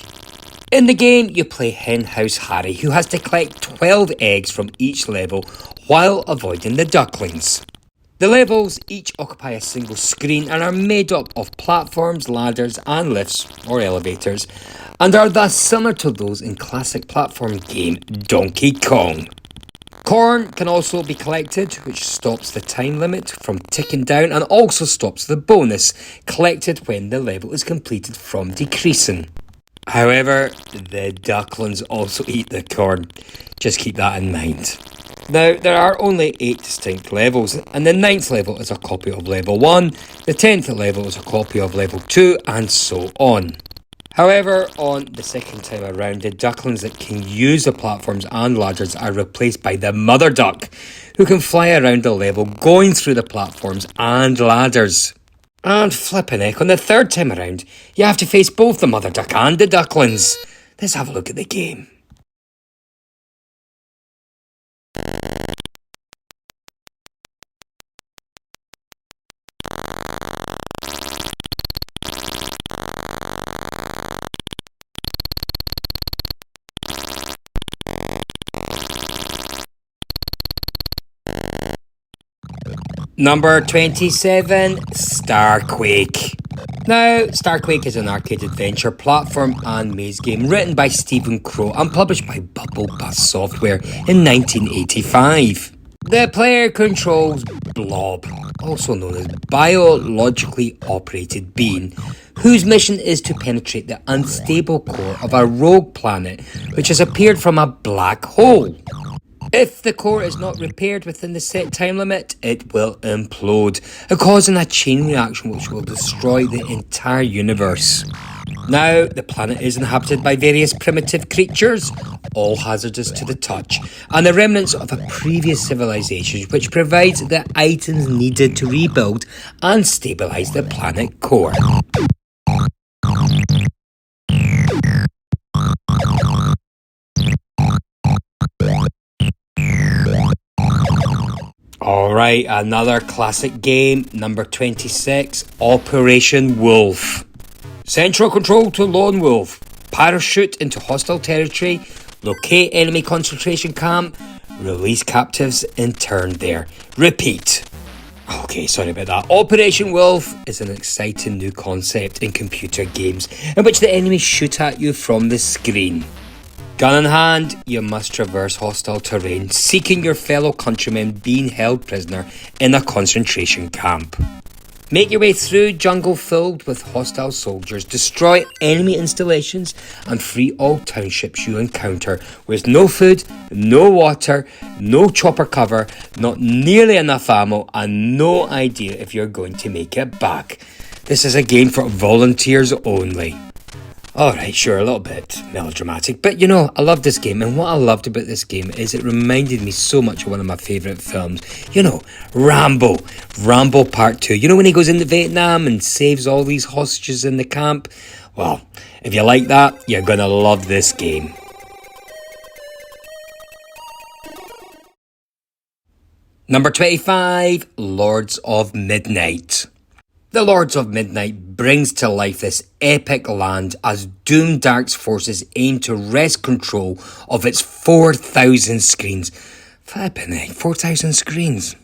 [SPEAKER 1] In the game, you play Henhouse Harry, who has to collect 12 eggs from each level while avoiding the ducklings. The levels each occupy a single screen and are made up of platforms, ladders and lifts or elevators, and are thus similar to those in classic platform game Donkey Kong. Corn can also be collected, which stops the time limit from ticking down and also stops the bonus collected when the level is completed from decreasing. However, the ducklings also eat the corn. Just keep that in mind. Now, there are only 8 distinct levels, and the 9th level is a copy of level 1, the 10th level is a copy of level 2, and so on. However, on the second time around, the ducklings that can use the platforms and ladders are replaced by the mother duck, who can fly around the level going through the platforms and ladders. And flippin' heck, on the third time around, you have to face both the mother duck and the ducklings. Let's have a look at the game. Number 27, Starquake. Now, Starquake is an arcade adventure, platform and maze game written by Stephen Crow and published by Bubble Bus Software in 1985. The player controls Blob, also known as biologically operated being, whose mission is to penetrate the unstable core of a rogue planet which has appeared from a black hole. If the core is not repaired within the set time limit, it will implode, causing a chain reaction which will destroy the entire universe. Now, the planet is inhabited by various primitive creatures, all hazardous to the touch, and the remnants of a previous civilization which provides the items needed to rebuild and stabilise the planet core. Alright, another classic game, number 26, Operation Wolf. Central control to Lone Wolf. Parachute into hostile territory, locate enemy concentration camp, release captives interned there. Repeat. Okay, sorry about that. Operation Wolf is an exciting new concept in computer games in which the enemies shoot at you from the screen. Gun in hand, you must traverse hostile terrain, seeking your fellow countrymen being held prisoner in a concentration camp. Make your way through jungle filled with hostile soldiers, destroy enemy installations, and free all townships you encounter with no food, no water, no chopper cover, not nearly enough ammo, and no idea if you're going to make it back. This is a game for volunteers only. Alright, sure, a little bit melodramatic, but you know, I love this game, and what I loved about this game is it reminded me so much of one of my favourite films. You know, Rambo Part 2. You know when he goes into Vietnam and saves all these hostages in the camp? Well, if you like that, you're gonna love this game. Number 25, Lords of Midnight. The Lords of Midnight brings to life this epic land as Doomdark's forces aim to wrest control of its 4,000 screens. Flippin' heck, 4,000 screens.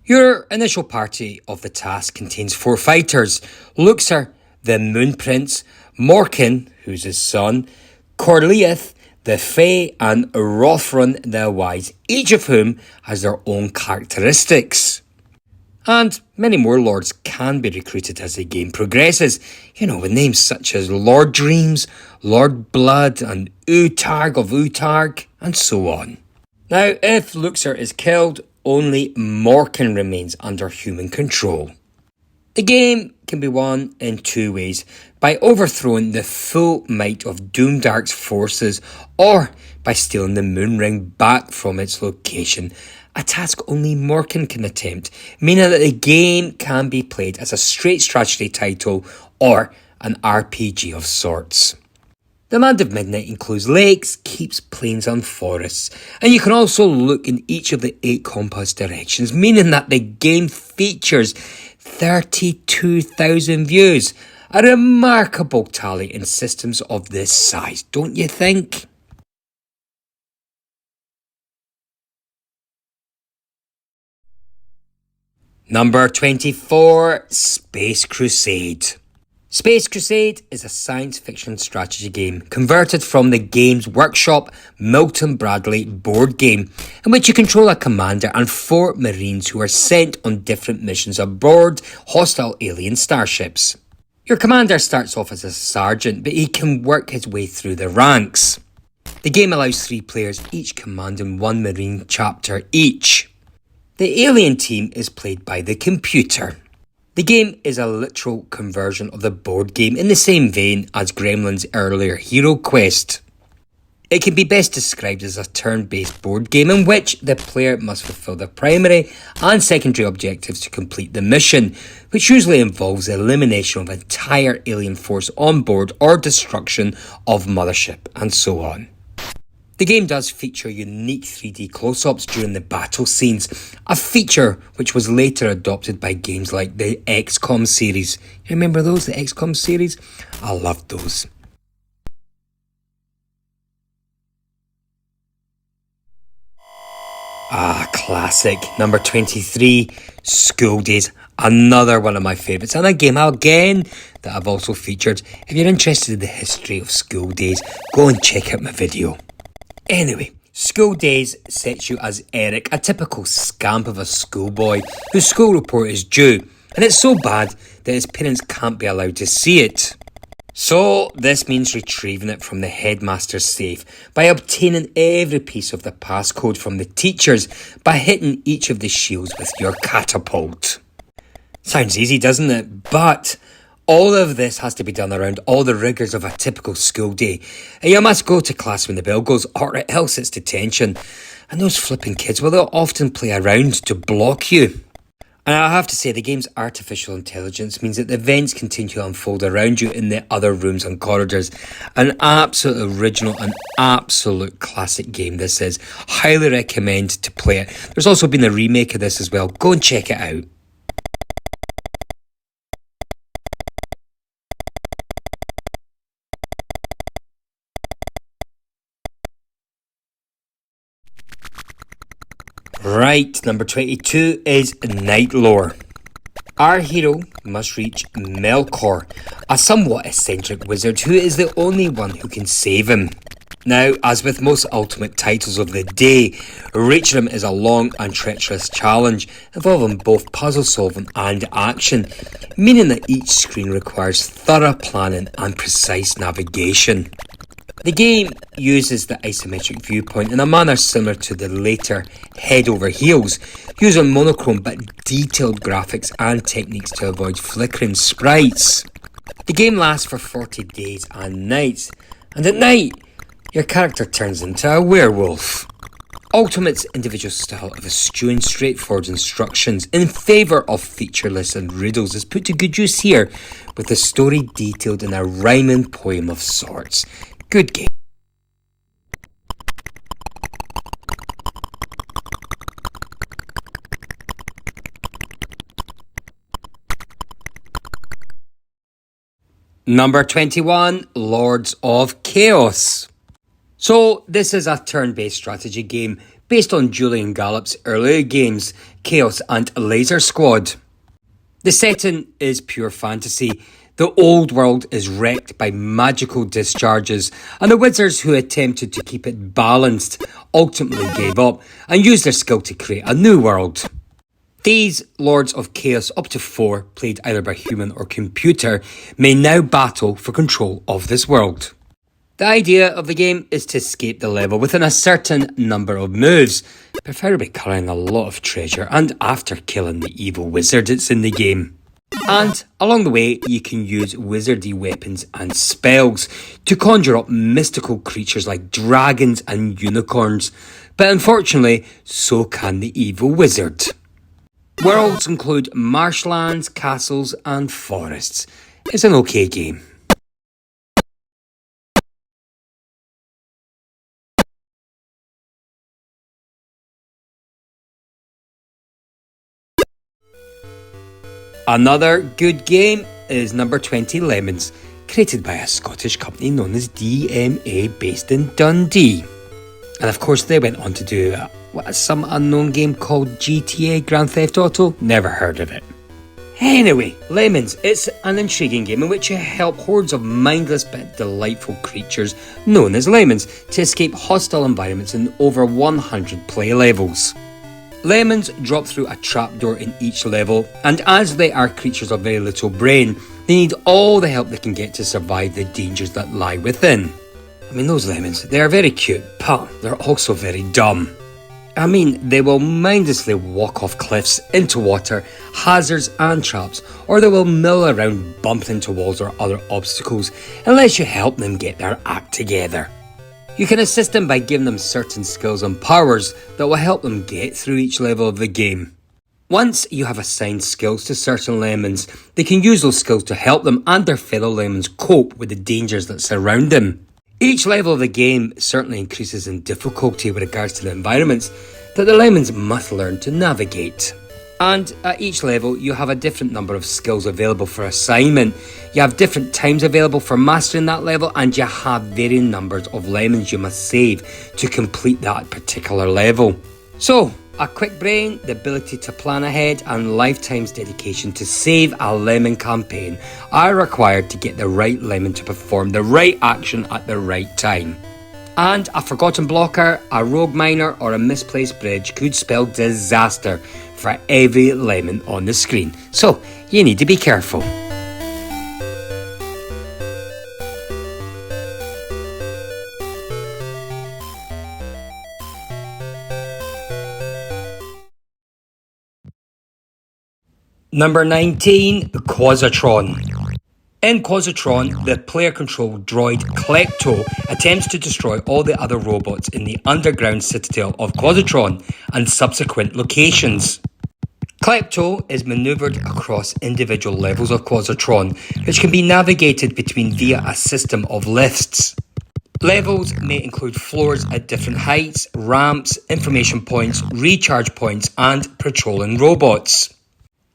[SPEAKER 1] Your initial party of the task contains 4 fighters. Luxor, the Moon Prince, Morkan, who's his son, Corleith, the Fae, and Rothron the Wise, each of whom has their own characteristics. And many more lords can be recruited as the game progresses, you know, with names such as Lord Dreams, Lord Blood, and Utarg of Utarg, and so on. Now, if Luxor is killed, only Morkan remains under human control. The game can be won in 2 ways, by overthrowing the full might of Doomdark's forces, or by stealing the moon ring back from its location, a task only Morkan can attempt, meaning that the game can be played as a straight strategy title or an RPG of sorts. The Land of Midnight includes lakes, keeps, plains and forests, and you can also look in each of the 8 compass directions, meaning that the game features 32,000 views, a remarkable tally in systems of this size, don't you think? Number 24, Space Crusade. Space Crusade is a science fiction strategy game converted from the Games Workshop Milton Bradley board game, in which you control a commander and 4 marines who are sent on different missions aboard hostile alien starships. Your commander starts off as a sergeant, but he can work his way through the ranks. The game allows 3 players, each commanding 1 marine chapter each. The alien team is played by the computer. The game is a literal conversion of the board game in the same vein as Gremlin's earlier Hero Quest. It can be best described as a turn-based board game in which the player must fulfill the primary and secondary objectives to complete the mission, which usually involves the elimination of entire alien force on board or destruction of mothership, and so on. The game does feature unique 3D close-ups during the battle scenes, a feature which was later adopted by games like the XCOM series. You remember those, the XCOM series? I loved those. Classic. Number 23, School Days. Another one of my favourites, and a game again that I've also featured. If you're interested in the history of School Days, go and check out my video. Anyway, School Days sets you as Eric, a typical scamp of a schoolboy whose school report is due, and it's so bad that his parents can't be allowed to see it. So this means retrieving it from the headmaster's safe by obtaining every piece of the passcode from the teachers by hitting each of the shields with your catapult. Sounds easy, doesn't it? But all of this has to be done around all the rigours of a typical school day. You must go to class when the bell goes, or else it's detention. And those flipping kids, well, they'll often play around to block you. And I have to say, the game's artificial intelligence means that the events continue to unfold around you in the other rooms and corridors. An absolute original and absolute classic game this is. Highly recommend to play it. There's also been a remake of this as well. Go and check it out. Right, number 22 is Nightlore. Our hero must reach Melkor, a somewhat eccentric wizard who is the only one who can save him. Now, as with most ultimate titles of the day, reaching him is a long and treacherous challenge involving both puzzle solving and action, meaning that each screen requires thorough planning and precise navigation. The game uses the isometric viewpoint in a manner similar to the later Head Over Heels, using monochrome but detailed graphics and techniques to avoid flickering sprites. The game lasts for 40 days and nights, and at night, your character turns into a werewolf. Ultimate's individual style of eschewing straightforward instructions in favour of featureless and riddles is put to good use here, with the story detailed in a rhyming poem of sorts. Good game. Number 21, Lords of Chaos. So, this is a turn-based strategy game based on Julian Gallup's earlier games, Chaos and Laser Squad. The setting is pure fantasy. The old world is wrecked by magical discharges, and the wizards who attempted to keep it balanced ultimately gave up and used their skill to create a new world. These Lords of Chaos, up to 4, played either by human or computer, may now battle for control of this world. The idea of the game is to escape the level within a certain number of moves, preferably carrying a lot of treasure and after killing the evil wizard that's in the game. And along the way, you can use wizardy weapons and spells to conjure up mystical creatures like dragons and unicorns, but unfortunately, so can the evil wizard. Worlds include marshlands, castles and forests. It's an okay game. Another good game is number 20 Lemons, created by a Scottish company known as DMA based in Dundee. And of course they went on to do some unknown game called GTA Grand Theft Auto. Never heard of it. Anyway, Lemons, it's an intriguing game in which you help hordes of mindless but delightful creatures known as lemons to escape hostile environments in over 100 play levels. Lemons drop through a trapdoor in each level, and as they are creatures of very little brain, they need all the help they can get to survive the dangers that lie within. I mean, those lemons, they are very cute, but they're also very dumb. I mean, they will mindlessly walk off cliffs, into water, hazards and traps, or they will mill around bumping into walls or other obstacles unless you help them get their act together. You can assist them by giving them certain skills and powers that will help them get through each level of the game. Once you have assigned skills to certain lemons, they can use those skills to help them and their fellow lemons cope with the dangers that surround them. Each level of the game certainly increases in difficulty with regards to the environments that the lemons must learn to navigate. And at each level, you have a different number of skills available for assignment. You have different times available for mastering that level, and you have varying numbers of lemons you must save to complete that particular level. So, a quick brain, the ability to plan ahead, and lifetime's dedication to save a lemon campaign are required to get the right lemon to perform the right action at the right time. And a forgotten blocker, a rogue miner, or a misplaced bridge could spell disaster for every lemon on the screen. So, you need to be careful. Number 19, Quasatron. In Quasatron, the player-controlled droid Klepto attempts to destroy all the other robots in the underground citadel of Quasatron and subsequent locations. Klepto is manoeuvred across individual levels of Quasatron, which can be navigated between via a system of lifts. Levels may include floors at different heights, ramps, information points, recharge points, and patrolling robots.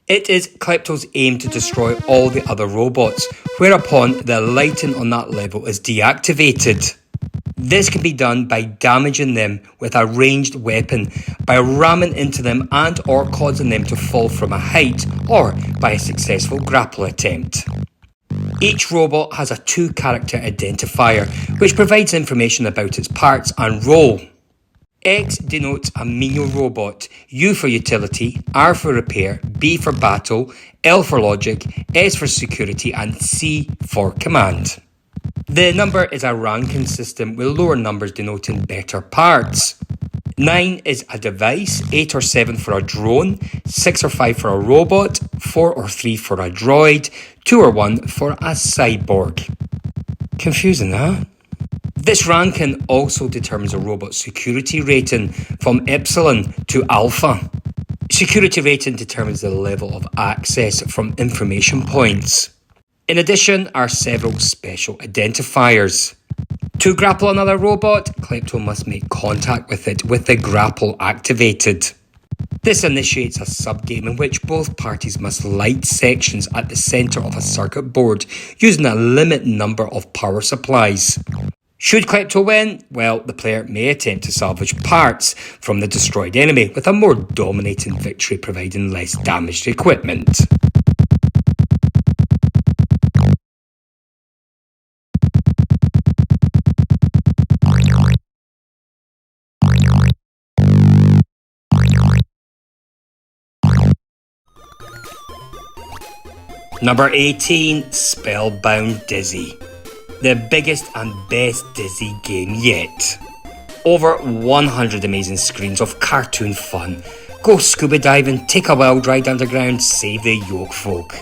[SPEAKER 1] It is Klepto's aim to destroy all the other robots, whereupon the lighting on that level is deactivated. This can be done by damaging them with a ranged weapon, by ramming into them and or causing them to fall from a height, or by a successful grapple attempt. Each robot has a 2-character identifier, which provides information about its parts and role. X denotes a menial robot, U for utility, R for repair, B for battle, L for logic, S for security, and C for command. The number is a ranking system with lower numbers denoting better parts. 9 is a device, 8 or 7 for a drone, 6 or 5 for a robot, 4 or 3 for a droid, 2 or 1 for a cyborg. Confusing, huh? This ranking also determines a robot's security rating from Epsilon to Alpha. Security rating determines the level of access from information points. In addition are several special identifiers. To grapple another robot, Klepto must make contact with it with the grapple activated. This initiates a subgame in which both parties must light sections at the centre of a circuit board using a limited number of power supplies. Should Klepto win? Well, the player may attempt to salvage parts from the destroyed enemy, with a more dominating victory providing less damaged equipment. Number 18, Spellbound Dizzy. The biggest and best Dizzy game yet. Over 100 amazing screens of cartoon fun. Go scuba diving, take a wild ride underground, save the yoke folk.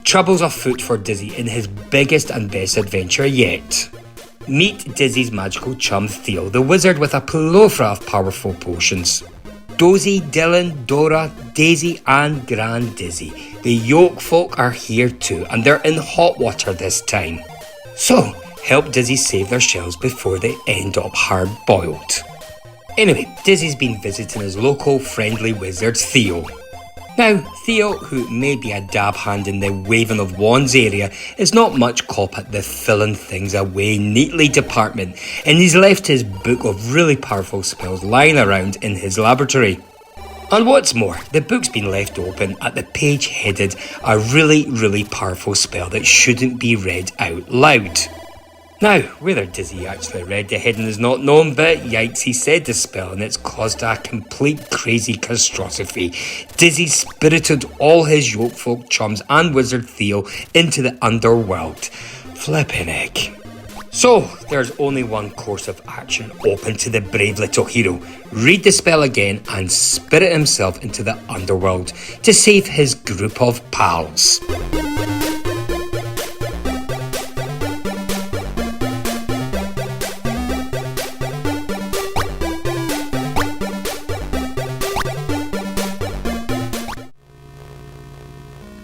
[SPEAKER 1] Troubles afoot for Dizzy in his biggest and best adventure yet. Meet Dizzy's magical chum Theo, the wizard with a plethora of powerful potions. Dozy, Dylan, Dora, Daisy and Grand Dizzy. The yoke folk are here too, and they're in hot water this time. So, help Dizzy save their shells before they end up hard boiled. Anyway, Dizzy's been visiting his local friendly wizard Theo. Now, Theo, who may be a dab hand in the waving of wands area, is not much cop at the filling things away neatly department, and he's left his book of really powerful spells lying around in his laboratory. And what's more, the book's been left open at the page headed a really powerful spell that shouldn't be read out loud. Now, whether Dizzy actually read the heading is not known, but yikes, he said the spell and it's caused a complete crazy catastrophe. Dizzy spirited all his yokefolk chums and wizard Theo into the Underworld. Flippin' heck. So, there's only one course of action open to the brave little hero. Read the spell again and spirit himself into the Underworld to save his group of pals.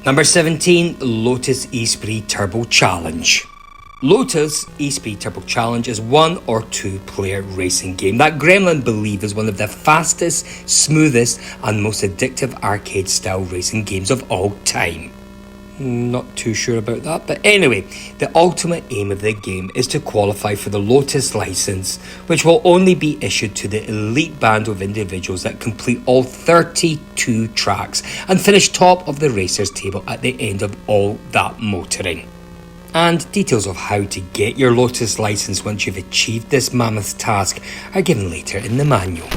[SPEAKER 1] Number 17, Lotus Espray Turbo Challenge. Lotus Espray Turbo Challenge is 1 or 2 player racing game that Gremlin believe is one of the fastest, smoothest and most addictive arcade style racing games of all time. Not too sure about that, but anyway, the ultimate aim of the game is to qualify for the Lotus license, which will only be issued to the elite band of individuals that complete all 32 tracks and finish top of the racers table at the end of all that motoring. And details of how to get your Lotus license once you've achieved this mammoth task are given later in the manual.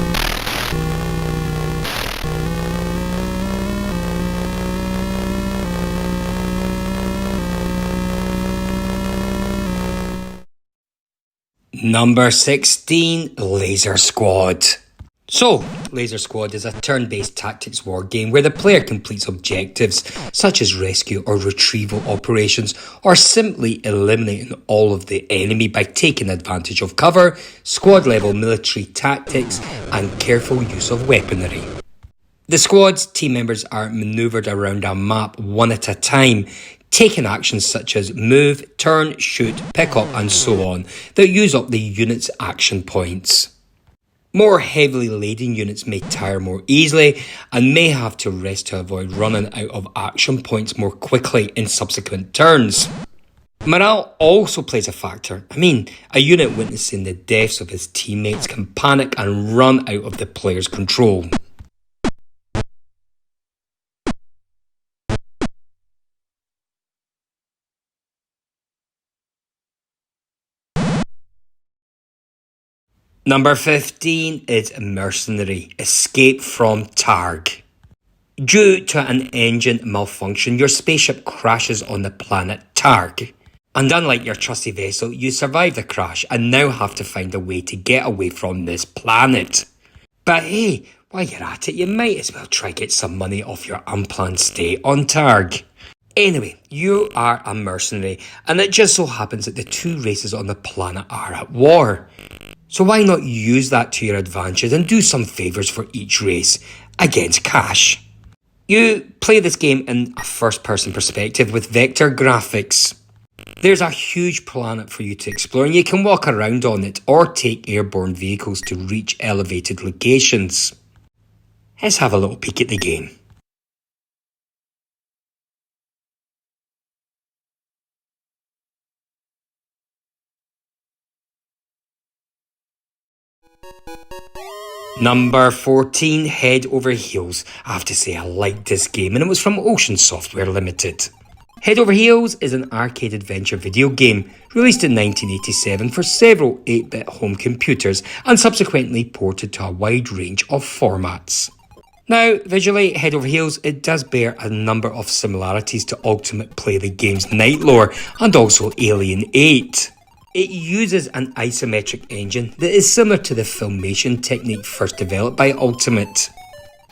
[SPEAKER 1] Number 16, Laser Squad. So, Laser Squad is a turn-based tactics war game where the player completes objectives such as rescue or retrieval operations, or simply eliminating all of the enemy by taking advantage of cover, squad-level military tactics, and careful use of weaponry. The squad's team members are manoeuvred around a map one at a time, taking actions such as move, turn, shoot, pick up and so on that use up the unit's action points. More heavily laden units may tire more easily and may have to rest to avoid running out of action points more quickly in subsequent turns. Morale also plays a factor. A unit witnessing the deaths of his teammates can panic and run out of the player's control. Number 15 is Mercenary, Escape from Targ. Due to an engine malfunction, your spaceship crashes on the planet Targ. And unlike your trusty vessel, you survive the crash and now have to find a way to get away from this planet. But hey, while you're at it, you might as well try get some money off your unplanned stay on Targ. Anyway, you are a mercenary, and it just so happens that the two races on the planet are at war. So why not use that to your advantage and do some favours for each race against cash? You play this game in a first-person perspective with vector graphics. There's a huge planet for you to explore, and you can walk around on it or take airborne vehicles to reach elevated locations. Let's have a little peek at the game. Number 14, Head Over Heels. I have to say I liked this game, and it was from Ocean Software Limited. Head Over Heels is an arcade adventure video game released in 1987 for several 8-bit home computers and subsequently ported to a wide range of formats. Now, visually, Head Over Heels, it does bear a number of similarities to Ultimate Play the game's Night Lore and also Alien 8. It uses an isometric engine that is similar to the filmation technique first developed by Ultimate.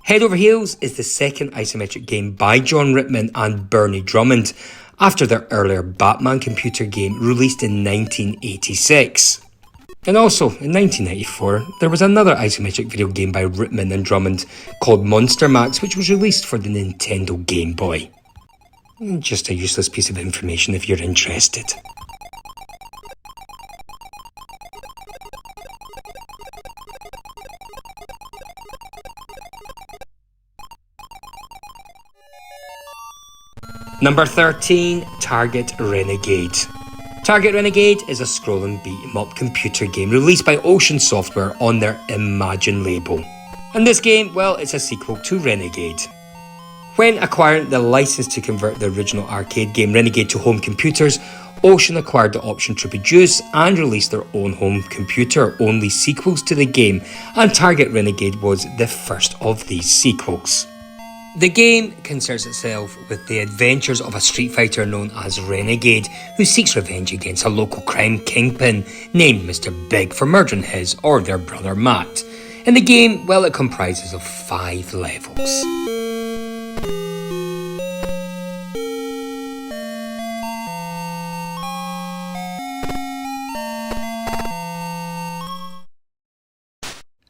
[SPEAKER 1] Head Over Heels is the second isometric game by John Rittman and Bernie Drummond after their earlier Batman computer game released in 1986. And also, in 1994, there was another isometric video game by Rittman and Drummond called Monster Max, which was released for the Nintendo Game Boy. Just a useless piece of information if you're interested. Number 13, Target Renegade. Target Renegade is a scrolling beat-em-up computer game released by Ocean Software on their Imagine label. And this game, well, it's a sequel to Renegade. When acquiring the license to convert the original arcade game Renegade to home computers, Ocean acquired the option to produce and release their own home computer-only sequels to the game, and Target Renegade was the first of these sequels. The game concerns itself with the adventures of a street fighter known as Renegade, who seeks revenge against a local crime kingpin named Mr. Big for murdering his or their brother Matt. In the game, well, it comprises of 5 levels.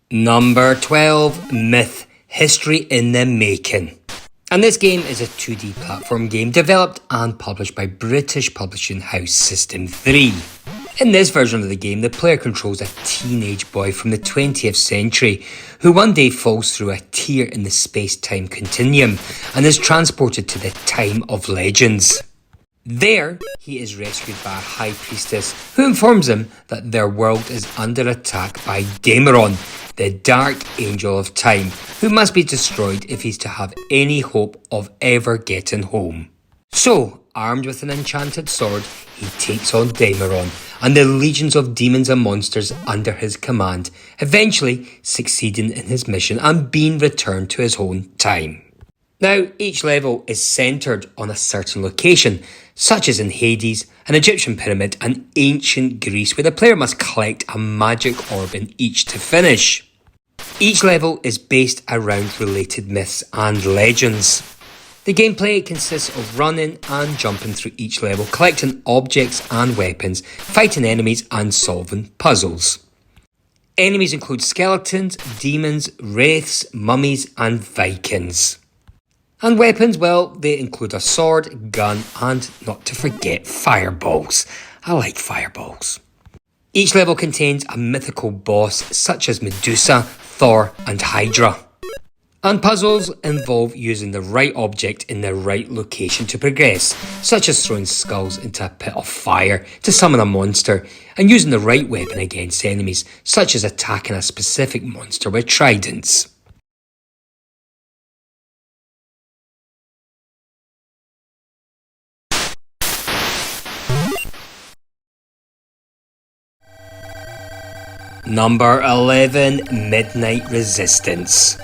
[SPEAKER 1] Number 12, Myth. History in the Making. And this game is a 2D platform game developed and published by British publishing house System 3. In this version of the game, the player controls a teenage boy from the 20th century who one day falls through a tear in the space-time continuum and is transported to the time of legends. There, he is rescued by a high priestess who informs him that their world is under attack by Dameron, the Dark Angel of Time, who must be destroyed if he's to have any hope of ever getting home. So, armed with an enchanted sword, he takes on Dameron and the legions of demons and monsters under his command, eventually succeeding in his mission and being returned to his own time. Now, each level is centred on a certain location, such as in Hades, an Egyptian pyramid, and ancient Greece, where the player must collect a magic orb in each to finish. Each level is based around related myths and legends. The gameplay consists of running and jumping through each level, collecting objects and weapons, fighting enemies and solving puzzles. Enemies include skeletons, demons, wraiths, mummies and Vikings. And weapons, well, they include a sword, gun, and not to forget fireballs. I like fireballs. Each level contains a mythical boss such as Medusa, Thor, and Hydra. And puzzles involve using the right object in the right location to progress, such as throwing skulls into a pit of fire to summon a monster, and using the right weapon against enemies, such as attacking a specific monster with tridents. Number 11, Midnight Resistance.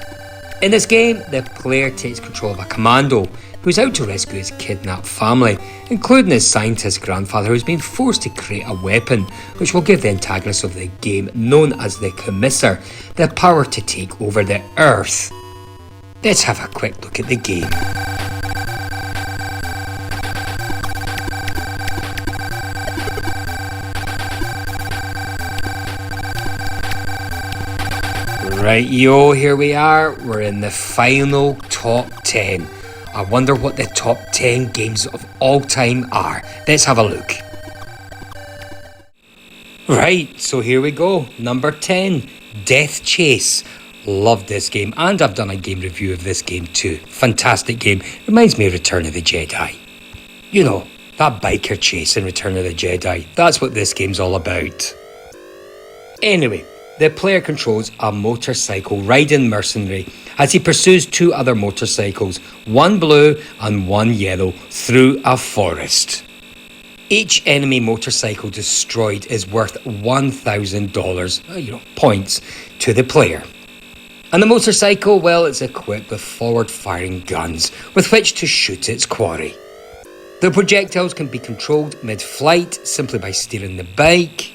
[SPEAKER 1] In this game, the player takes control of a commando who's out to rescue his kidnapped family, including his scientist grandfather who's been forced to create a weapon which will give the antagonist of the game, known as the Commissar, the power to take over the Earth. Let's have a quick look at the game. Right, yo, here we are. We're in the final top 10. I wonder what the top 10 games of all time are. Let's have a look. Right, so here we go. Number 10, Death Chase. Love this game, and I've done a game review of this game too. Fantastic game. Reminds me of Return of the Jedi. You know, that biker chase in Return of the Jedi. That's what this game's all about. Anyway, the player controls a motorcycle riding mercenary as he pursues two other motorcycles, one blue and one yellow, through a forest. Each enemy motorcycle destroyed is worth $1,000, points, to the player. And the motorcycle, well, it's equipped with forward-firing guns with which to shoot its quarry. The projectiles can be controlled mid-flight simply by steering the bike.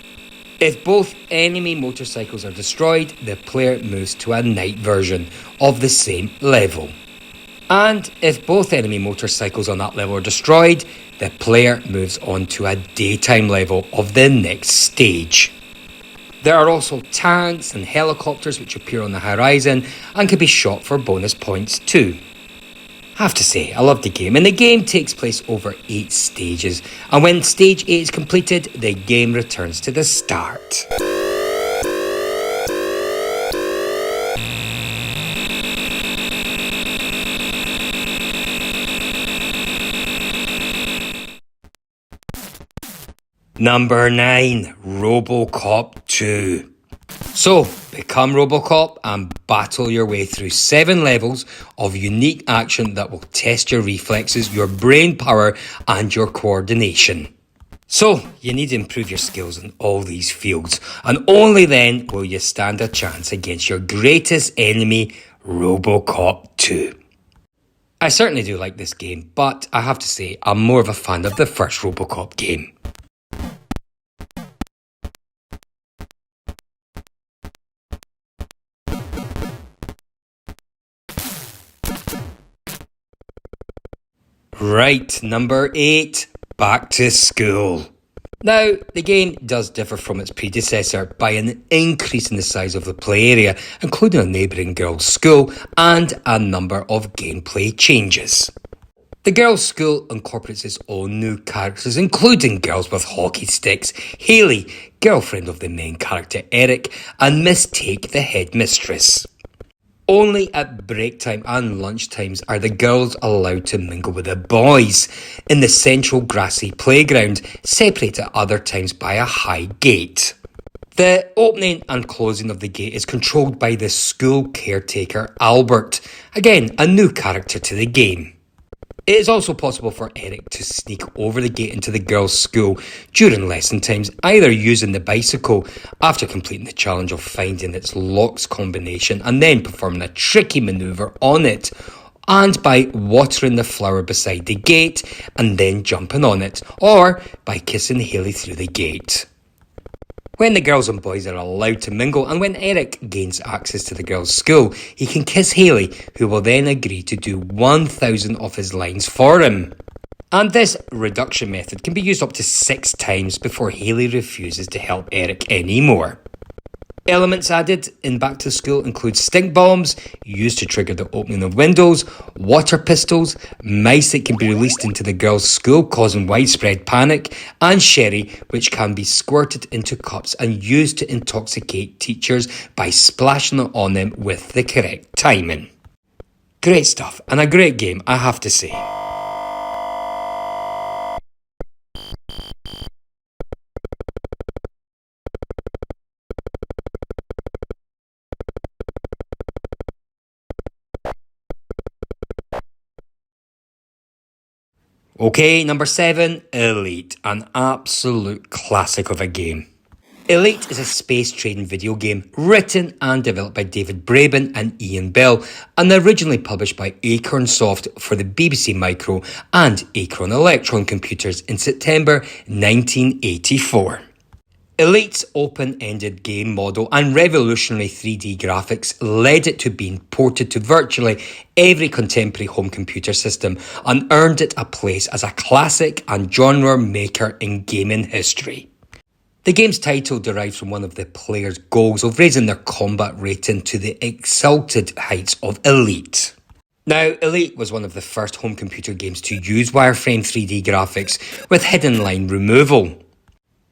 [SPEAKER 1] If both enemy motorcycles are destroyed, the player moves to a night version of the same level. And if both enemy motorcycles on that level are destroyed, the player moves on to a daytime level of the next stage. There are also tanks and helicopters which appear on the horizon and can be shot for bonus points too. I have to say, I love the game, and the game takes place over 8 stages, and when stage 8 is completed, the game returns to the start. Number 9, RoboCop 2. So, become RoboCop and battle your way through 7 levels of unique action that will test your reflexes, your brain power and your coordination. So, you need to improve your skills in all these fields, and only then will you stand a chance against your greatest enemy, RoboCop 2. I certainly do like this game, but I have to say I'm more of a fan of the first RoboCop game. Right, number 8, Back to School. Now, the game does differ from its predecessor by an increase in the size of the play area, including a neighbouring girls' school and a number of gameplay changes. The girls' school incorporates its own new characters, including girls with hockey sticks, Haley, girlfriend of the main character Eric, and Miss Take, the headmistress. Only at break time and lunch times are the girls allowed to mingle with the boys in the central grassy playground, separated at other times by a high gate. The opening and closing of the gate is controlled by the school caretaker Albert, again a new character to the game. It is also possible for Eric to sneak over the gate into the girls' school during lesson times, either using the bicycle after completing the challenge of finding its locks combination and then performing a tricky manoeuvre on it, and by watering the flower beside the gate and then jumping on it, or by kissing Haley through the gate. When the girls and boys are allowed to mingle, and when Eric gains access to the girls' school, he can kiss Haley, who will then agree to do 1,000 of his lines for him. And this reduction method can be used up to 6 times before Haley refuses to help Eric anymore. Elements added in Back to School include stink bombs, used to trigger the opening of windows, water pistols, mice that can be released into the girls' school causing widespread panic, and sherry, which can be squirted into cups and used to intoxicate teachers by splashing it on them with the correct timing. Great stuff, and a great game, I have to say. Okay, number 7, Elite, an absolute classic of a game. Elite is a space trading video game written and developed by David Braben and Ian Bell and originally published by Acorn Soft for the BBC Micro and Acorn Electron computers in September 1984. Elite's open-ended game model and revolutionary 3D graphics led it to being ported to virtually every contemporary home computer system and earned it a place as a classic and genre maker in gaming history. The game's title derives from one of the player's goals of raising their combat rating to the exalted heights of Elite. Now, Elite was one of the first home computer games to use wireframe 3D graphics with hidden line removal.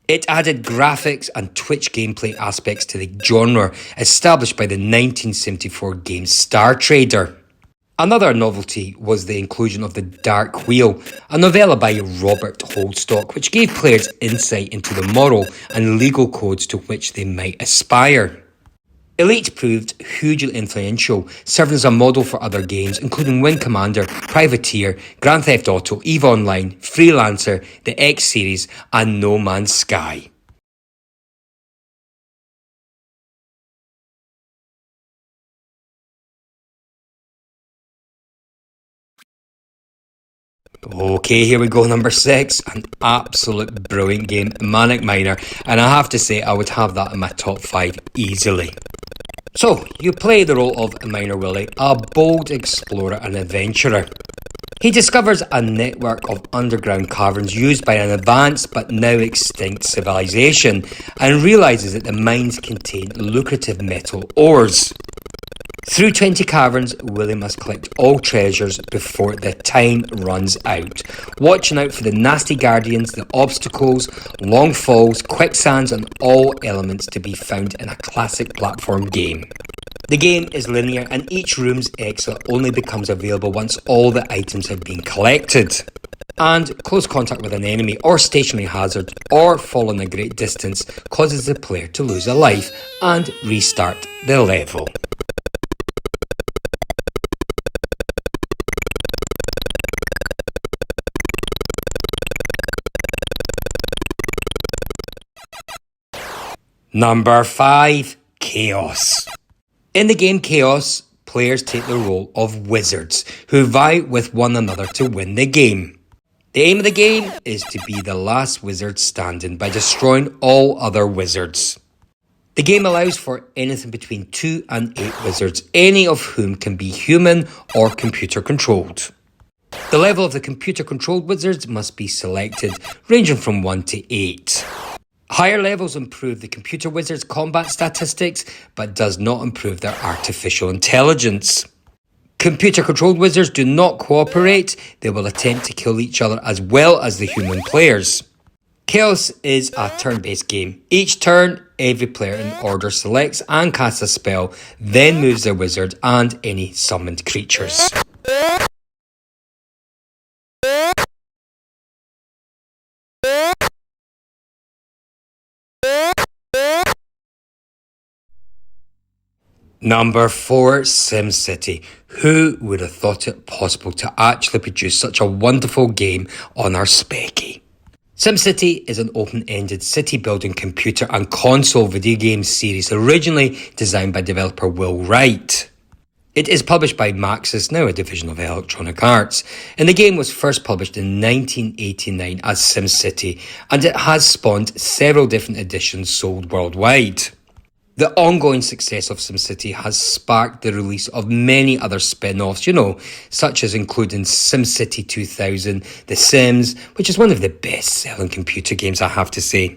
[SPEAKER 1] It added graphics and Twitch gameplay aspects to the genre established by the 1974 game Star Trader. Another novelty was the inclusion of The Dark Wheel, a novella by Robert Holdstock, which gave players insight into the moral and legal codes to which they might aspire. Elite proved hugely influential, serving as a model for other games, including Wing Commander, Privateer, Grand Theft Auto, EVE Online, Freelancer, the X series, and No Man's Sky. Okay, here we go, number 6, an absolute brilliant game, Manic Miner, and I have to say I would have that in my top 5 easily. So, you play the role of Miner Willie, a bold explorer and adventurer. He discovers a network of underground caverns used by an advanced but now extinct civilization and realises that the mines contain lucrative metal ores. Through 20 caverns, Willie must collect all treasures before the time runs out, watching out for the nasty guardians, the obstacles, long falls, quicksands and all elements to be found in a classic platform game. The game is linear and each room's exit only becomes available once all the items have been collected. And close contact with an enemy or stationary hazard or falling a great distance causes the player to lose a life and restart the level. Number 5, Chaos. In the game Chaos, players take the role of wizards who vie with one another to win the game. The aim of the game is to be the last wizard standing by destroying all other wizards. The game allows for anything between 2 and 8 wizards, any of whom can be human or computer controlled. The level of the computer controlled wizards must be selected, ranging from 1 to 8. Higher levels improve the computer wizard's combat statistics, but does not improve their artificial intelligence. Computer-controlled wizards do not cooperate, they will attempt to kill each other as well as the human players. Chaos is a turn-based game. Each turn, every player in order selects and casts a spell, then moves their wizard and any summoned creatures. Number 4, SimCity. Who would have thought it possible to actually produce such a wonderful game on our Speccy? SimCity is an open-ended city-building computer and console video game series originally designed by developer Will Wright. It is published by Maxis, now a division of Electronic Arts, and the game was first published in 1989 as SimCity, and it has spawned several different editions sold worldwide. The ongoing success of SimCity has sparked the release of many other spin-offs, such as including SimCity 2000, The Sims, which is one of the best-selling computer games, I have to say.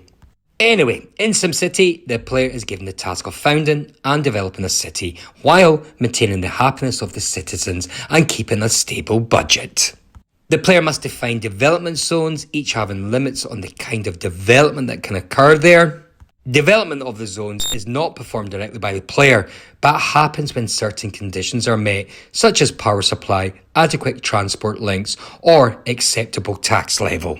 [SPEAKER 1] Anyway, in SimCity, the player is given the task of founding and developing a city, while maintaining the happiness of the citizens and keeping a stable budget. The player must define development zones, each having limits on the kind of development that can occur there. Development of the zones is not performed directly by the player, but happens when certain conditions are met, such as power supply, adequate transport links, or acceptable tax level.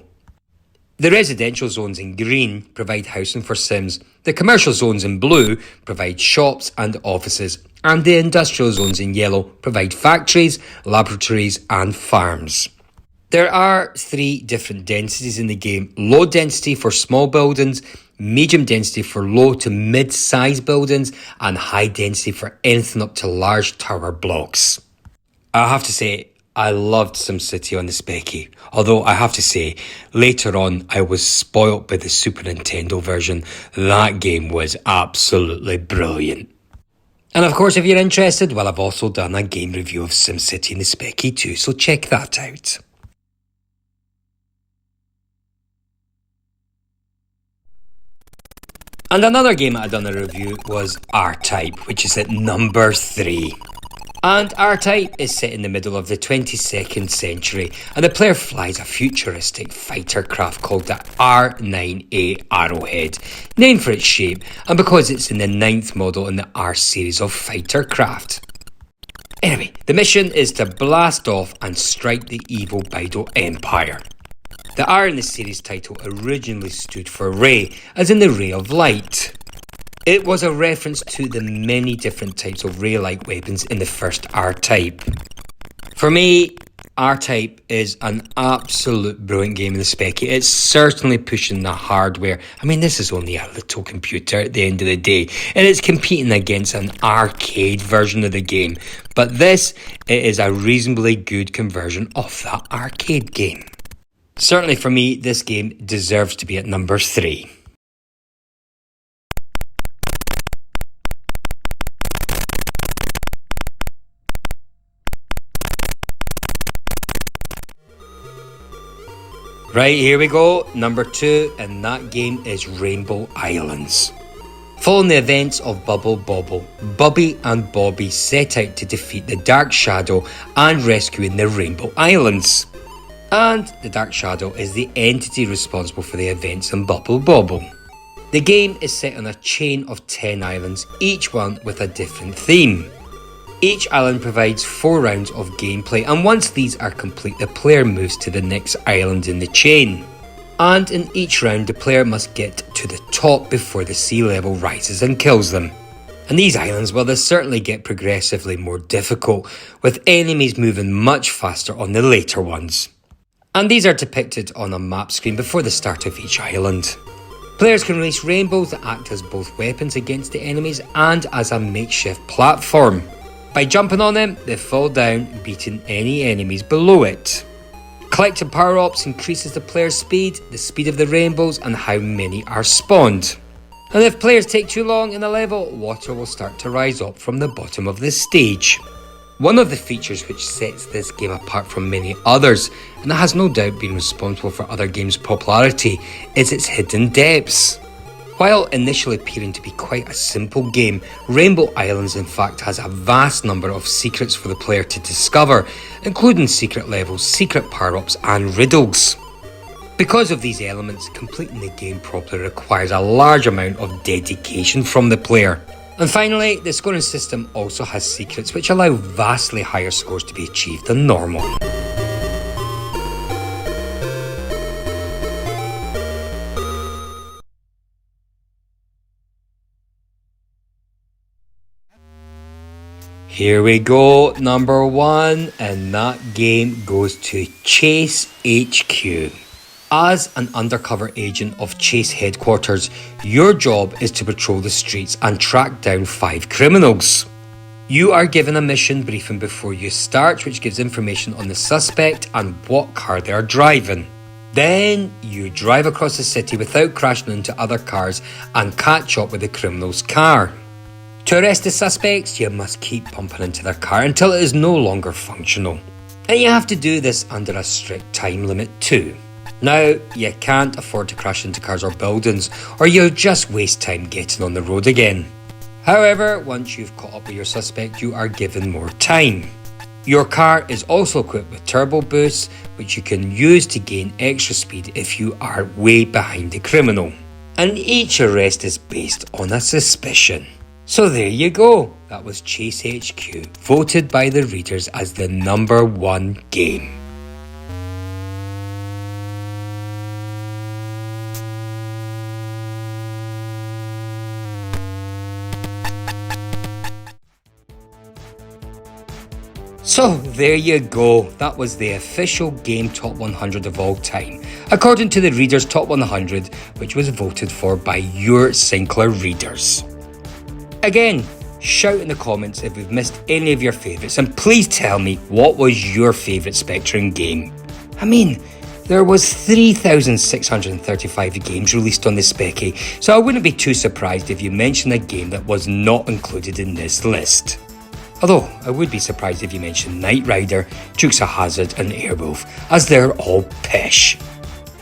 [SPEAKER 1] The residential zones in green provide housing for Sims, the commercial zones in blue provide shops and offices, and the industrial zones in yellow provide factories, laboratories, and farms. There are 3 different densities in the game: low density for small buildings, medium density for low to mid-size buildings, and high density for anything up to large tower blocks. I have to say, I loved SimCity on the Speccy, although I have to say, later on I was spoilt by the Super Nintendo version. That game was absolutely brilliant. And of course, if you're interested, well, I've also done a game review of SimCity in the Speccy too, so check that out. And another game I've done a review was R-Type, which is at number 3. And R-Type is set in the middle of the 22nd century, and the player flies a futuristic fighter craft called the R9A Arrowhead, named for its shape and because it's in the 9th model in the R series of fighter craft. Anyway, the mission is to blast off and strike the evil Bido Empire. The R in the series title originally stood for Ray, as in the ray of light. It was a reference to the many different types of ray-like weapons in the first R-Type. For me, R-Type is an absolute brilliant game in the Speccy. It's certainly pushing the hardware. I mean, this is only a little computer at the end of the day, and it's competing against an arcade version of the game. But this, it is a reasonably good conversion of that arcade game. Certainly for me, this game deserves to be at number 3. Right, here we go, number 2, and that game is Rainbow Islands. Following the events of Bubble Bobble, Bubby and Bobby set out to defeat the Dark Shadow and rescuing the Rainbow Islands. And the Dark Shadow is the entity responsible for the events in Bubble Bobble. The game is set on a chain of 10 islands, each one with a different theme. Each island provides 4 rounds of gameplay, and once these are complete, the player moves to the next island in the chain. And in each round, the player must get to the top before the sea level rises and kills them. And these islands, well, they certainly get progressively more difficult, with enemies moving much faster on the later ones. And these are depicted on a map screen before the start of each island. Players can release rainbows that act as both weapons against the enemies and as a makeshift platform. By jumping on them, they fall down, beating any enemies below it. Collecting power-ups increases the player's speed, the speed of the rainbows, and how many are spawned. And if players take too long in a level, water will start to rise up from the bottom of the stage. One of the features which sets this game apart from many others, and that has no doubt been responsible for other games' popularity, is its hidden depths. While initially appearing to be quite a simple game, Rainbow Islands in fact has a vast number of secrets for the player to discover, including secret levels, secret power-ups and riddles. Because of these elements, completing the game properly requires a large amount of dedication from the player. And finally, the scoring system also has secrets which allow vastly higher scores to be achieved than normal. Here we go, number 1, and that game goes to Chase HQ. As an undercover agent of Chase headquarters, your job is to patrol the streets and track down 5 criminals. You are given a mission briefing before you start, which gives information on the suspect and what car they are driving. Then you drive across the city without crashing into other cars and catch up with the criminal's car. To arrest the suspects, you must keep pumping into their car until it is no longer functional. And you have to do this under a strict time limit too. Now, you can't afford to crash into cars or buildings, or you'll just waste time getting on the road again. However, once you've caught up with your suspect, you are given more time. Your car is also equipped with turbo boosts, which you can use to gain extra speed if you are way behind the criminal. And each arrest is based on a suspicion. So there you go, that was Chase HQ, voted by the readers as the number 1 game. So there you go, that was the official game top 100 of all time, according to the Readers' Top 100, which was voted for by Your Sinclair readers. Again, shout in the comments if we've missed any of your favourites, and please tell me what was your favourite Spectrum game. I mean, there was 3,635 games released on the Speccy, so I wouldn't be too surprised if you mentioned a game that was not included in this list. Although, I would be surprised if you mentioned Knight Rider, Dukes of Hazzard and Airwolf, as they're all pish.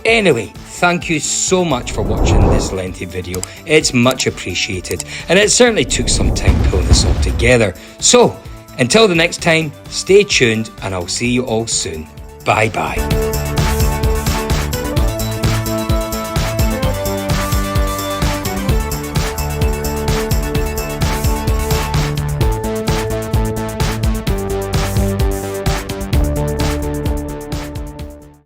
[SPEAKER 1] Anyway, thank you so much for watching this lengthy video, it's much appreciated, and it certainly took some time pulling this all together. So, until the next time, stay tuned and I'll see you all soon. Bye bye.